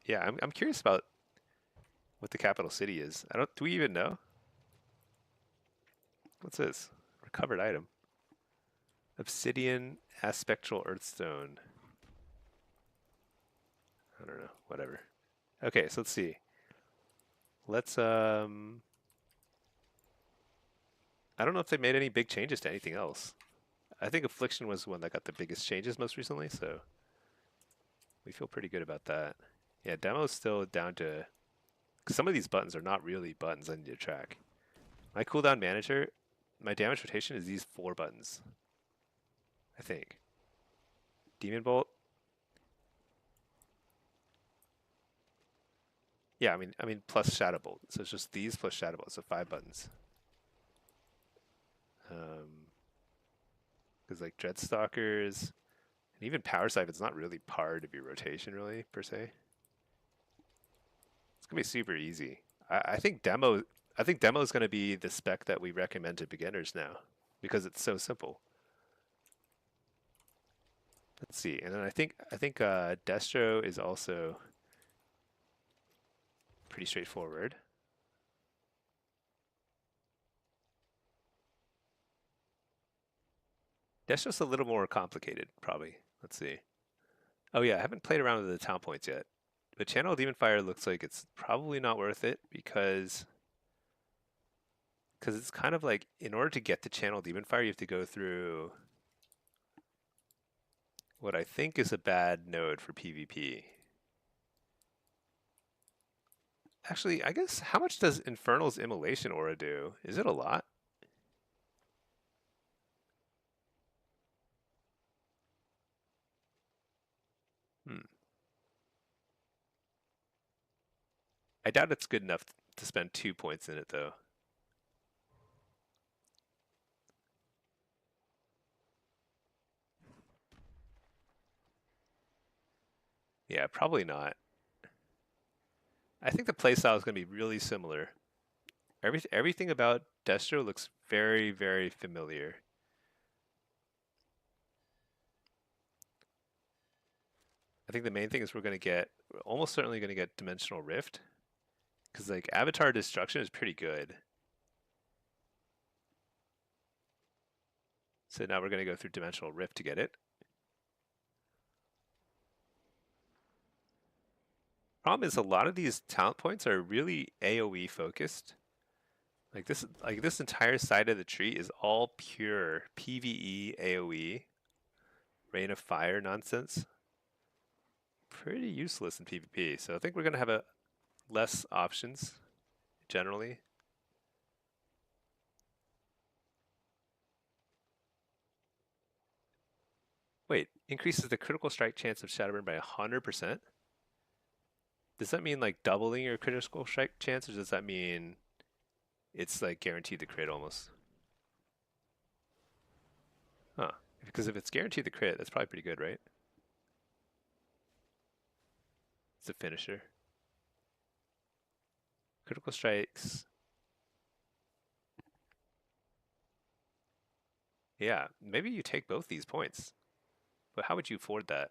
Yeah, I'm curious about what the capital city is. I don't. Do we even know? What's this? Recovered item. Obsidian aspectral earthstone. I don't know. Whatever. Okay, so let's see. Let's I don't know if they made any big changes to anything else. I think affliction was the one that got the biggest changes most recently, so we feel pretty good about that. Yeah, demo's still down to, 'cause some of these buttons are not really buttons I need to track. My cooldown manager, my damage rotation is these 4 buttons, I think. Demon Bolt. Yeah, I mean plus Shadow Bolt. So it's just these plus Shadow Bolt, so 5 buttons. Because like Dreadstalkers, and even Power Siphon's not really part of your rotation, really, per se. It's gonna be super easy. I think demo. I think demo is gonna be the spec that we recommend to beginners now, because it's so simple. Let's see, and then I think Destro is also pretty straightforward. Destro's a little more complicated, probably. Let's see. Oh yeah, I haven't played around with the town points yet, but Channel Demon Fire looks like it's probably not worth it because it's kind of like in order to get to Channel Demon Fire, you have to go through what I think is a bad node for PvP. Actually, I guess how much does Infernal's Immolation Aura do? Is it a lot? Hmm. I doubt it's good enough to spend 2 points in it though. Yeah, probably not. I think the playstyle is going to be really similar. Everything about Destro looks very, very familiar. I think the main thing is we're almost certainly going to get Dimensional Rift, because like Avatar Destruction is pretty good. So now we're going to go through Dimensional Rift to get it. Problem is a lot of these talent points are really AoE focused. Like this entire side of the tree is all pure PvE AoE, Rain of Fire nonsense. Pretty useless in PvP. So I think we're going to have less options generally. Wait, increases the critical strike chance of Shadowburn by 100%? Does that mean like doubling your critical strike chance, or does that mean it's like guaranteed to crit almost? Huh. Because if it's guaranteed to crit, that's probably pretty good, right? It's a finisher. Critical strikes. Yeah, maybe you take both these points. But how would you afford that?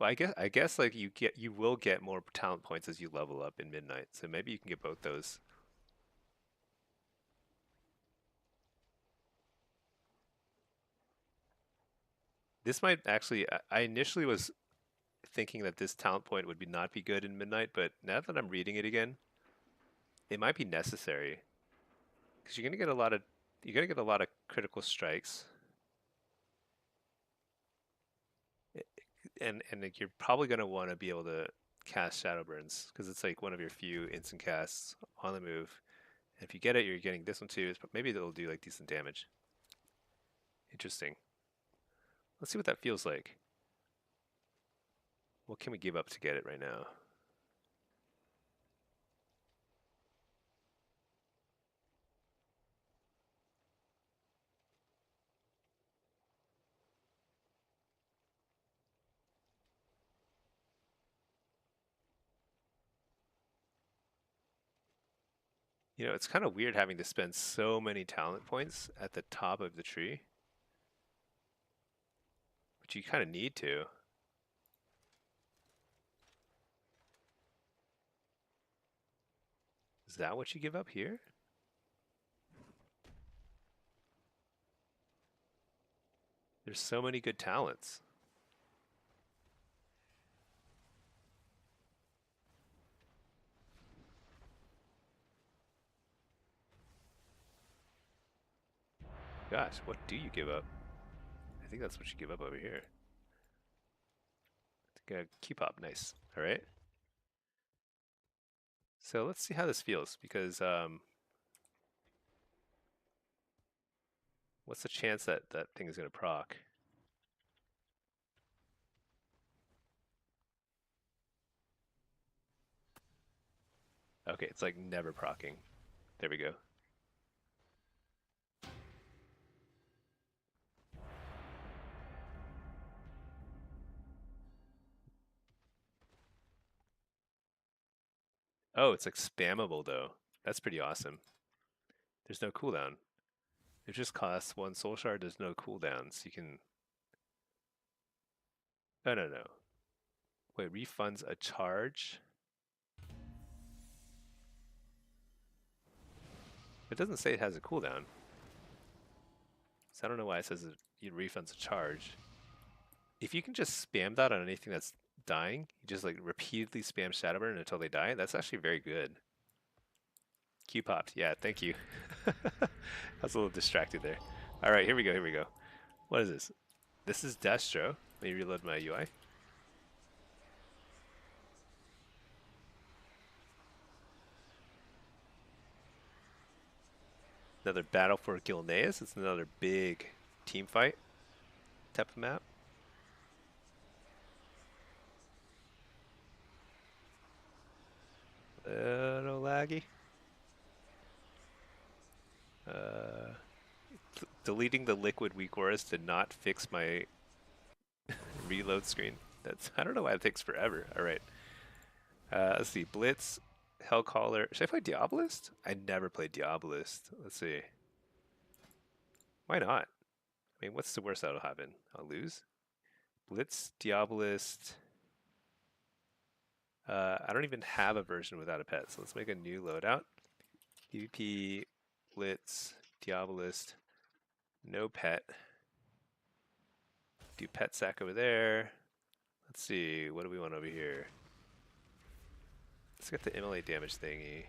Well, I guess like you will get more talent points as you level up in Midnight. So maybe you can get both those. This might actually I initially was thinking that this talent point would be not be good in Midnight, but now that I'm reading it again, it might be necessary because you're gonna get a lot of critical strikes, and like, you're probably gonna want to be able to cast Shadow Burns because it's like one of your few instant casts on the move. And if you get it, you're getting this one too. Maybe it'll do like decent damage. Interesting. Let's see what that feels like. What can we give up to get it right now? You know, it's kind of weird having to spend so many talent points at the top of the tree, but you kind of need to. Is that what you give up here? There's so many good talents. Gosh, what do you give up? I think that's what you give up over here. Keep up, nice. All right. So let's see how this feels because what's the chance that that thing is going to proc? Okay, it's like never procking. There we go. Oh, it's like spammable though. That's pretty awesome. There's no cooldown. It just costs one soul shard. There's no cooldowns. You can. Oh, no, no. Wait, refunds a charge? It doesn't say it has a cooldown. So I don't know why it says it refunds a charge. If you can just spam that on anything that's dying, you just like repeatedly spam Shadowburn until they die, that's actually very good. Q popped. Yeah, thank you. I was a little distracted there. All right, here we go. Here we go. What is this? This is Destro. Let me reload my UI. Another battle for Gilneas. It's another big team fight type of map. Little laggy. Deleting the liquid weak auras did not fix my reload screen. I don't know why it takes forever. All right. Let's see. Blitz, Hellcaller. Should I play Diabolist? I never played Diabolist. Let's see. Why not? I mean, what's the worst that'll happen? I'll lose. Blitz, Diabolist. I don't even have a version without a pet, so let's make a new loadout. PvP, Blitz, Diabolist, no pet. Do pet sack over there. Let's see, what do we want over here? Let's get the immolate damage thingy.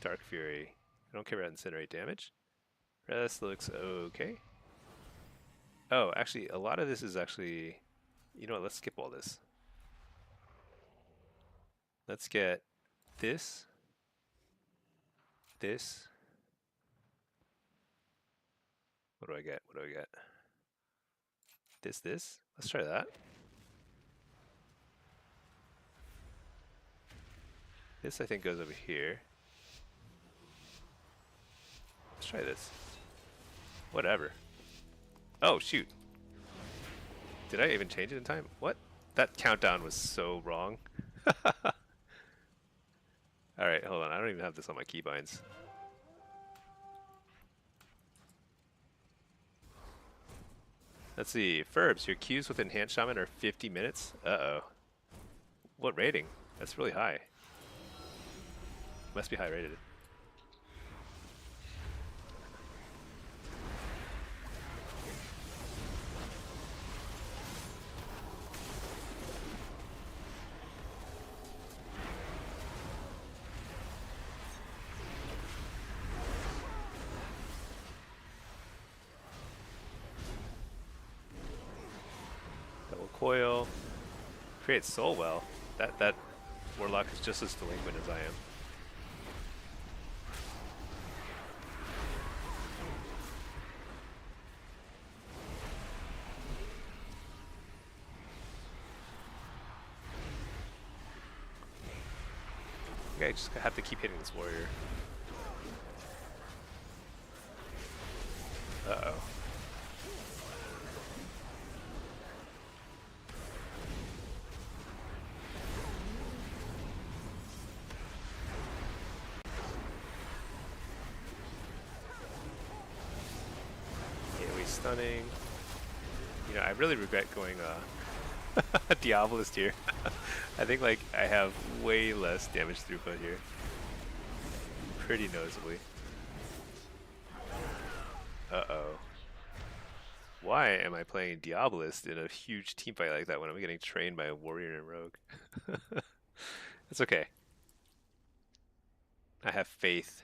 Dark Fury. I don't care about incinerate damage. Rest looks okay. Oh, actually, a lot of this is actually... You know what, let's skip all this. Let's get this. This. What do I get? What do I get? This. Let's try that. This, I think, goes over here. Let's try this. Whatever. Oh, shoot. Did I even change it in time? What? That countdown was so wrong. Alright, hold on. I don't even have this on my keybinds. Let's see. Ferbs, your queues with Enhanced Shaman are 50 minutes? Uh-oh. What rating? That's really high. Must be high rated. Double coil. Creates soul well. That Warlock is just as delinquent as I am. Okay, I just have to keep hitting this warrior. Uh-oh. Stunning. You know, I really regret going Diabolist here. I think like I have way less damage throughput here. Pretty noticeably. Uh-oh. Why am I playing Diabolist in a huge team fight like that when I'm getting trained by a warrior and a rogue? It's okay. I have faith.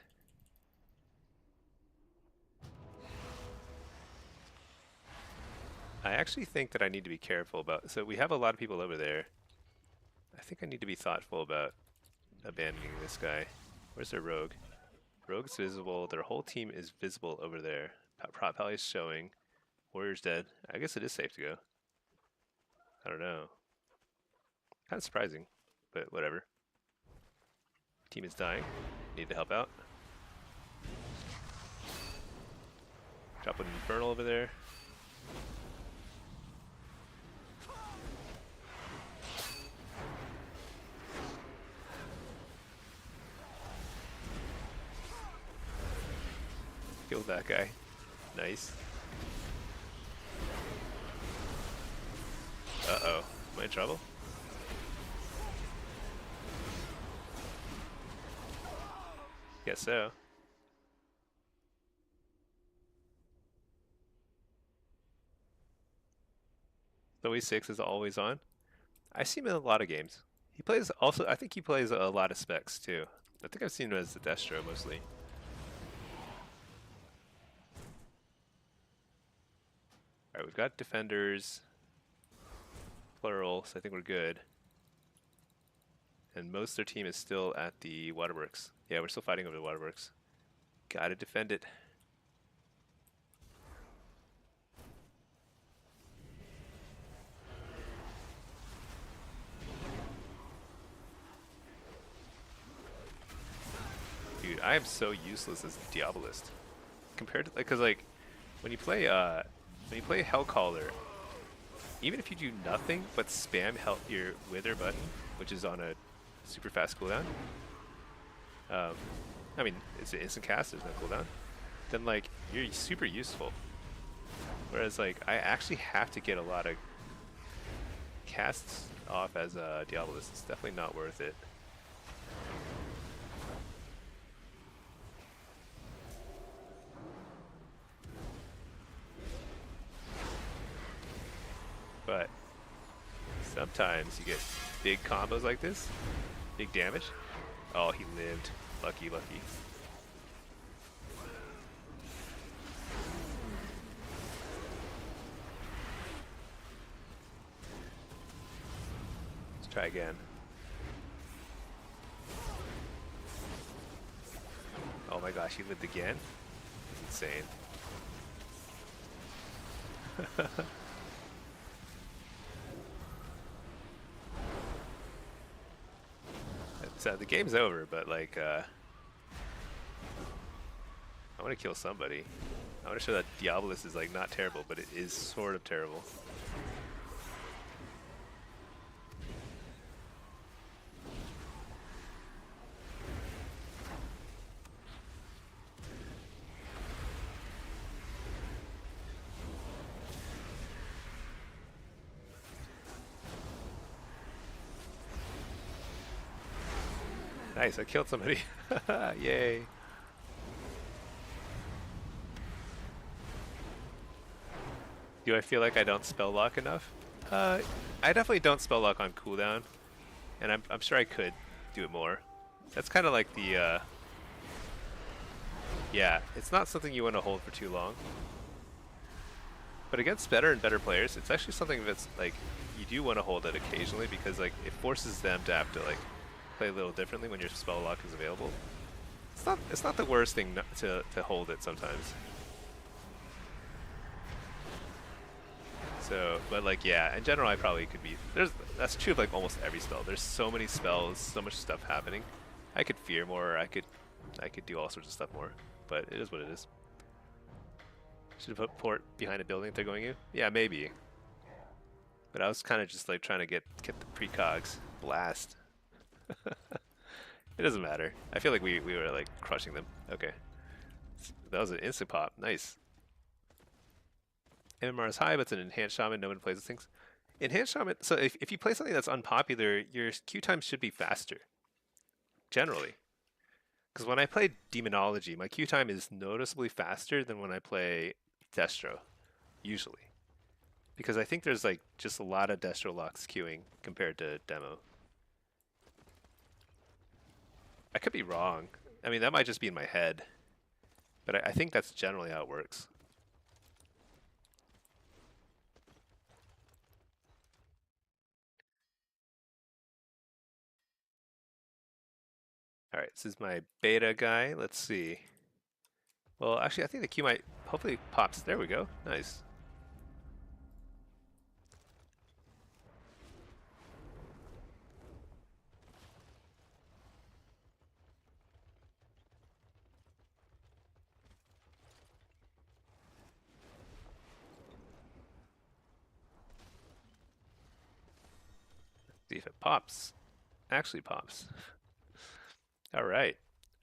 I actually think that I need to be careful about... So we have a lot of people over there. I think I need to be thoughtful about abandoning this guy. Where's their rogue? Rogue's visible. Their whole team is visible over there. Prop Pally is showing. Warrior's dead. I guess it is safe to go. I don't know. Kind of surprising, but whatever. Team is dying. Need to help out. Drop an Infernal over there. Killed that guy. Nice. Uh-oh. Am I in trouble? Guess so. Zoe 6 is always on. I see him in a lot of games. He plays also, I think he plays a lot of specs too. I think I've seen him as the Destro mostly. Alright, we've got defenders, plural, so I think we're good. And most of their team is still at the waterworks. Yeah, we're still fighting over the waterworks. Gotta defend it. Dude, I am so useless as a Diabolist. Compared to, like, cause like, when you play Hellcaller, even if you do nothing but spam your Wither button, which is on a super fast cooldown, I mean, it's an instant cast, there's no cooldown, then like, you're super useful. Whereas like, I actually have to get a lot of casts off as a Diabolist. It's definitely not worth it. But sometimes you get big combos like this, big damage. Oh, he lived. Lucky, lucky. Let's try again. Oh my gosh, he lived again? It's insane. So the game's over, but like, I want to kill somebody. I want to show that Diabolist is like not terrible, but it is sort of terrible. Nice, I killed somebody. Yay. Do I feel like I don't spell lock enough? I definitely don't spell lock on cooldown, and I'm sure I could do it more. That's kind of like the yeah, it's not something you want to hold for too long. But against better and better players, it's actually something that's like you do want to hold it occasionally because like it forces them to have to like play a little differently when your spell lock is available. It's not the worst thing to hold it sometimes. So, but like yeah, in general I probably could be that's true of like almost every spell. There's so many spells, so much stuff happening. I could fear more, I could do all sorts of stuff more, but it is what it is. Should have put port behind a building if they're going you? Yeah, maybe. But I was kind of just like trying to get the precogs. Blast. It doesn't matter. I feel like we were like crushing them. Okay. That was an instant pop. Nice. MMR is high, but it's an enhanced shaman. No one plays those things. Enhanced shaman. So if you play something that's unpopular, your Q time should be faster. Generally. Because when I play demonology, my Q time is noticeably faster than when I play Destro. Usually. Because I think there's like just a lot of Destro locks queuing compared to demo. I could be wrong. I mean, that might just be in my head. But I think that's generally how it works. Alright, this is my beta guy. Let's see. Well, actually, I think the Q might hopefully pops. There we go. Nice. See if it pops. Actually pops. Alright.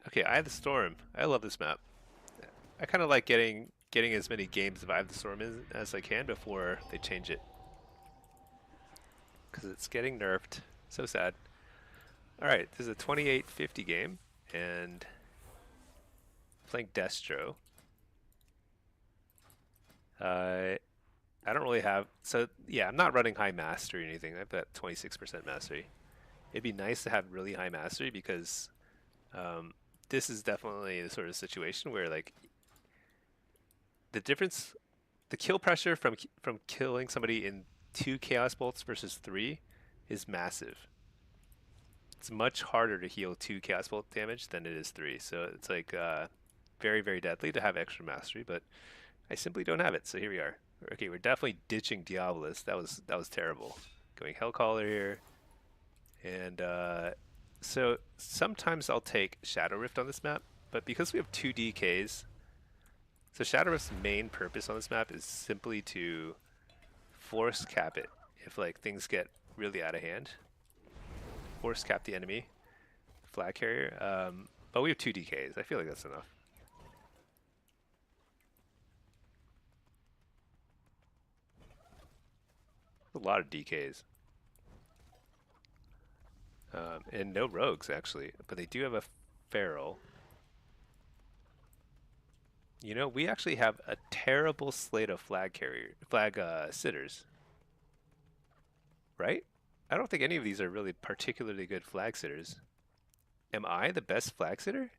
Okay, Eye of the Storm. I love this map. I kind of like getting as many games of Eye of the Storm as I can before they change it. Because it's getting nerfed. So sad. Alright, this is a 2850 game. And playing Destro. I don't really have... So, yeah, I'm not running high mastery or anything. I've got 26% mastery. It'd be nice to have really high mastery because this is definitely the sort of situation where, like, the difference... The kill pressure from killing somebody in 2 Chaos Bolts versus 3 is massive. It's much harder to heal 2 Chaos Bolt damage than it is 3. So it's, like, very, very deadly to have extra mastery, but I simply don't have it, so here we are. Okay, we're definitely ditching Diabolus. That was terrible. Going Hellcaller here. And so sometimes I'll take Shadow Rift on this map, but because we have 2 DKs, so Shadow Rift's main purpose on this map is simply to force cap it if like things get really out of hand. Force cap the enemy flag carrier. But we have 2 DKs. I feel like that's enough. A lot of DKs. And no rogues, actually. But they do have a feral. You know, we actually have a terrible slate of flag sitters. Right? I don't think any of these are really particularly good flag sitters. Am I the best flag sitter?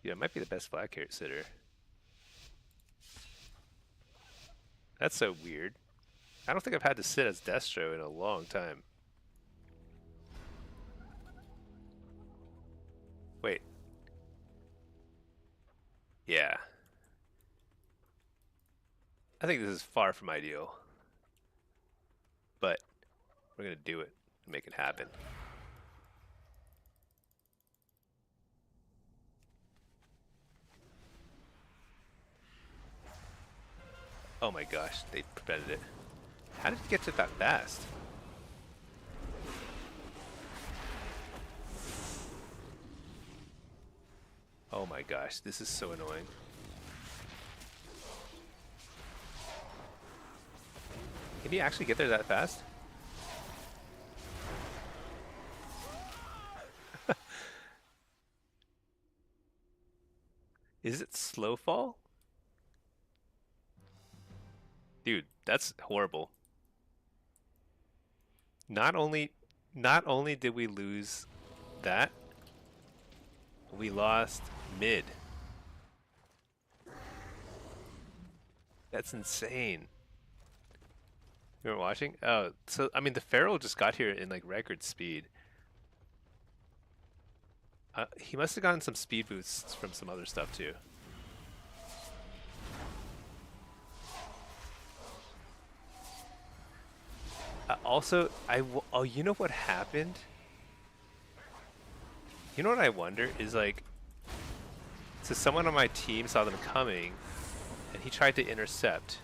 Yeah, I might be the best flag carrot sitter. That's so weird. I don't think I've had to sit as Destro in a long time. Wait. Yeah. I think this is far from ideal. But we're going to do it and make it happen. Oh my gosh, they prevented it. How did it get to that fast? Oh my gosh, this is so annoying. Can he actually get there that fast? Is it slow fall? Dude, that's horrible. Not only not only did we lose that, we lost mid. That's insane. You were watching? Oh, so I mean the Feral just got here in like record speed. He must have gotten some speed boosts from some other stuff too. Also, oh, you know what happened? You know what I wonder is like, so someone on my team saw them coming, and he tried to intercept.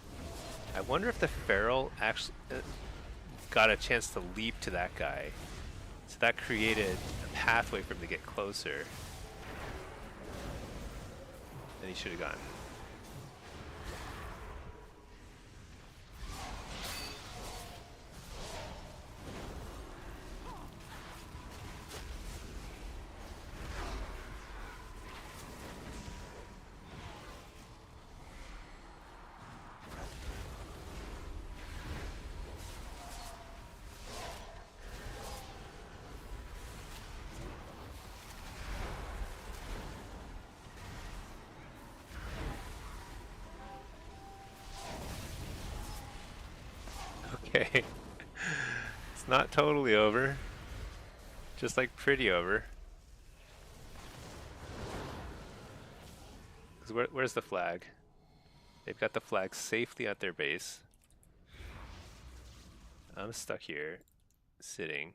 I wonder if the Feral actually got a chance to leap to that guy, so that created a pathway for him to get closer. And he should have gone. Okay. It's not totally over. Just like pretty over. Where's the flag? They've got the flag safely at their base. I'm stuck here, sitting.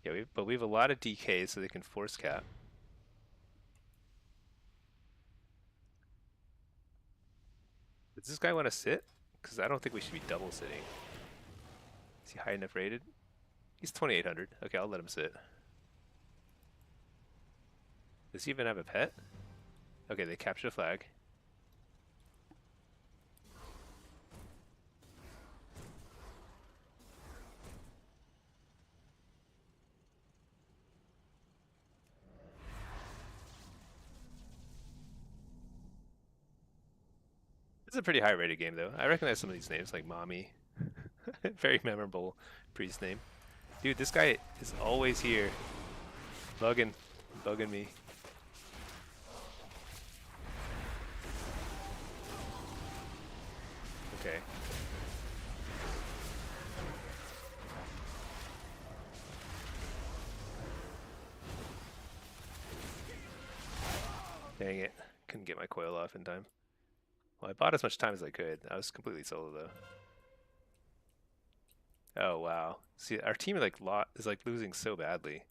Yeah, but we have a lot of DK, so they can force cap. Does this guy want to sit? Because I don't think we should be double sitting. Is he high enough rated? He's 2800. Okay, I'll let him sit. Does he even have a pet? Okay, they captured a flag. It's a pretty high rated game though. I recognize some of these names like Mommy. Very memorable priest name. Dude, this guy is always here. Bugging me. Okay. Dang it. Couldn't get my coil off in time. Well, I bought as much time as I could. I was completely solo though. Oh wow. See, our team is like losing so badly.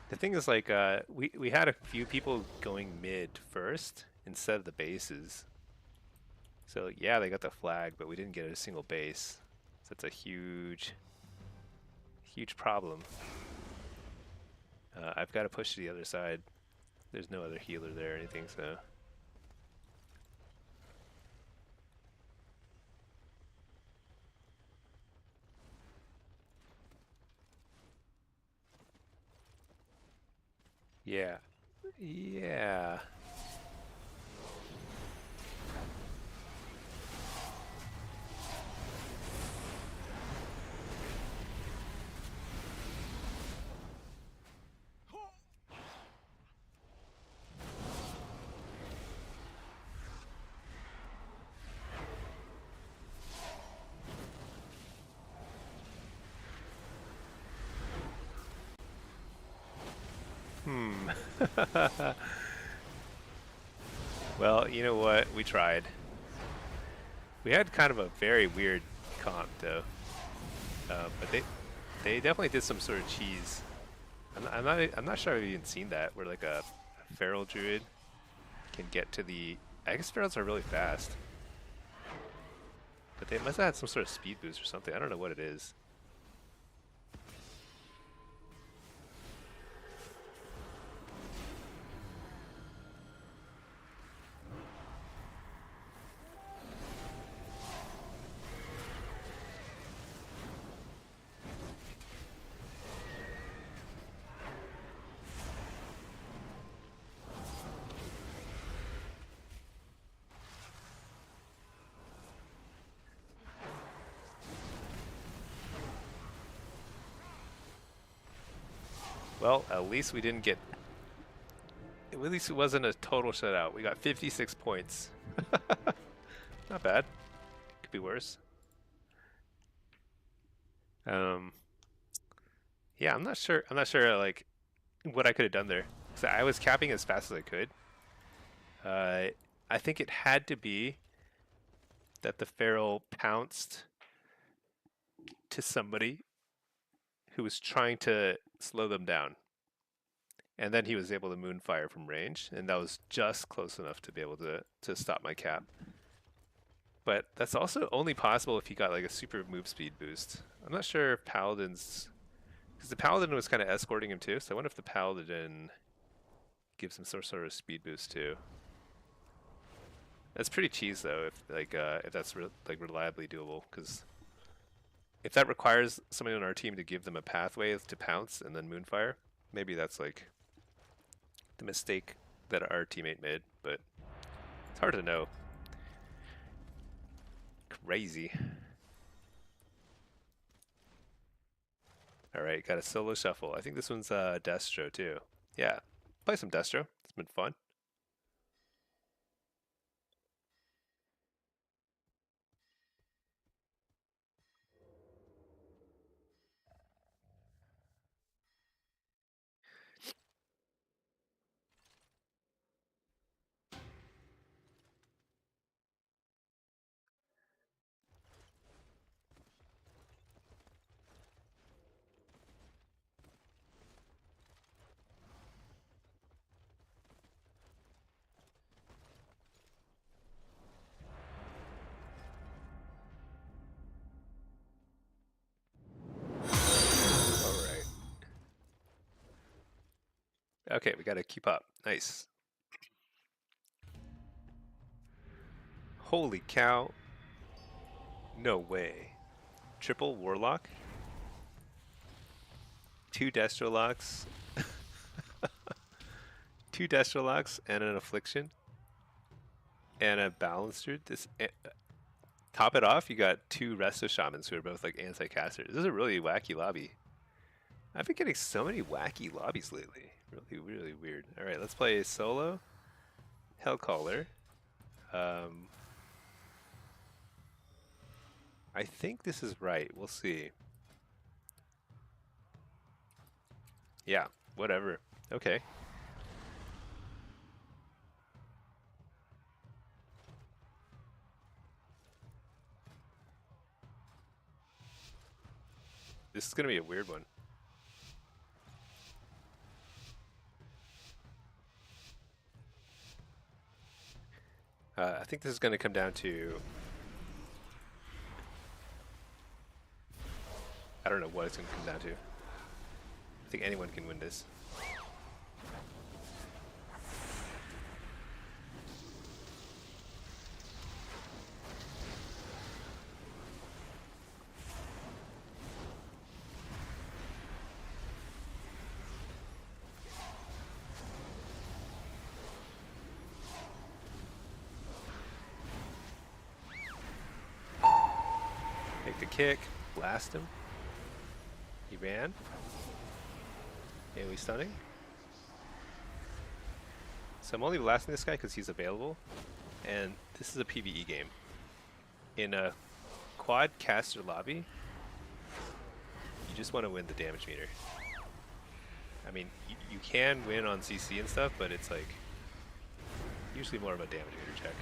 The thing is like we had a few people going mid first instead of the bases. So yeah, they got the flag, but we didn't get a single base. So that's a huge problem. I've got to push to the other side. There's no other healer there or anything, so. Yeah. Yeah. Well, you know what? We tried. We had kind of a very weird comp, though. But they definitely did some sort of cheese. I'm not sure I've even seen that where like a feral druid can get to the. I guess ferals are really fast. But they must have had some sort of speed boost or something. I don't know what it is. Well, at least we didn't get... At least it wasn't a total shutout. We got 56 points. Not bad. Could be worse. Yeah, I'm not sure. I'm not sure like what I could have done there. 'Cause I was capping as fast as I could. I think it had to be that the Feral pounced to somebody who was trying to slow them down. And then he was able to moonfire from range, and that was just close enough to be able to stop my cap. But that's also only possible if he got like a super move speed boost. I'm not sure if Paladin's... Because the Paladin was kind of escorting him too, so I wonder if the Paladin gives him some sort of speed boost too. That's pretty cheese though, if that's like reliably doable, because if that requires somebody on our team to give them a pathway to pounce and then moonfire, maybe that's like the mistake that our teammate made, but it's hard to know. Crazy. Alright, got a solo shuffle. I think this one's Destro too. Yeah, play some Destro. It's been fun. Alright. Okay, we gotta keep up. Nice. Holy cow. No way. Triple Warlock? 2 Destro locks. 2 Destro locks and an affliction. And a balancer. Top it off, you got 2 Resto Shamans who are both like anti-casters. This is a really wacky lobby. I've been getting so many wacky lobbies lately. Really, really weird. Alright, let's play solo. Hellcaller. I think this is right. We'll see. Yeah, whatever. Okay. This is going to be a weird one. I think this is going to come down to... I don't know what it's going to come down to. I think anyone can win this. Take the kick, blast him. He ran. AoE stunning. So I'm only blasting this guy because he's available. And this is a PvE game. In a quad caster lobby, you just want to win the damage meter. I mean, you can win on CC and stuff, but it's like usually more of a damage meter check.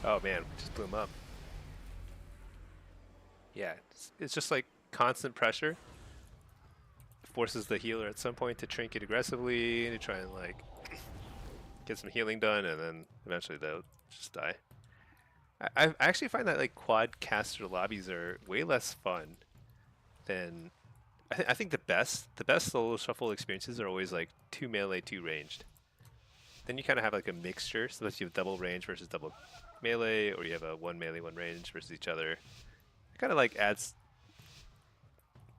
Oh man, we just blew him up. Yeah, it's just like constant pressure forces the healer at some point to trinket aggressively and to try and like get some healing done, and then eventually they'll just die. I actually find that like quad caster lobbies are way less fun than I think the best solo shuffle experiences are always like 2 melee, 2 ranged. Then you kind of have like a mixture, so that you have double range versus double melee, or you have a 1 melee, 1 range versus each other. It kind of like adds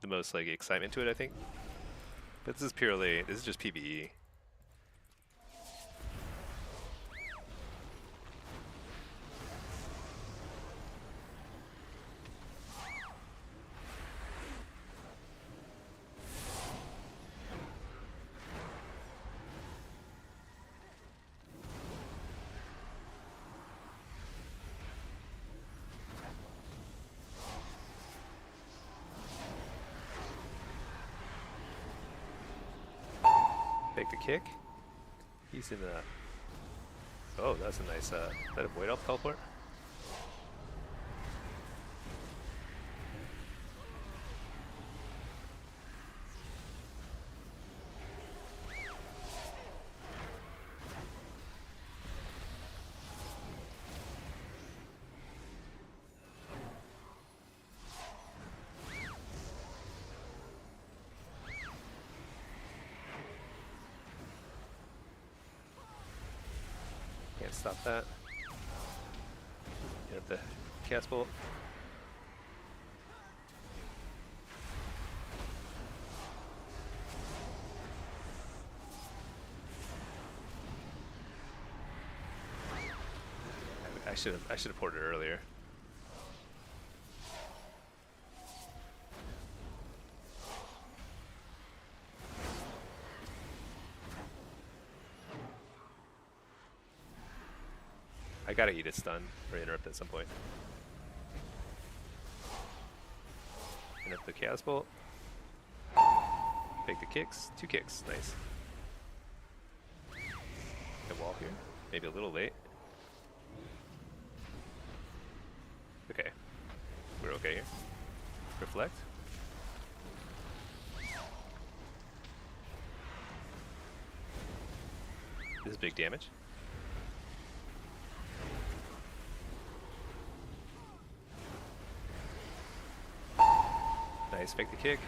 the most like excitement to it, I think. But this is just PvE. Take the kick. He's in a. Oh, that's a nice. Is that a void elf teleport? Can't stop that. You have the cast bolt. I should have ported earlier. I gotta eat a stun or interrupt at some point. Interrupt the chaos bolt. Take the kicks. 2 kicks. Nice. A wall here. Maybe a little late. Okay. We're okay here. Reflect. This is big damage. Nice, fake the kick.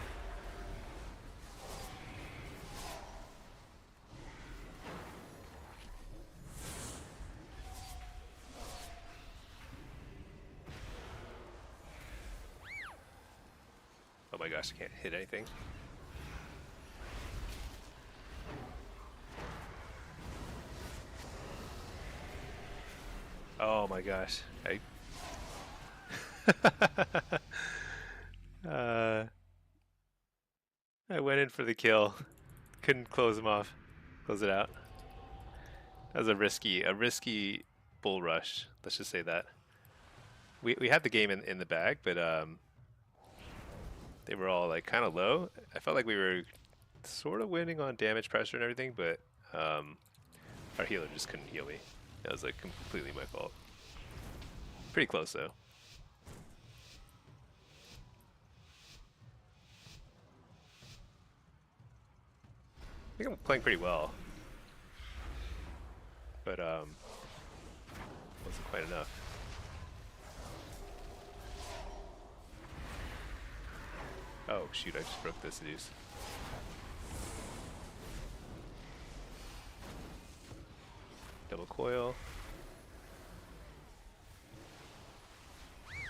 Oh my gosh, I can't hit anything. Oh my gosh. uh, I went in for the kill. Couldn't close him off. Close it out. That was a risky bull rush. Let's just say that. We had the game in the bag, but they were all like kind of low. I felt like we were sort of winning on damage pressure and everything, but our healer just couldn't heal me. That was like completely my fault. Pretty close though. I think I'm playing pretty well, but wasn't quite enough. Oh shoot, I just broke the seduce. Double coil.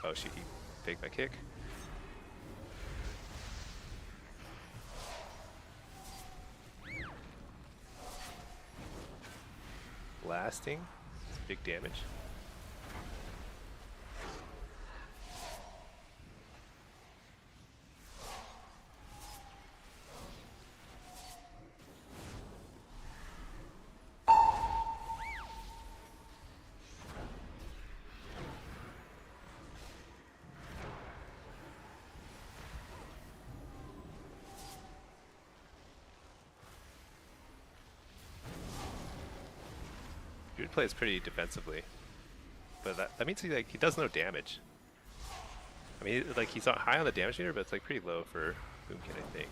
Oh shoot, he faked my kick. Blasting. It's big damage. Dude plays pretty defensively. but that means he does no damage. I mean, like he's not high on the damage meter, but it's like pretty low for Boomkin, I think.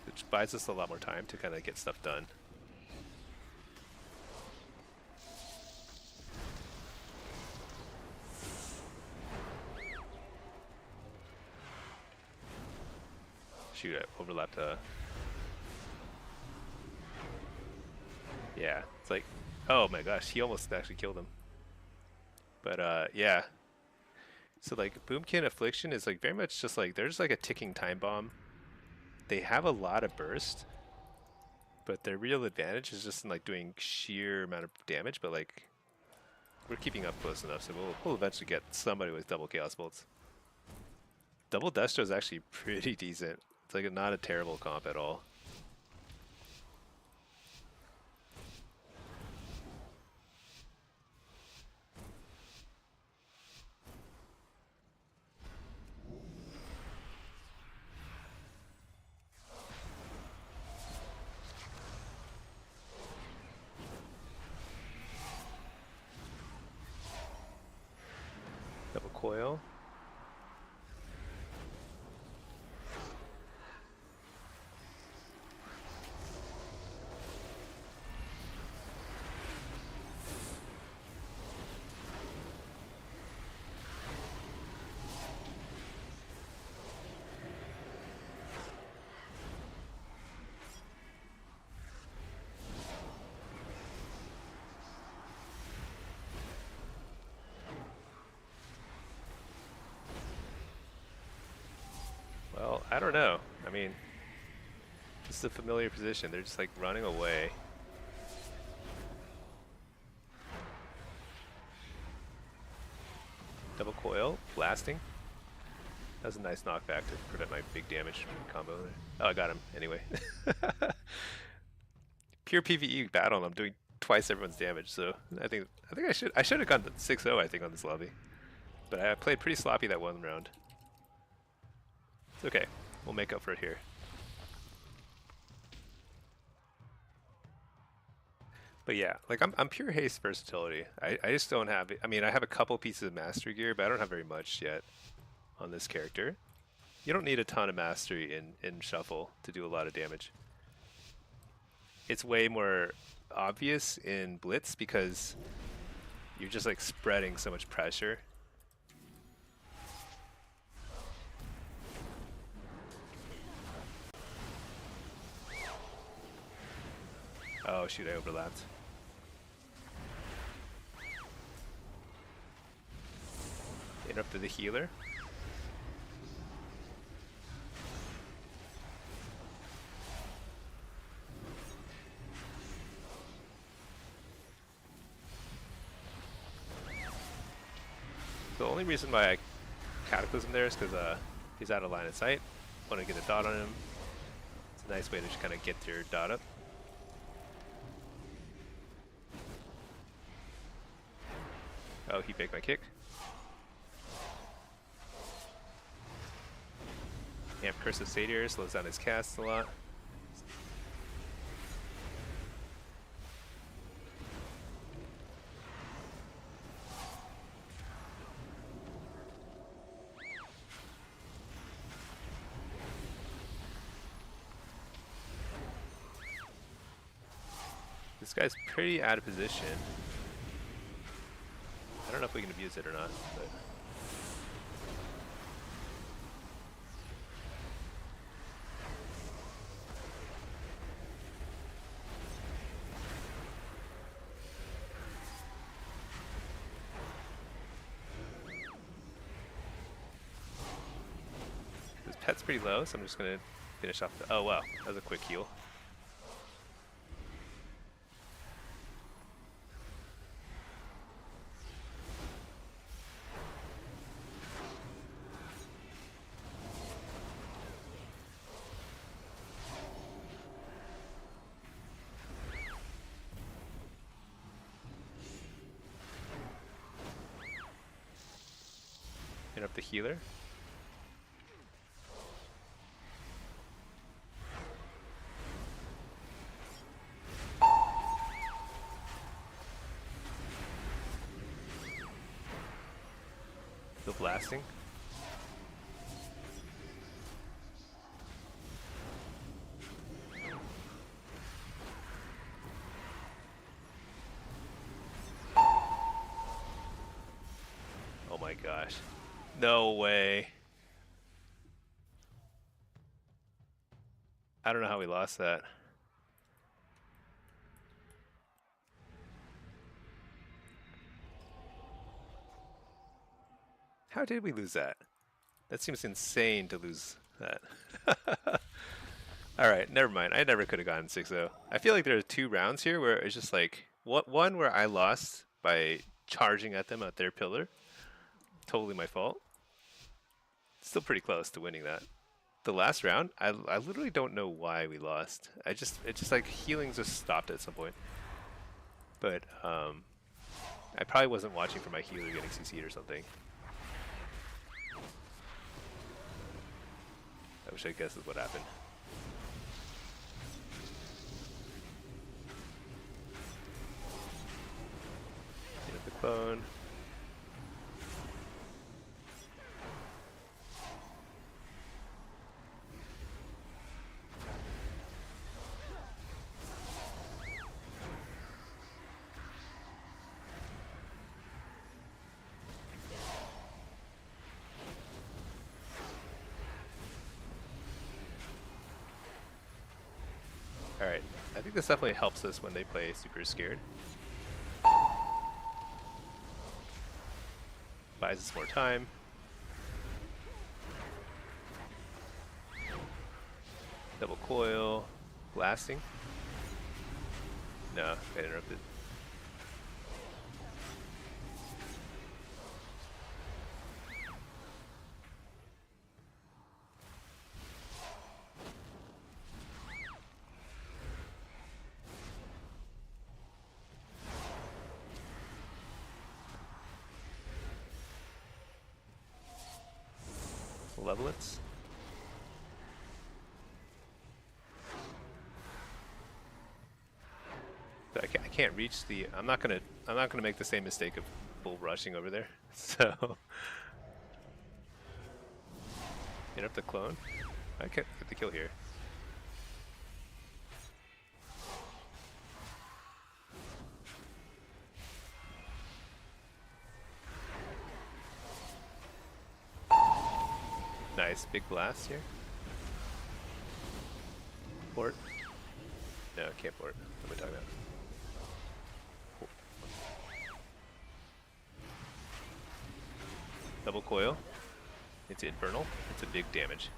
Which buys us a lot more time to kind of get stuff done. Shoot, I overlapped. Yeah, it's like, oh my gosh, he almost actually killed him. But yeah. So like Boomkin Affliction is like very much just like, they're just like a ticking time bomb. They have a lot of burst, but their real advantage is just in like doing sheer amount of damage, but like we're keeping up close enough, so we'll eventually get somebody with double Chaos Bolts. Double Destro is actually pretty decent. It's like not a terrible comp at all. Double coil. Well, I don't know. I mean, this is a familiar position. They're just like running away. Double coil, blasting. That was a nice knockback to prevent my big damage combo there. Oh, I got him anyway. Pure PvE battle, and I'm doing twice everyone's damage. So I think I should have gone 6-0 I think on this lobby, but I played pretty sloppy that one round. It's okay. We'll make up for it here. But yeah, like I'm pure haste versatility. I just don't have it. I mean, I have a couple pieces of mastery gear, but I don't have very much yet on this character. You don't need a ton of mastery in shuffle to do a lot of damage. It's way more obvious in blitz because you're just like spreading so much pressure. Oh shoot, I overlapped. Interrupted the healer. The only reason why I Cataclysm there is because he's out of line of sight. Want to get a dot on him. It's a nice way to just kind of get your dot up. Oh, he faked my kick. Amp Curse of Satyr slows down his casts a lot. This guy's pretty out of position. I don't know if we can abuse it or not, but his pet's pretty low, so I'm just gonna finish off the. Oh wow, that was a quick heal. Up the healer. Still blasting. Oh my gosh. No way. I don't know how we lost that. How did we lose that? That seems insane to lose that. Alright, never mind. I never could have gotten 6-0. I feel like there are 2 rounds here where it's just like, one where I lost by charging at them at their pillar. Totally my fault. Still pretty close to winning that. The last round, I literally don't know why we lost. It just like healing just stopped at some point. But I probably wasn't watching for my healer getting CC'd or something. Which I guess is what happened. Get the clone. Alright, I think this definitely helps us when they play super scared. Buys us more time. Double coil. Blasting. No, got interrupted. Level it. But I can't reach the. I'm not gonna make the same mistake of bull rushing over there. So interrupt the clone. I can't get the kill here. Nice, big blast here. Port. No, can't port. What am I talking about? Cool. Double coil. It's infernal. It's a big damage.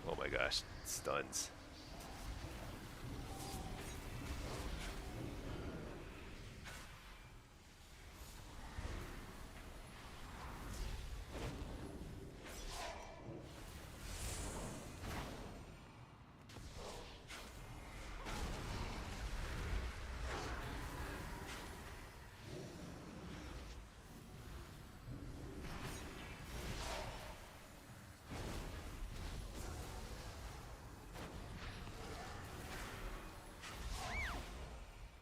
Oh my gosh, stuns.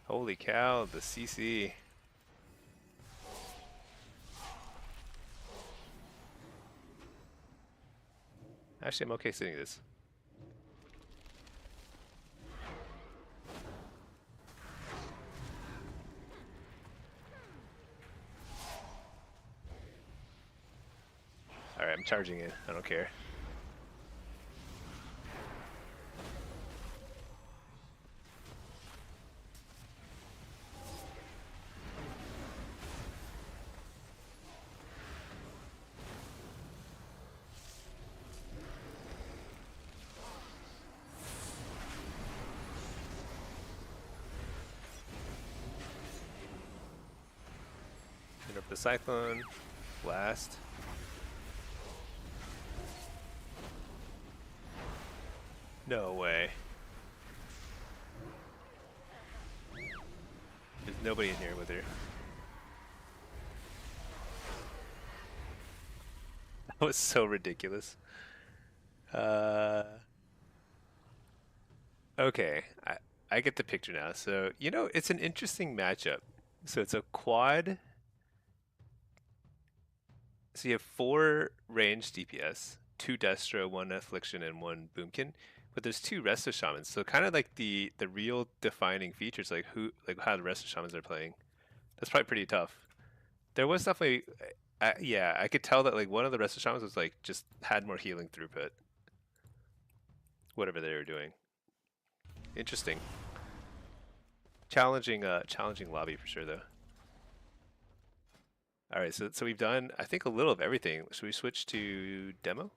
Holy cow, the CC. Actually, I'm okay sitting this. Alright, I'm charging it. I don't care. Hit up the cyclone. Blast. No way. There's nobody in here with her. That was so ridiculous. Okay, I get the picture now. So, you know, it's an interesting matchup So it's a quad. So you have 4 ranged DPS, 2 Destro, 1 Affliction, and 1 Boomkin. But there's 2 Resto Shamans. So kind of like the real defining features, like how the Resto Shamans are playing. That's probably pretty tough. There was definitely, yeah, I could tell that like one of the Resto Shamans was like just had more healing throughput, whatever they were doing. Interesting, challenging lobby for sure though. All right, so we've done I think a little of everything. Should we switch to demo?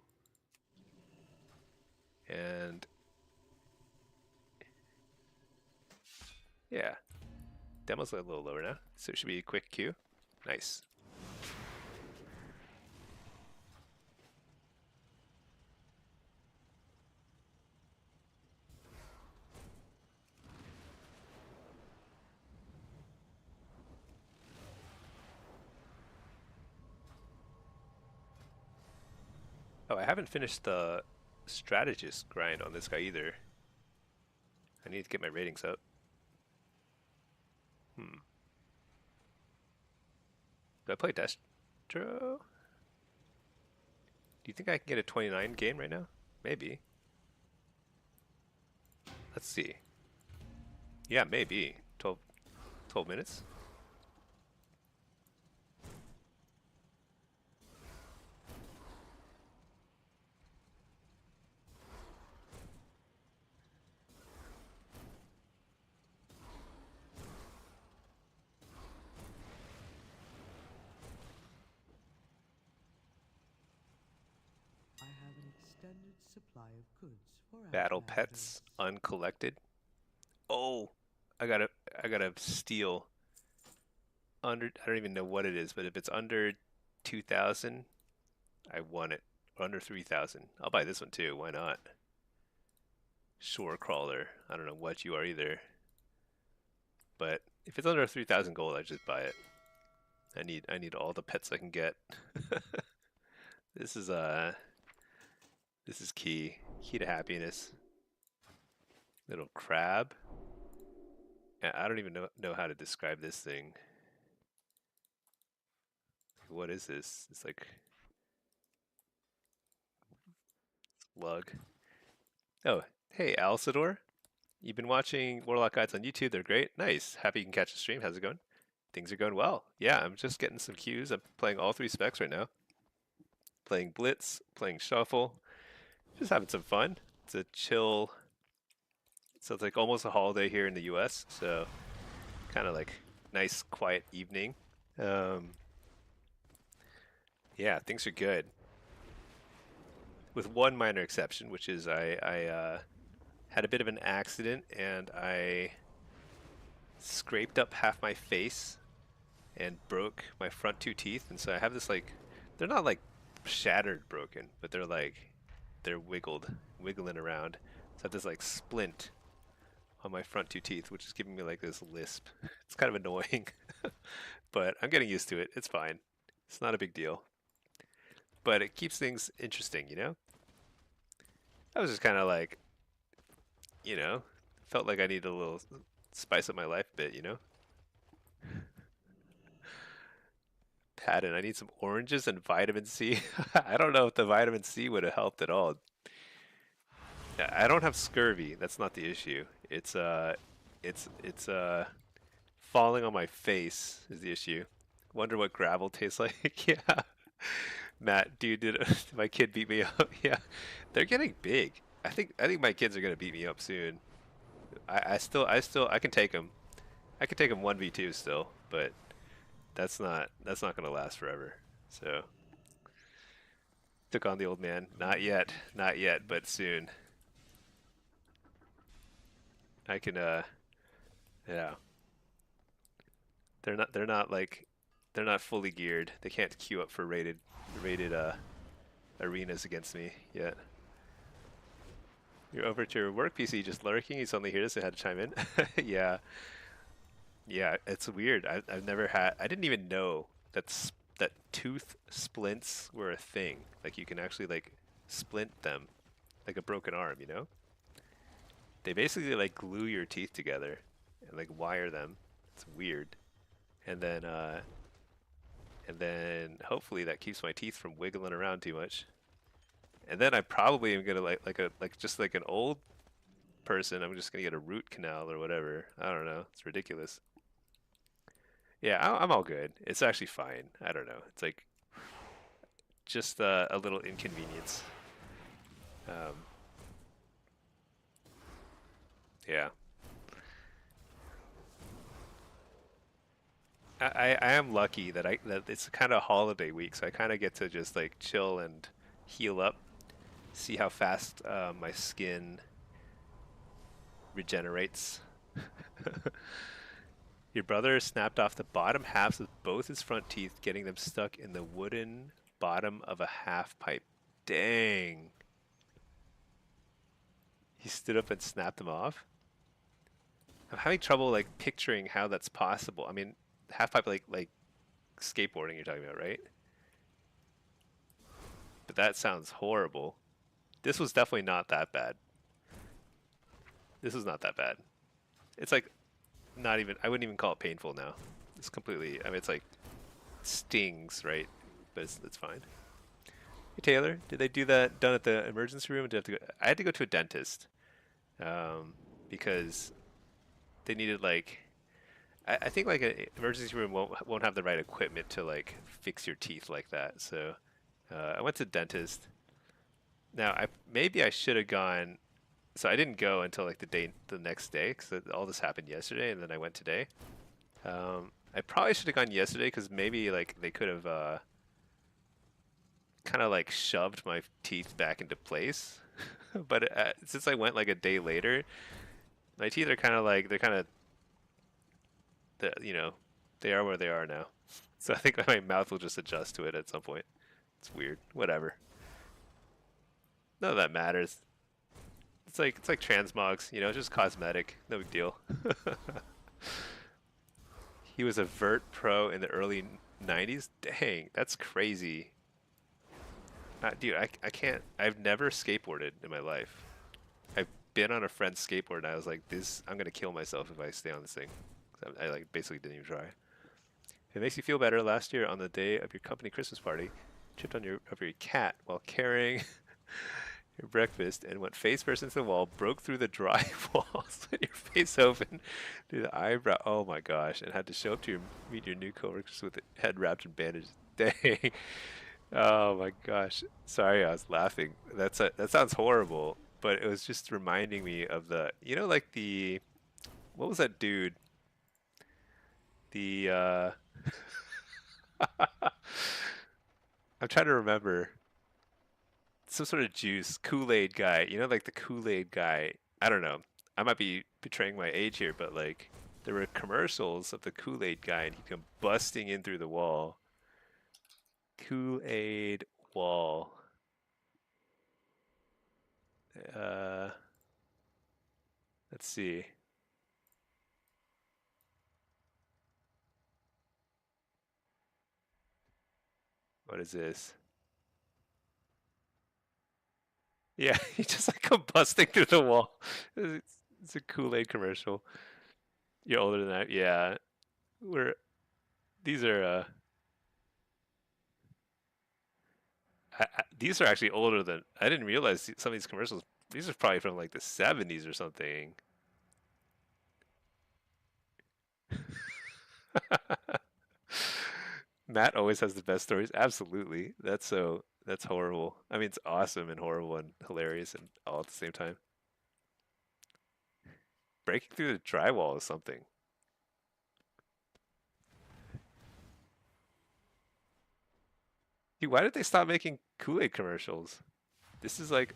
And yeah, demo's a little lower now, so it should be a quick queue. Nice. Oh, I haven't finished the strategist grind on this guy either. I need to get my ratings up. Hmm. Do I play Destro? Do you think I can get a 29 game right now? Maybe. Let's see. Yeah, maybe. 12 minutes? I have an extended supply of goods for Battle outlanders. pets uncollected. Oh, I gotta steal under. I don't even know what it is, but if it's under 2,000, I won it. Or under 3,000, I'll buy this one too. Why not? Shore crawler. I don't know what you are either, but if it's under 3,000 gold, I just buy it. I need all the pets I can get. This is this is key to happiness. Little crab. I don't even know how to describe this thing. What is this? It's like lug. Oh, hey, Alcidor. You've been watching Warlock guides on YouTube. They're great. Nice. Happy you can catch the stream. How's it going? Things are going well. Yeah, I'm just getting some cues. I'm playing all 3 specs right now. Playing Blitz, playing Shuffle, just having some fun. It's a chill. So it's like almost a holiday here in the U.S. So kind of like nice, quiet evening. Um, yeah, things are good. With one minor exception, which is I had a bit of an accident and I scraped up half my face and broke my front 2 teeth, and so I have this like, they're not like shattered broken, but they're wiggling around. So I have this like splint on my front 2 teeth, which is giving me like this lisp. It's kind of annoying, but I'm getting used to it. It's fine. It's not a big deal, but it keeps things interesting, you know? I was just kind of like, you know, felt like I needed a little spice up my life a bit, you know? Patton, I need some oranges and vitamin C. I don't know if the vitamin C would have helped at all. I don't have scurvy. That's not the issue. It's falling on my face is the issue. Wonder what gravel tastes like. Yeah. Matt, dude, did my kid beat me up? Yeah. They're getting big. I think my kids are gonna beat me up soon. I can take them. I can take them 1v2 still, but that's not gonna last forever. So took on the old man. Not yet, but soon. I can yeah. They're not fully geared. They can't queue up for rated arenas against me yet. You're over to your work PC just lurking. He's only here to say how to chime in. Yeah, yeah. It's weird. I've never had. I didn't even know that tooth splints were a thing. Like you can actually like splint them, like a broken arm. You know? They basically like glue your teeth together and like wire them. It's weird. and then hopefully that keeps my teeth from wiggling around too much. And then I probably am gonna like just like an old person. I'm just gonna get a root canal or whatever. I don't know. It's ridiculous. Yeah, I'm all good. It's actually fine. I don't know. It's like just a little inconvenience. Um, yeah. I am lucky that that it's kind of holiday week, so I kind of get to just like chill and heal up, see how fast my skin regenerates. Your brother snapped off the bottom halves of both his front teeth, getting them stuck in the wooden bottom of a half pipe. Dang. He stood up and snapped them off. I'm having trouble like picturing how that's possible. I mean, half pipe like skateboarding you're talking about, right? But that sounds horrible. This was definitely not that bad. This was not that bad. It's like not even, I wouldn't even call it painful now. It's completely, I mean, it's like stings, right? But it's fine. Hey Taylor, did they do that done at the emergency room? Did I have to go? I had to go to a dentist because they needed like, I think like an emergency room won't have the right equipment to like fix your teeth like that. So I went to the dentist. Now I maybe I should have gone. So I didn't go until like the next day because all this happened yesterday, and then I went today. I probably should have gone yesterday because maybe like they could have kind of like shoved my teeth back into place. But since I went like a day later, my teeth are kind of like they're kind of you know they are where they are now. So I think my mouth will just adjust to it at some point. It's weird. Whatever. None of that matters. It's like transmogs, you know, just cosmetic. No big deal. He was a vert pro in the early 90s. Dang, that's crazy. Dude, I can't. I've never skateboarded in my life. I've been on a friend's skateboard and I was like, this, I'm gonna kill myself if I stay on this thing. I like basically didn't even try. If it makes you feel better, last year on the day of your company Christmas party, tripped on your cat while carrying your breakfast and went face first into the wall, broke through the drywall, split your face open through the eyebrow. Oh my gosh! And had to show up to meet your new coworkers with the head wrapped in bandages. Dang. Oh my gosh. Sorry, I was laughing. That sounds horrible, but it was just reminding me of the, you know, like the, what was that dude? The I'm trying to remember. Some sort of juice, Kool-Aid guy. You know, like the Kool-Aid guy. I don't know. I might be betraying my age here, but like there were commercials of the Kool-Aid guy and he'd come busting in through the wall. Kool-Aid wall. Uh, let's see. What is this? Yeah, he just like come busting through the wall. It's a Kool-Aid commercial. You're older than that. Yeah. We're these are these are actually older than I didn't realize some of these commercials. These are probably from like the 70s or something. Matt always has the best stories. Absolutely. That's horrible. I mean, it's awesome and horrible and hilarious and all at the same time. Breaking through the drywall is something. Dude, why did they stop making Kool-Aid commercials? This is like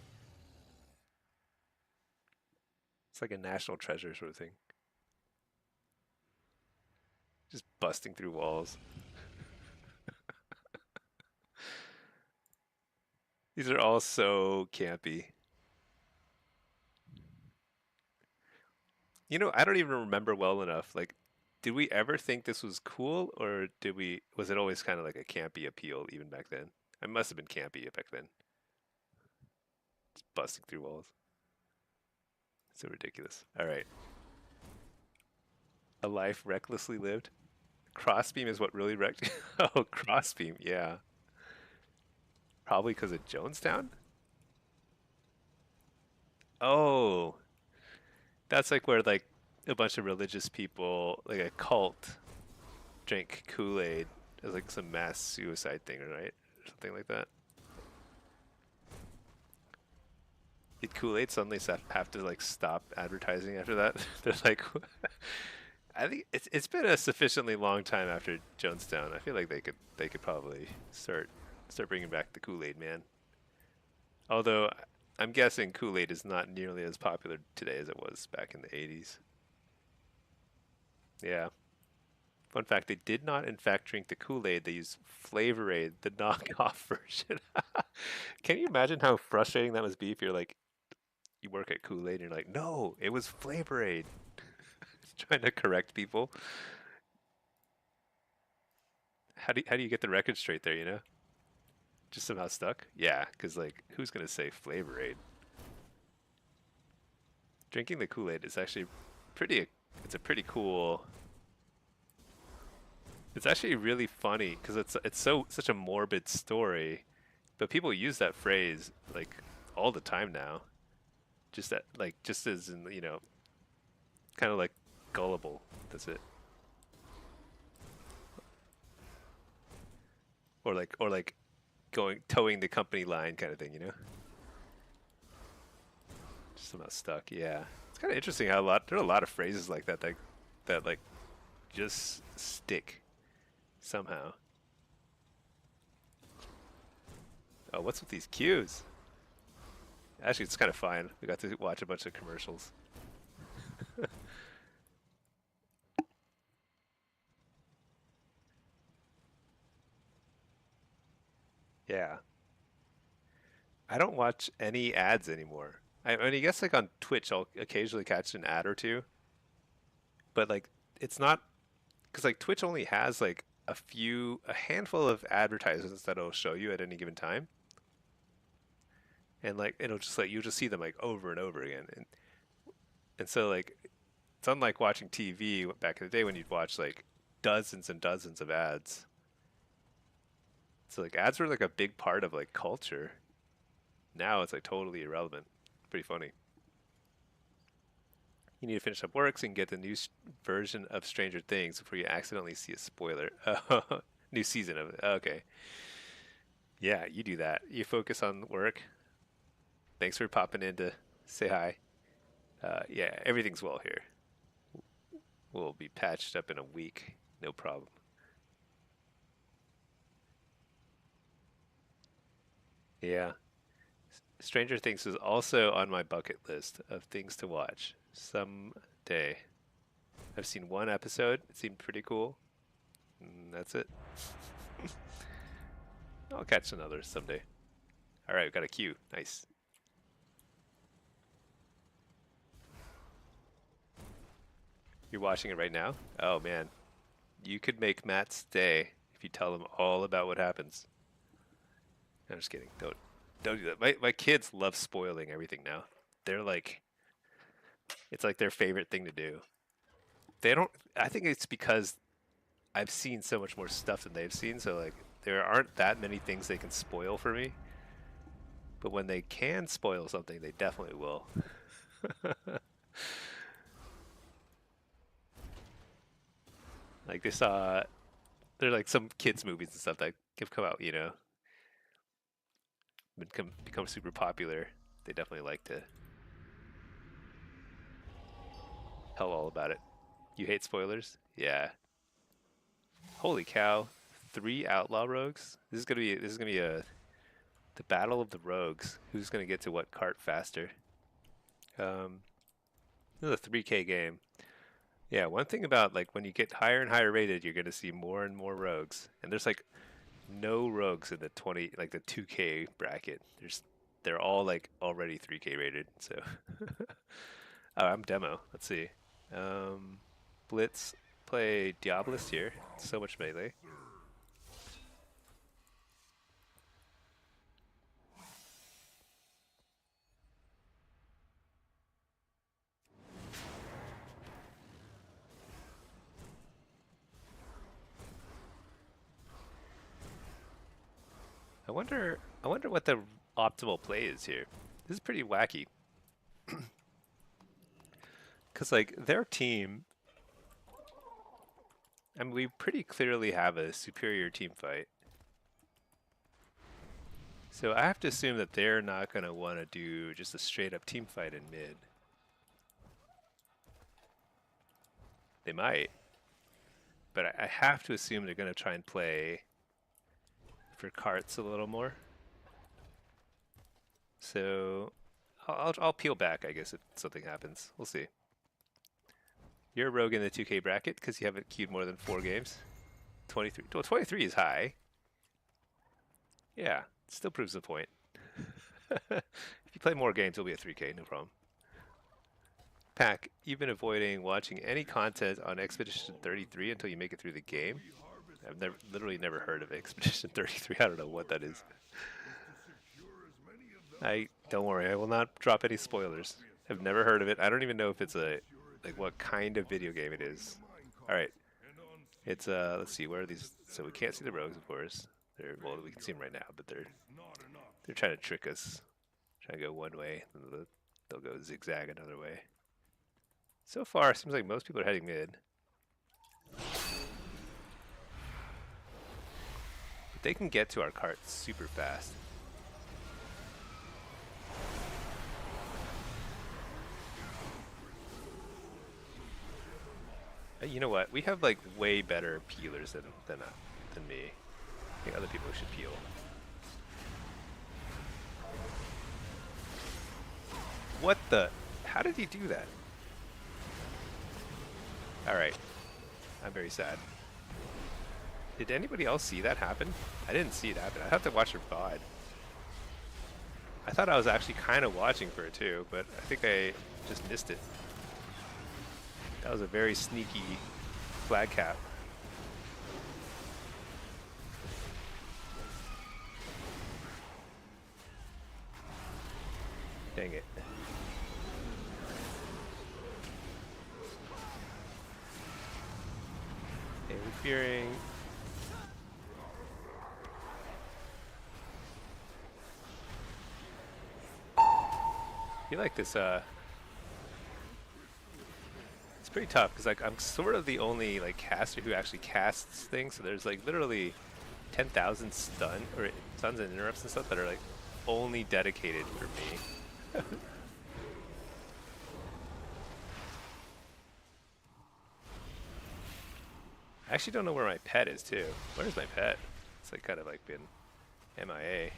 it's like a national treasure sort of thing. Just busting through walls. These are all so campy. You know, I don't even remember well enough. Like, did we ever think this was cool, or was it always kind of like a campy appeal even back then? It must have been campy back then. Just busting through walls. So ridiculous. All right. A life recklessly lived. Crossbeam is what really wrecked. Oh, crossbeam, yeah. Probably because of Jonestown. Oh, that's like where like a bunch of religious people, like a cult, drink Kool-Aid as like some mass suicide thing, right? Or something like that. Did Kool-Aid suddenly have to like stop advertising after that? They're like, I think it's been a sufficiently long time after Jonestown. I feel like they could probably start bringing back the Kool-Aid man. Although I'm guessing Kool-Aid is not nearly as popular today as it was back in the 80s. Yeah. Fun fact, they did not in fact drink the Kool-Aid. They used Flavor Aid, the knockoff version. Can you imagine how frustrating that must be if you're like you work at Kool-Aid and you're like, "No, it was Flavor Aid." Trying to correct people. How do you get the record straight there, you know? Just somehow stuck? Yeah, because like who's gonna say Flavor Aid? Drinking the Kool-Aid is actually pretty it's a pretty cool. It's actually really funny because it's such a morbid story, but people use that phrase like all the time now. Just that like just as in kind of like gullible. That's it. Or like going towing the company line kind of thing, you know? Just somehow stuck. Yeah, it's kind of interesting how there are a lot of phrases like that like just stick somehow. Oh, what's with these cues? Actually, it's kind of fine. We got to watch a bunch of commercials. Yeah. I don't watch any ads anymore. I mean, I guess like on Twitch, I'll occasionally catch an ad or two, but like it's not because like Twitch only has like a handful of advertisements that it'll show you at any given time, and like it'll just like you'll just see them like over and over again, and so like it's unlike watching TV back in the day when you'd watch like dozens and dozens of ads. So like ads were like a big part of like culture. Now it's like totally irrelevant. Pretty funny. You need to finish up work so you can get the new version of Stranger Things before you accidentally see a spoiler. New season of it. Okay. Yeah, you do that. You focus on work. Thanks for popping in to say hi. Yeah, everything's well here. We'll be patched up in a week. No problem. Yeah. Stranger Things is also on my bucket list of things to watch someday. I've seen one episode. It seemed pretty cool. And that's it. I'll catch another someday. All right, we got a queue. Nice. You're watching it right now? Oh man, you could make Matt's day if you tell him all about what happens. I'm just kidding. Don't do that. My kids love spoiling everything now. They're like it's like their favorite thing to do. They don't. I think it's because I've seen so much more stuff than they've seen. So like there aren't that many things they can spoil for me. But when they can spoil something, they definitely will. Like they saw, there are like some kids movies and stuff that have come out, become super popular. They definitely like to tell all about it. You hate spoilers? Yeah. Holy cow! 3 outlaw rogues. This is gonna be a the battle of the rogues. Who's gonna get to what cart faster? Um, this is a 3K game. Yeah, one thing about like when you get higher and higher rated, you're gonna see more and more rogues. And there's like no rogues in the 20 like the 2K bracket. They're all like already 3K rated. So oh, I'm demo. Let's see. Um, Blitz play Diabolist here. So much melee. I wonder what the optimal play is here. This is pretty wacky. Cause like their team, I mean, we pretty clearly have a superior team fight. So I have to assume that they're not gonna want to do just a straight up team fight in mid. They might, but I have to assume they're gonna try and play for carts a little more. So I'll peel back, I guess, if something happens. We'll see. You're a rogue in the 2K bracket because you haven't queued more than 4 games. 23. Well, 23 is high. Yeah, still proves the point. If you play more games, it'll be a 3K, no problem. Pack, you've been avoiding watching any content on Expedition 33 until you make it through the game. I've literally never heard of Expedition 33. I don't know what that is. Don't worry, I will not drop any spoilers. I've never heard of it. I don't even know if it's like what kind of video game it is. All right, it's let's see, where are these? So we can't see the rogues, of course. Well, we can see them right now, but they're trying to trick us. Trying to go one way, and they'll go zigzag another way. So far, it seems like most people are heading mid. But they can get to our cart super fast. You know what? We have like way better peelers than me. I think other people should peel. What the? How did he do that? Alright. I'm very sad. Did anybody else see that happen? I didn't see it happen. I have to watch your VOD. I thought I was actually kind of watching for it too, but I think I just missed it. That was a very sneaky flag cap. Dang it. Interfering. I feel like this, it's pretty tough because like I'm sort of the only like caster who actually casts things. So there's like literally 10,000 stuns and interrupts and stuff that are like only dedicated for me. I actually don't know where my pet is too. Where's my pet? It's like kind of like been MIA.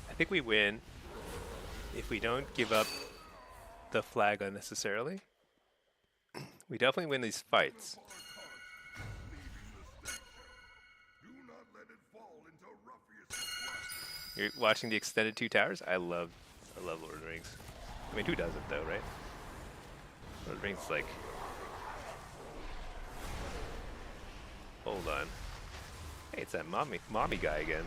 I think we win if we don't give up the flag unnecessarily. We definitely win these fights. You're watching the extended 2 towers? I love Lord of the Rings. I mean, who doesn't though, right? Lord of the Rings is like... Hold on. Hey, it's that mommy guy again.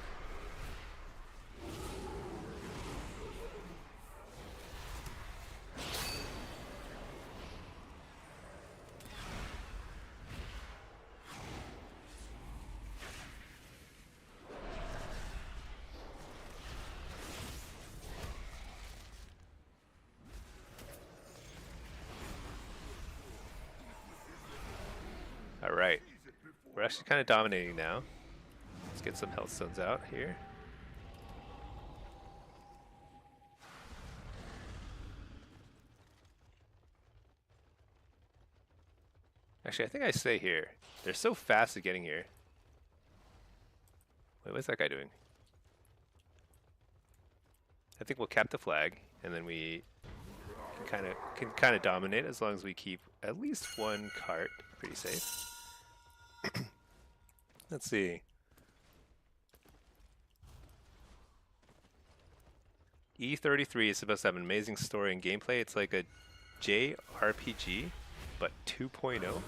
Alright, we're actually kind of dominating now. Let's get some health stones out here. Actually, I think I stay here. They're so fast at getting here. Wait, what's that guy doing? I think we'll cap the flag, and then we can kind of dominate as long as we keep at least one cart pretty safe. Let's see. E33 is supposed to have an amazing story and gameplay. It's like a JRPG, but 2.0.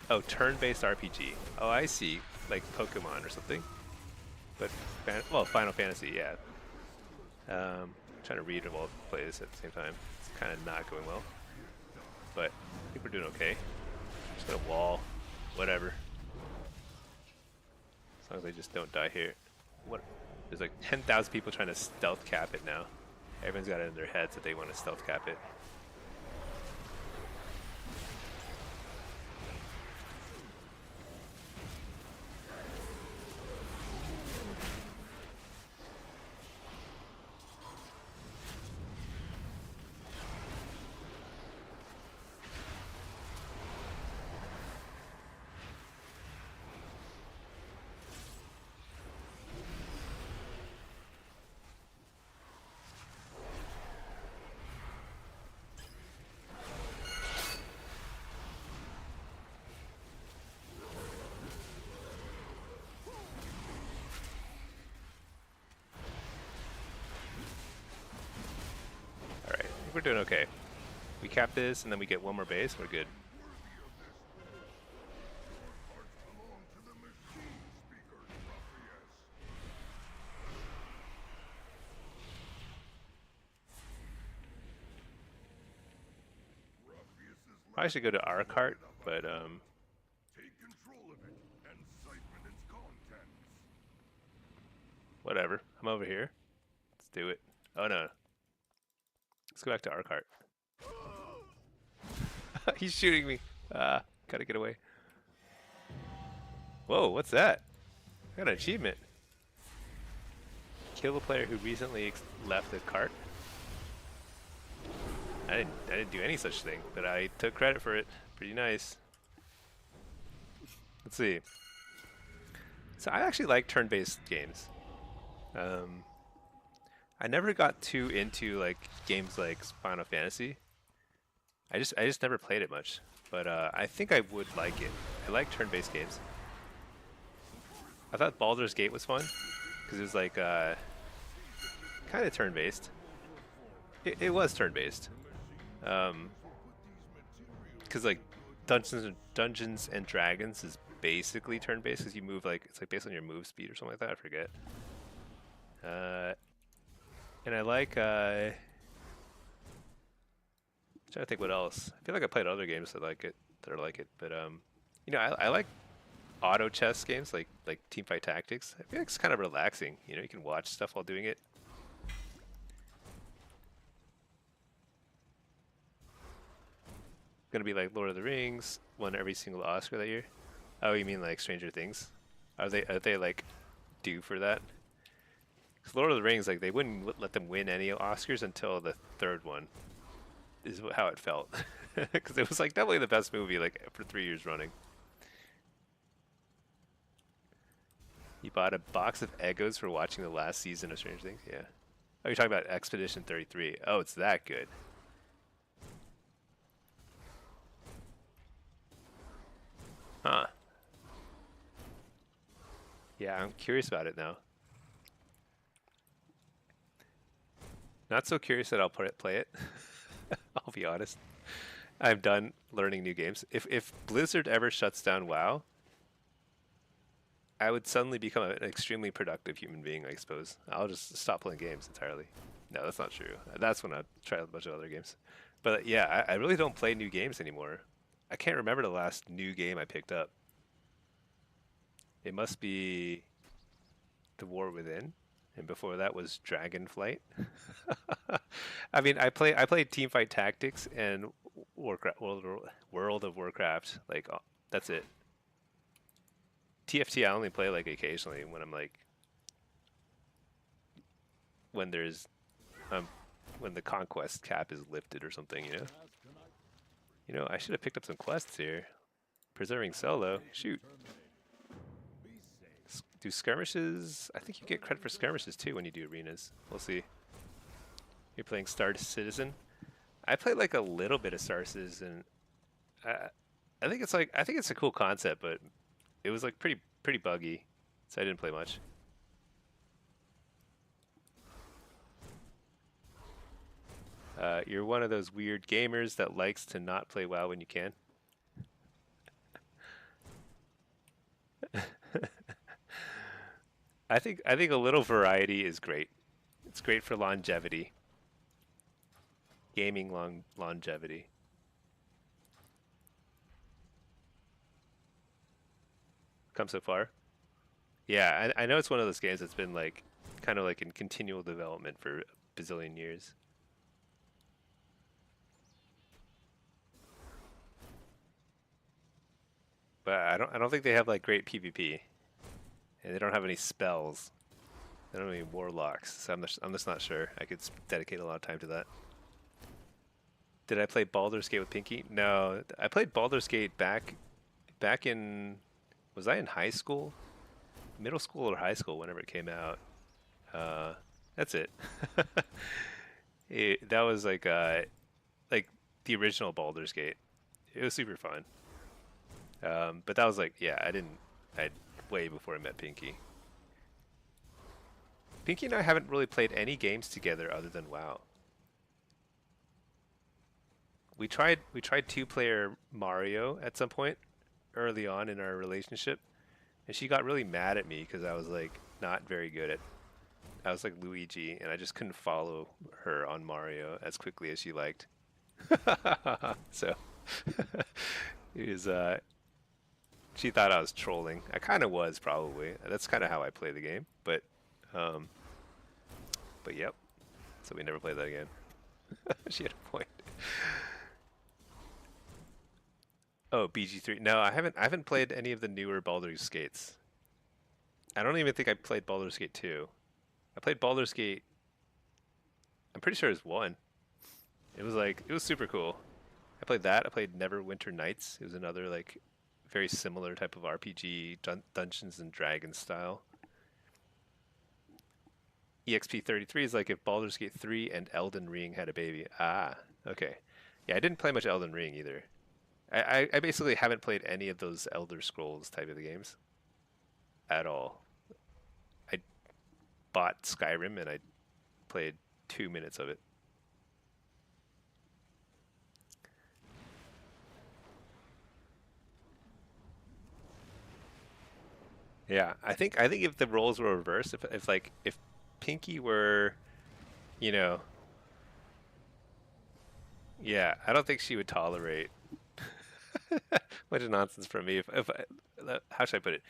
Oh, turn-based RPG. Oh, I see. Like Pokemon or something. But, well, Final Fantasy, yeah. Trying to read while play this at the same time. It's kind of not going well. But I think we're doing okay. Just got a wall. Whatever. As long as I just don't die here. What? There's like 10,000 people trying to stealth cap it now. Everyone's got it in their heads that they want to stealth cap it. Alright, I think we're doing okay. We cap this and then we get one more base, we're good. I should go to our cart, but Take control of it and siphon its contents. whatever. I'm over here. Let's do it. Oh no. Let's go back to our cart. He's shooting me. Gotta get away. Whoa, what's that? I got an achievement. Kill a player who recently left the cart. I didn't do any such thing, but I took credit for it. Pretty nice. Let's see. So I actually like turn-based games. I never got too into like games like Final Fantasy. I just never played it much, but I think I would like it. I like turn-based games. I thought Baldur's Gate was fun because it was like kind of turn-based. It was turn-based. Because like Dungeons and Dragons is basically turn-based because you move like it's like based on your move speed or something like that. I forget. And I like trying to think what else. I feel like I played other games that are like it, but you know, I like auto chess games like Teamfight Tactics. I feel like it's kind of relaxing. You know, you can watch stuff while doing it. Gonna be like Lord of the Rings, won every single Oscar that year. Oh, you mean like Stranger Things? Are they like due for that? 'Cause Lord of the Rings, like they wouldn't let them win any Oscars until the third one. Is how it felt, because it was like definitely the best movie like for 3 years running. You bought a box of Eggos for watching the last season of Stranger Things? Yeah. Oh, you're talking about Expedition 33. Oh, it's that good. Huh. Yeah, I'm curious about it now. Not so curious that I'll play it. I'll be honest. I'm done learning new games. If Blizzard ever shuts down WoW, I would suddenly become an extremely productive human being, I suppose. I'll just stop playing games entirely. No, that's not true. That's when I'll try a bunch of other games. But yeah, I really don't play new games anymore. I can't remember the last new game I picked up. It must be The War Within, and before that was Dragonflight. I mean, I played Teamfight Tactics and World of Warcraft. Like that's it. TFT I only play like occasionally when I'm like when there's when the conquest cap is lifted or something, you know. You know, I should have picked up some quests here. Preserving solo. Shoot. Do skirmishes? I think you get credit for skirmishes too when you do arenas. We'll see. You're playing Star Citizen. I played like a little bit of Star Citizen. I think it's a cool concept, but it was like pretty buggy, so I didn't play much. you're one of those weird gamers that likes to not play WoW when you can. I think a little variety is great. It's great for longevity, gaming longevity. Come so far. Yeah, I know it's one of those games that's been like kind of like in continual development for a bazillion years. But I don't think they have like great PvP, and they don't have any spells. They don't have any warlocks, so I'm just not sure. I could dedicate a lot of time to that. Did I play Baldur's Gate with Pinky? No, I played Baldur's Gate back in, was I in high school, middle school or high school whenever it came out. Uh, that's it. That was like the original Baldur's Gate. It was super fun. But that was like, yeah, I way before I met Pinky. Pinky and I haven't really played any games together other than WoW. We tried two-player Mario at some point early on in our relationship, and she got really mad at me because I was like not very good at. I was like Luigi, and I just couldn't follow her on Mario as quickly as she liked. So it was she thought I was trolling. I kind of was, probably. That's kind of how I play the game. Um, but yep. So we never played that again. She had a point. Oh, BG3. No, I haven't played any of the newer Baldur's Gates. I don't even think I played Baldur's Gate 2. I played Baldur's Gate. I'm pretty sure it was 1. It was super cool. I played that. I played Neverwinter Nights. It was another like very similar type of RPG, Dungeons and Dragons style. EXP33 is like if Baldur's Gate 3 and Elden Ring had a baby. Ah, okay. Yeah, I didn't play much Elden Ring either. I basically haven't played any of those Elder Scrolls type of games at all. I bought Skyrim and I played 2 minutes of it. Yeah, I think if the roles were reversed, if Pinky were, you know, yeah, I don't think she would tolerate much nonsense from me. If how should I put it?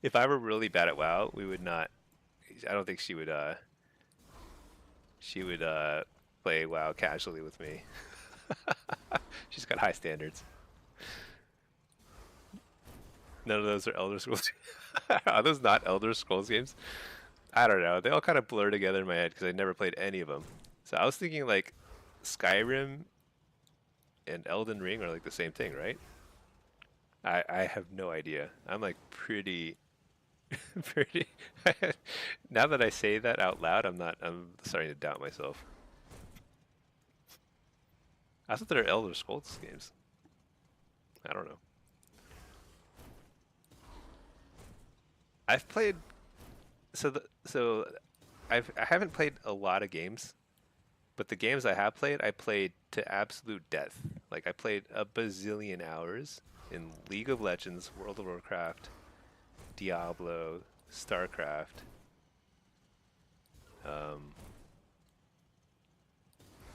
If I were really bad at WoW, we would not. I don't think she would. She would play WoW casually with me. She's got high standards. None of those are Elder Scrolls. Are those not Elder Scrolls games? I don't know. They all kind of blur together in my head because I never played any of them. So I was thinking like Skyrim and Elden Ring are like the same thing, right? I have no idea. I'm like pretty pretty. Now that I say that out loud, I'm not. I'm starting to doubt myself. I thought they're Elder Scrolls games. I don't know. I've played I haven't played a lot of games, but the games I played to absolute death. Like I played a bazillion hours in League of Legends, World of Warcraft, Diablo, StarCraft, um,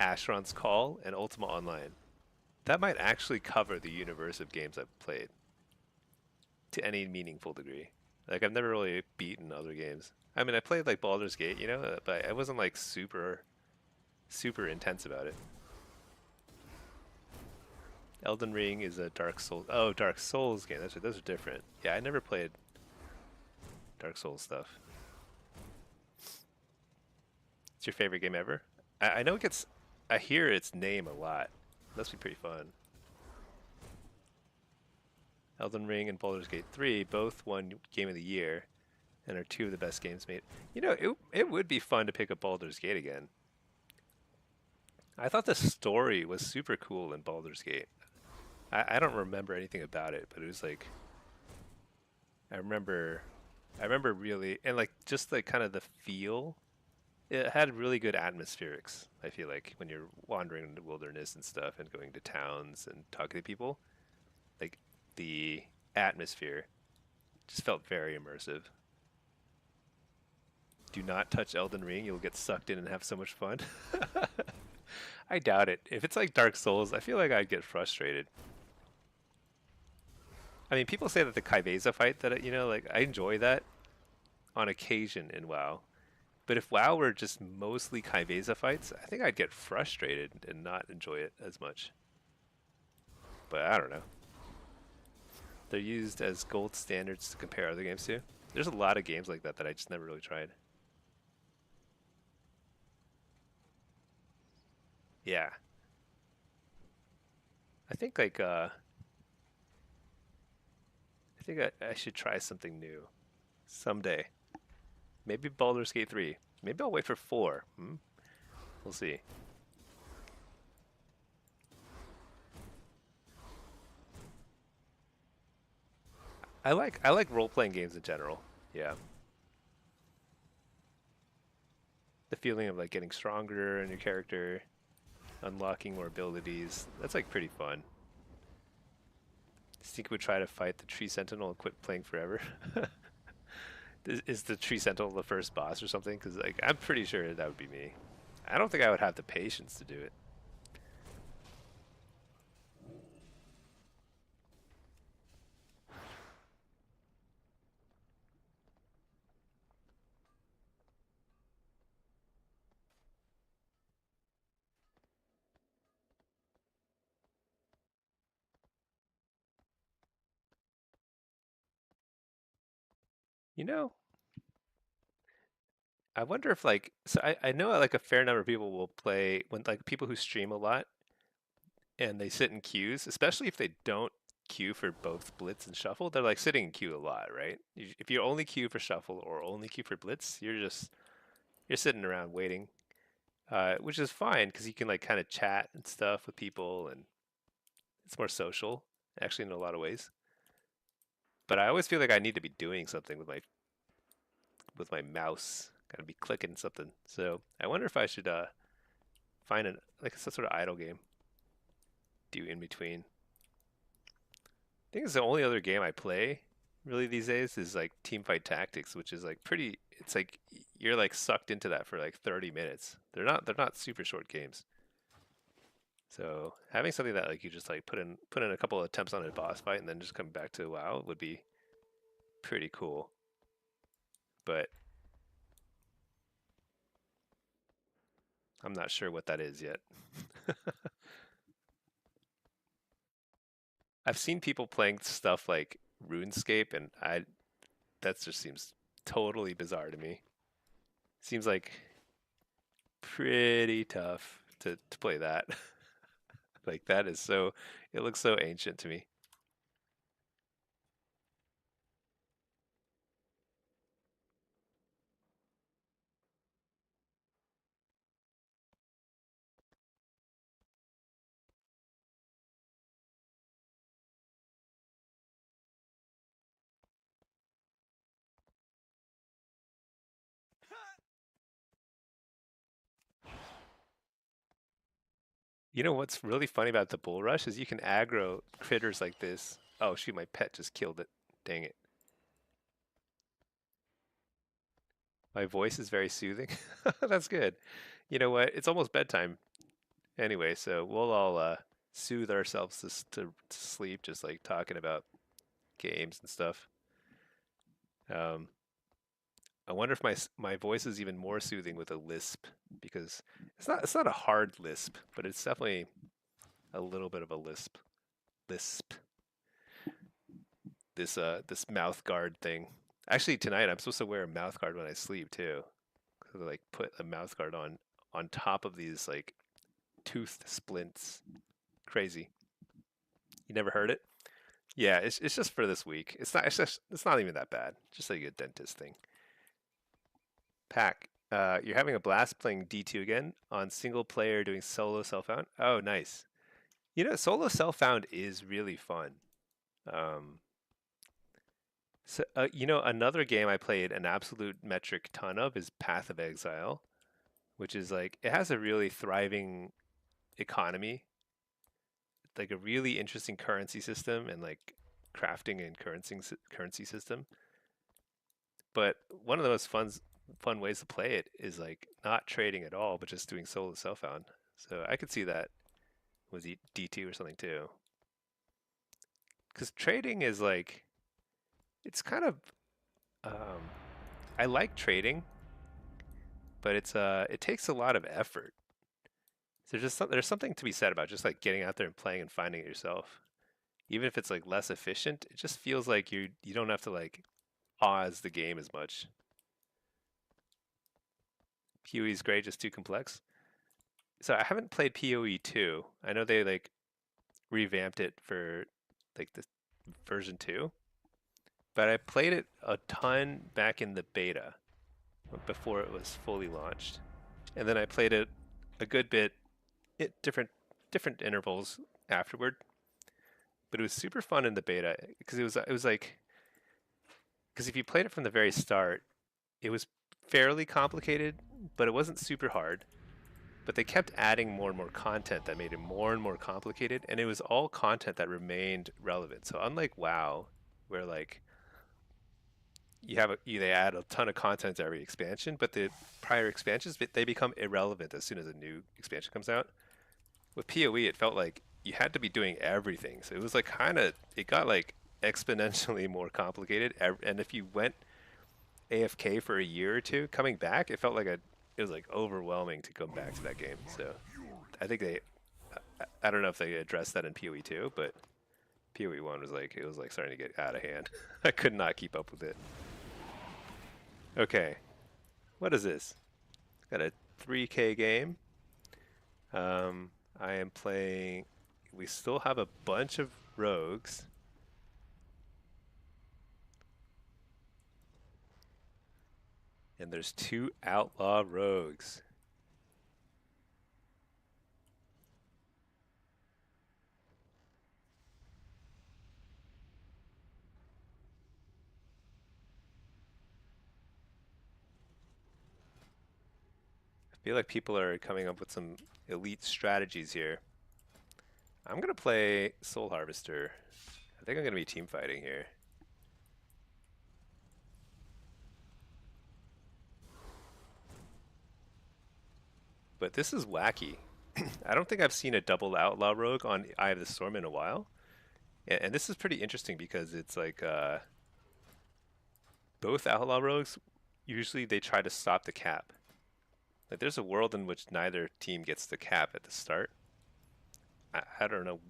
Asheron's Call, and Ultima Online. That might actually cover the universe of games I've played to any meaningful degree. Like I've never really beaten other games. I mean, I played like Baldur's Gate, but I wasn't like super intense about it. Elden Ring is a Dark Souls. Oh, Dark Souls game. Those are different. Yeah, I never played Dark Souls stuff. It's your favorite game ever? I know it gets. I hear its name a lot. Must be pretty fun. Elden Ring and Baldur's Gate 3 both won Game of the Year and are two of the best games made. It would be fun to pick up Baldur's Gate again. I thought the story was super cool in Baldur's Gate. I don't remember anything about it, but it was like I remember really, and like just like kind of the feel it had really good atmospherics. I feel like when you're wandering in the wilderness and stuff and going to towns and talking to people, like the atmosphere just felt very immersive. Do not touch Elden Ring, you'll get sucked in and have so much fun. I doubt it. If it's like Dark Souls, I feel like I'd get frustrated. I mean, people say that the Kaiveza fight that like I enjoy that on occasion in WoW. But if WoW were just mostly Kaiveza fights, I think I'd get frustrated and not enjoy it as much. But I don't know. They're used as gold standards to compare other games to. There's a lot of games like that that I just never really tried. Yeah, I think like I think I should try something new someday. Maybe Baldur's Gate 3. Maybe I'll wait for 4. Hmm? We'll see. I like role playing games in general. Yeah, the feeling of like getting stronger in your character, unlocking more abilities. That's like pretty fun. I think we try to fight the Tree Sentinel and quit playing forever. Is the Tree Sentinel the first boss or something? Because like I'm pretty sure that would be me. I don't think I would have the patience to do it. You know, I wonder if like so I know like a fair number of people will play when like people who stream a lot and they sit in queues, especially if they don't queue for both Blitz and Shuffle, they're like sitting in queue a lot, right? If you only queue for Shuffle or only queue for Blitz, you're sitting around waiting, which is fine because you can like kind of chat and stuff with people, and it's more social, actually in a lot of ways. But I always feel like I need to be doing something with my mouse, gotta be clicking something. So I wonder if I should find an like some sort of idle game do in between. I think it's the only other game I play really these days is like Teamfight Tactics, which is like pretty. It's like you're like sucked into that for like 30 minutes. They're not super short games. So having something that like you just like put in a couple of attempts on a boss fight and then just come back to WoW would be pretty cool. But I'm not sure what that is yet. I've seen people playing stuff like RuneScape, and I that just seems totally bizarre to me. Seems like pretty tough to play that. Like that is so it looks so ancient to me. You know what's really funny about the bull rush is you can aggro critters like this. Oh shoot, my pet just killed it. Dang it. My voice is very soothing. That's good. You know what? It's almost bedtime anyway, so we'll all soothe ourselves to sleep, just like talking about games and stuff. Um, I wonder if my voice is even more soothing with a lisp because it's not a hard lisp, but it's definitely a little bit of a lisp. Lisp. This mouth guard thing. Actually, tonight I'm supposed to wear a mouth guard when I sleep too. 'Cause I like put a mouth guard on top of these like tooth splints. Crazy. You never heard it? Yeah, it's just for this week. It's not even that bad. Just like a dentist thing. Pack. You're having a blast playing D2 again on single player doing solo self found. Oh, nice. Solo self found is really fun. Um, so another game I played an absolute metric ton of is Path of Exile. which is like it has a really thriving economy, like a really interesting currency system and like crafting and currency system. But one of the most fun ways to play it is like not trading at all, but just doing solo self-found. So I could see that with D2 or something too. Because trading is like it's kind of um, I like trading, but it takes a lot of effort. So there's something to be said about just like getting out there and playing and finding it yourself. Even if it's like less efficient, it just feels like you don't have to like pause the game as much. PoE is great, just too complex. So I haven't played PoE 2. I know they like revamped it for like the version 2, but I played it a ton back in the beta before it was fully launched. And then I played it a good bit at different intervals afterward. But it was super fun in the beta because it was like because if you played it from the very start, it was fairly complicated, but it wasn't super hard. But they kept adding more and more content that made it more and more complicated, and it was all content that remained relevant. So unlike WoW, where like they add a ton of content to every expansion, but the prior expansions they become irrelevant as soon as a new expansion comes out. With PoE, it felt like you had to be doing everything, so it was like it got like exponentially more complicated. And if you went AFK for a year or two, coming back, it was like overwhelming to come back to that game. So I think I don't know if they addressed that in PoE 2, but PoE 1 was like it was like starting to get out of hand. I could not keep up with it. Okay, what is this? Got a 3K game. I am playing. We still have a bunch of rogues. And there's 2 outlaw rogues. I feel like people are coming up with some elite strategies here. I'm gonna play Soul Harvester. I think I'm gonna be team fighting here. But this is wacky. I don't think I've seen a double outlaw rogue on Eye of the Storm in a while. And this is pretty interesting because it's like both outlaw rogues usually they try to stop the cap. Like there's a world in which neither team gets the cap at the start. I don't know.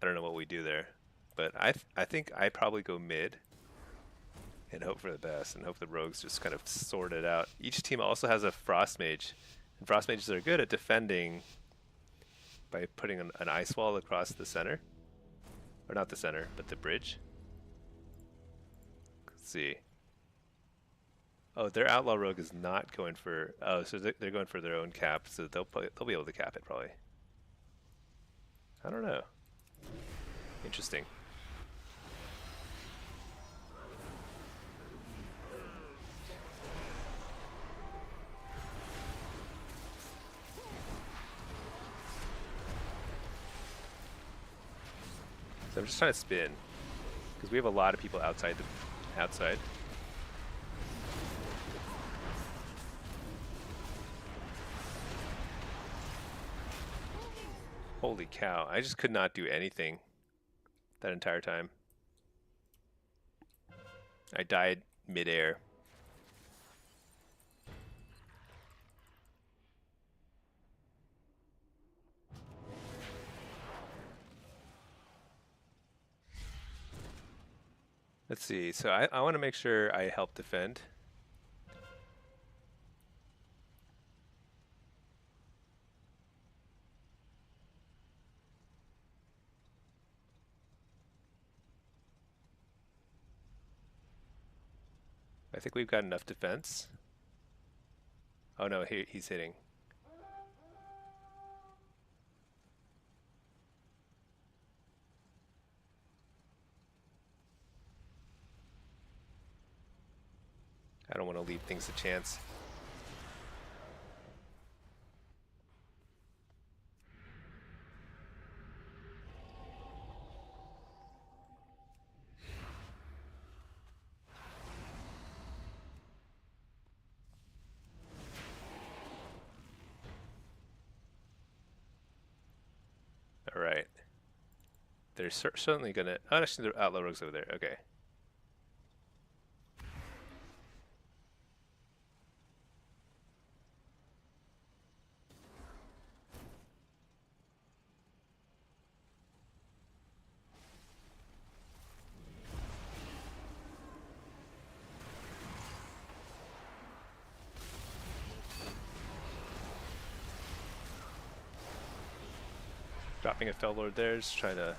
I don't know what we do there, but I think I probably go mid and hope for the best and hope the rogues just kind of sort it out. Each team also has a frost mage, and frost mages are good at defending by putting an ice wall across the center, or not the center, but the bridge. Let's see. Oh, their outlaw rogue is not going for. Oh, so they're going for their own cap, so they'll be able to cap it probably. I don't know. Interesting. So I'm just trying to spin because we have a lot of people outside. Holy cow! I just could not do anything that entire time. I died midair. Let's see. So I want to make sure I help defend. I think we've got enough defense. Oh no, he's hitting. I don't want to leave things to chance. They're certainly gonna. Oh, actually, the outlaw rogues over there. Okay. Dropping a Fell Lord there, just trying to.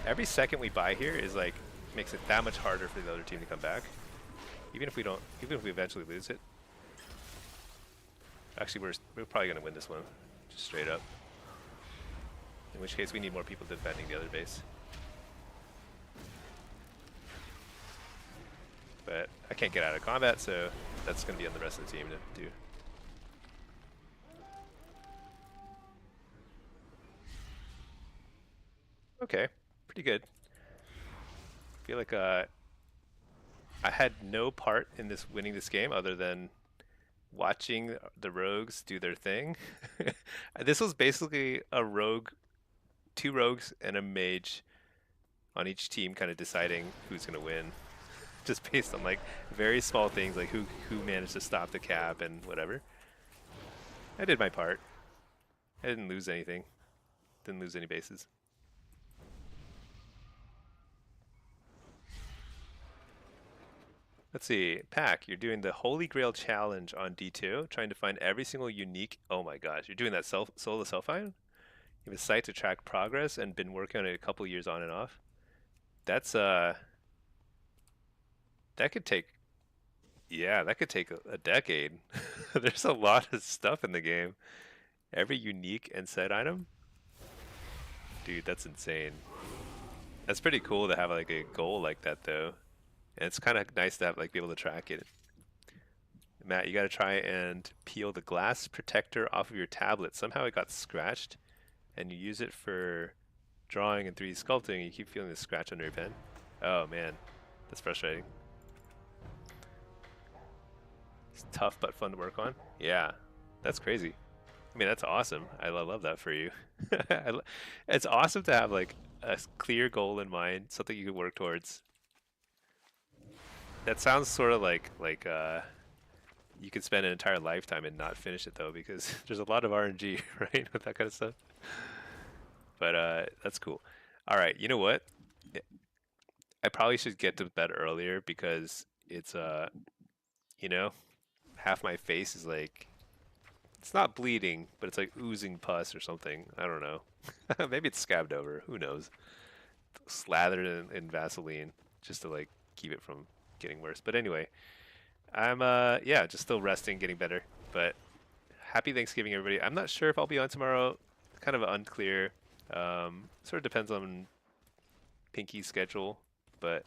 Every second we buy here is like makes it that much harder for the other team to come back. Even if we don't, even if we eventually lose it. Actually, we're probably gonna win this one, just straight up. In which case, we need more people defending the other base. But I can't get out of combat, so that's gonna be on the rest of the team to do. Okay, pretty good. I feel like I had no part in this winning this game other than watching the rogues do their thing. This was basically a rogue, 2 rogues and a mage on each team kind of deciding who's going to win. Just based on like very small things like who managed to stop the cap and whatever. I did my part. I didn't lose anything. Didn't lose any bases. Let's see, Pack, you're doing the Holy Grail Challenge on D2, trying to find every single unique. Oh my gosh, you're doing that solo self-find? You have a site to track progress and been working on it a couple years on and off. That's that could take, yeah, that could take a decade. There's a lot of stuff in the game. Every unique and set item, dude, that's insane. That's pretty cool to have like a goal like that though. And it's kind of nice to have like be able to track it. Matt, you got to try and peel the glass protector off of your tablet. Somehow it got scratched, and you use it for drawing and 3D sculpting, and you keep feeling the scratch under your pen. Oh man, that's frustrating. It's tough but fun to work on. Yeah, that's crazy. I mean, that's awesome. I love that for you. It's awesome to have like a clear goal in mind, something you can work towards. That sounds sort of like you could spend an entire lifetime and not finish it though, because there's a lot of RNG, right, with that kind of stuff. But that's cool. All right, you know what? I probably should get to bed earlier because it's you know, half my face is like it's not bleeding, but it's like oozing pus or something. I don't know. Maybe it's scabbed over. Who knows? Slathered in Vaseline just to like keep it from getting worse. But anyway, I'm yeah, just still resting, getting better. But happy Thanksgiving, everybody. I'm not sure if I'll be on tomorrow. Kind of unclear. Sort of depends on Pinky's schedule, but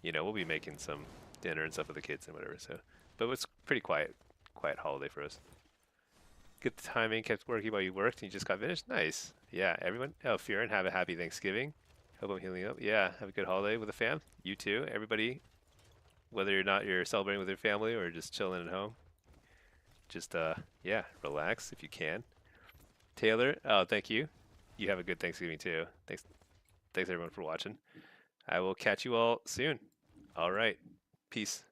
you know, we'll be making some dinner and stuff with the kids and whatever. So, but it's pretty quiet holiday for us. Good timing, kept working while you worked and you just got finished. Nice. Yeah, everyone. Oh, Fearon, have a happy Thanksgiving. Hope I'm healing up. Yeah, have a good holiday with the fam. You too, everybody. Whether or not you're celebrating with your family or just chilling at home, just yeah, relax if you can. Taylor, oh, thank you. You have a good Thanksgiving too. Thanks everyone for watching. I will catch you all soon. All right, peace.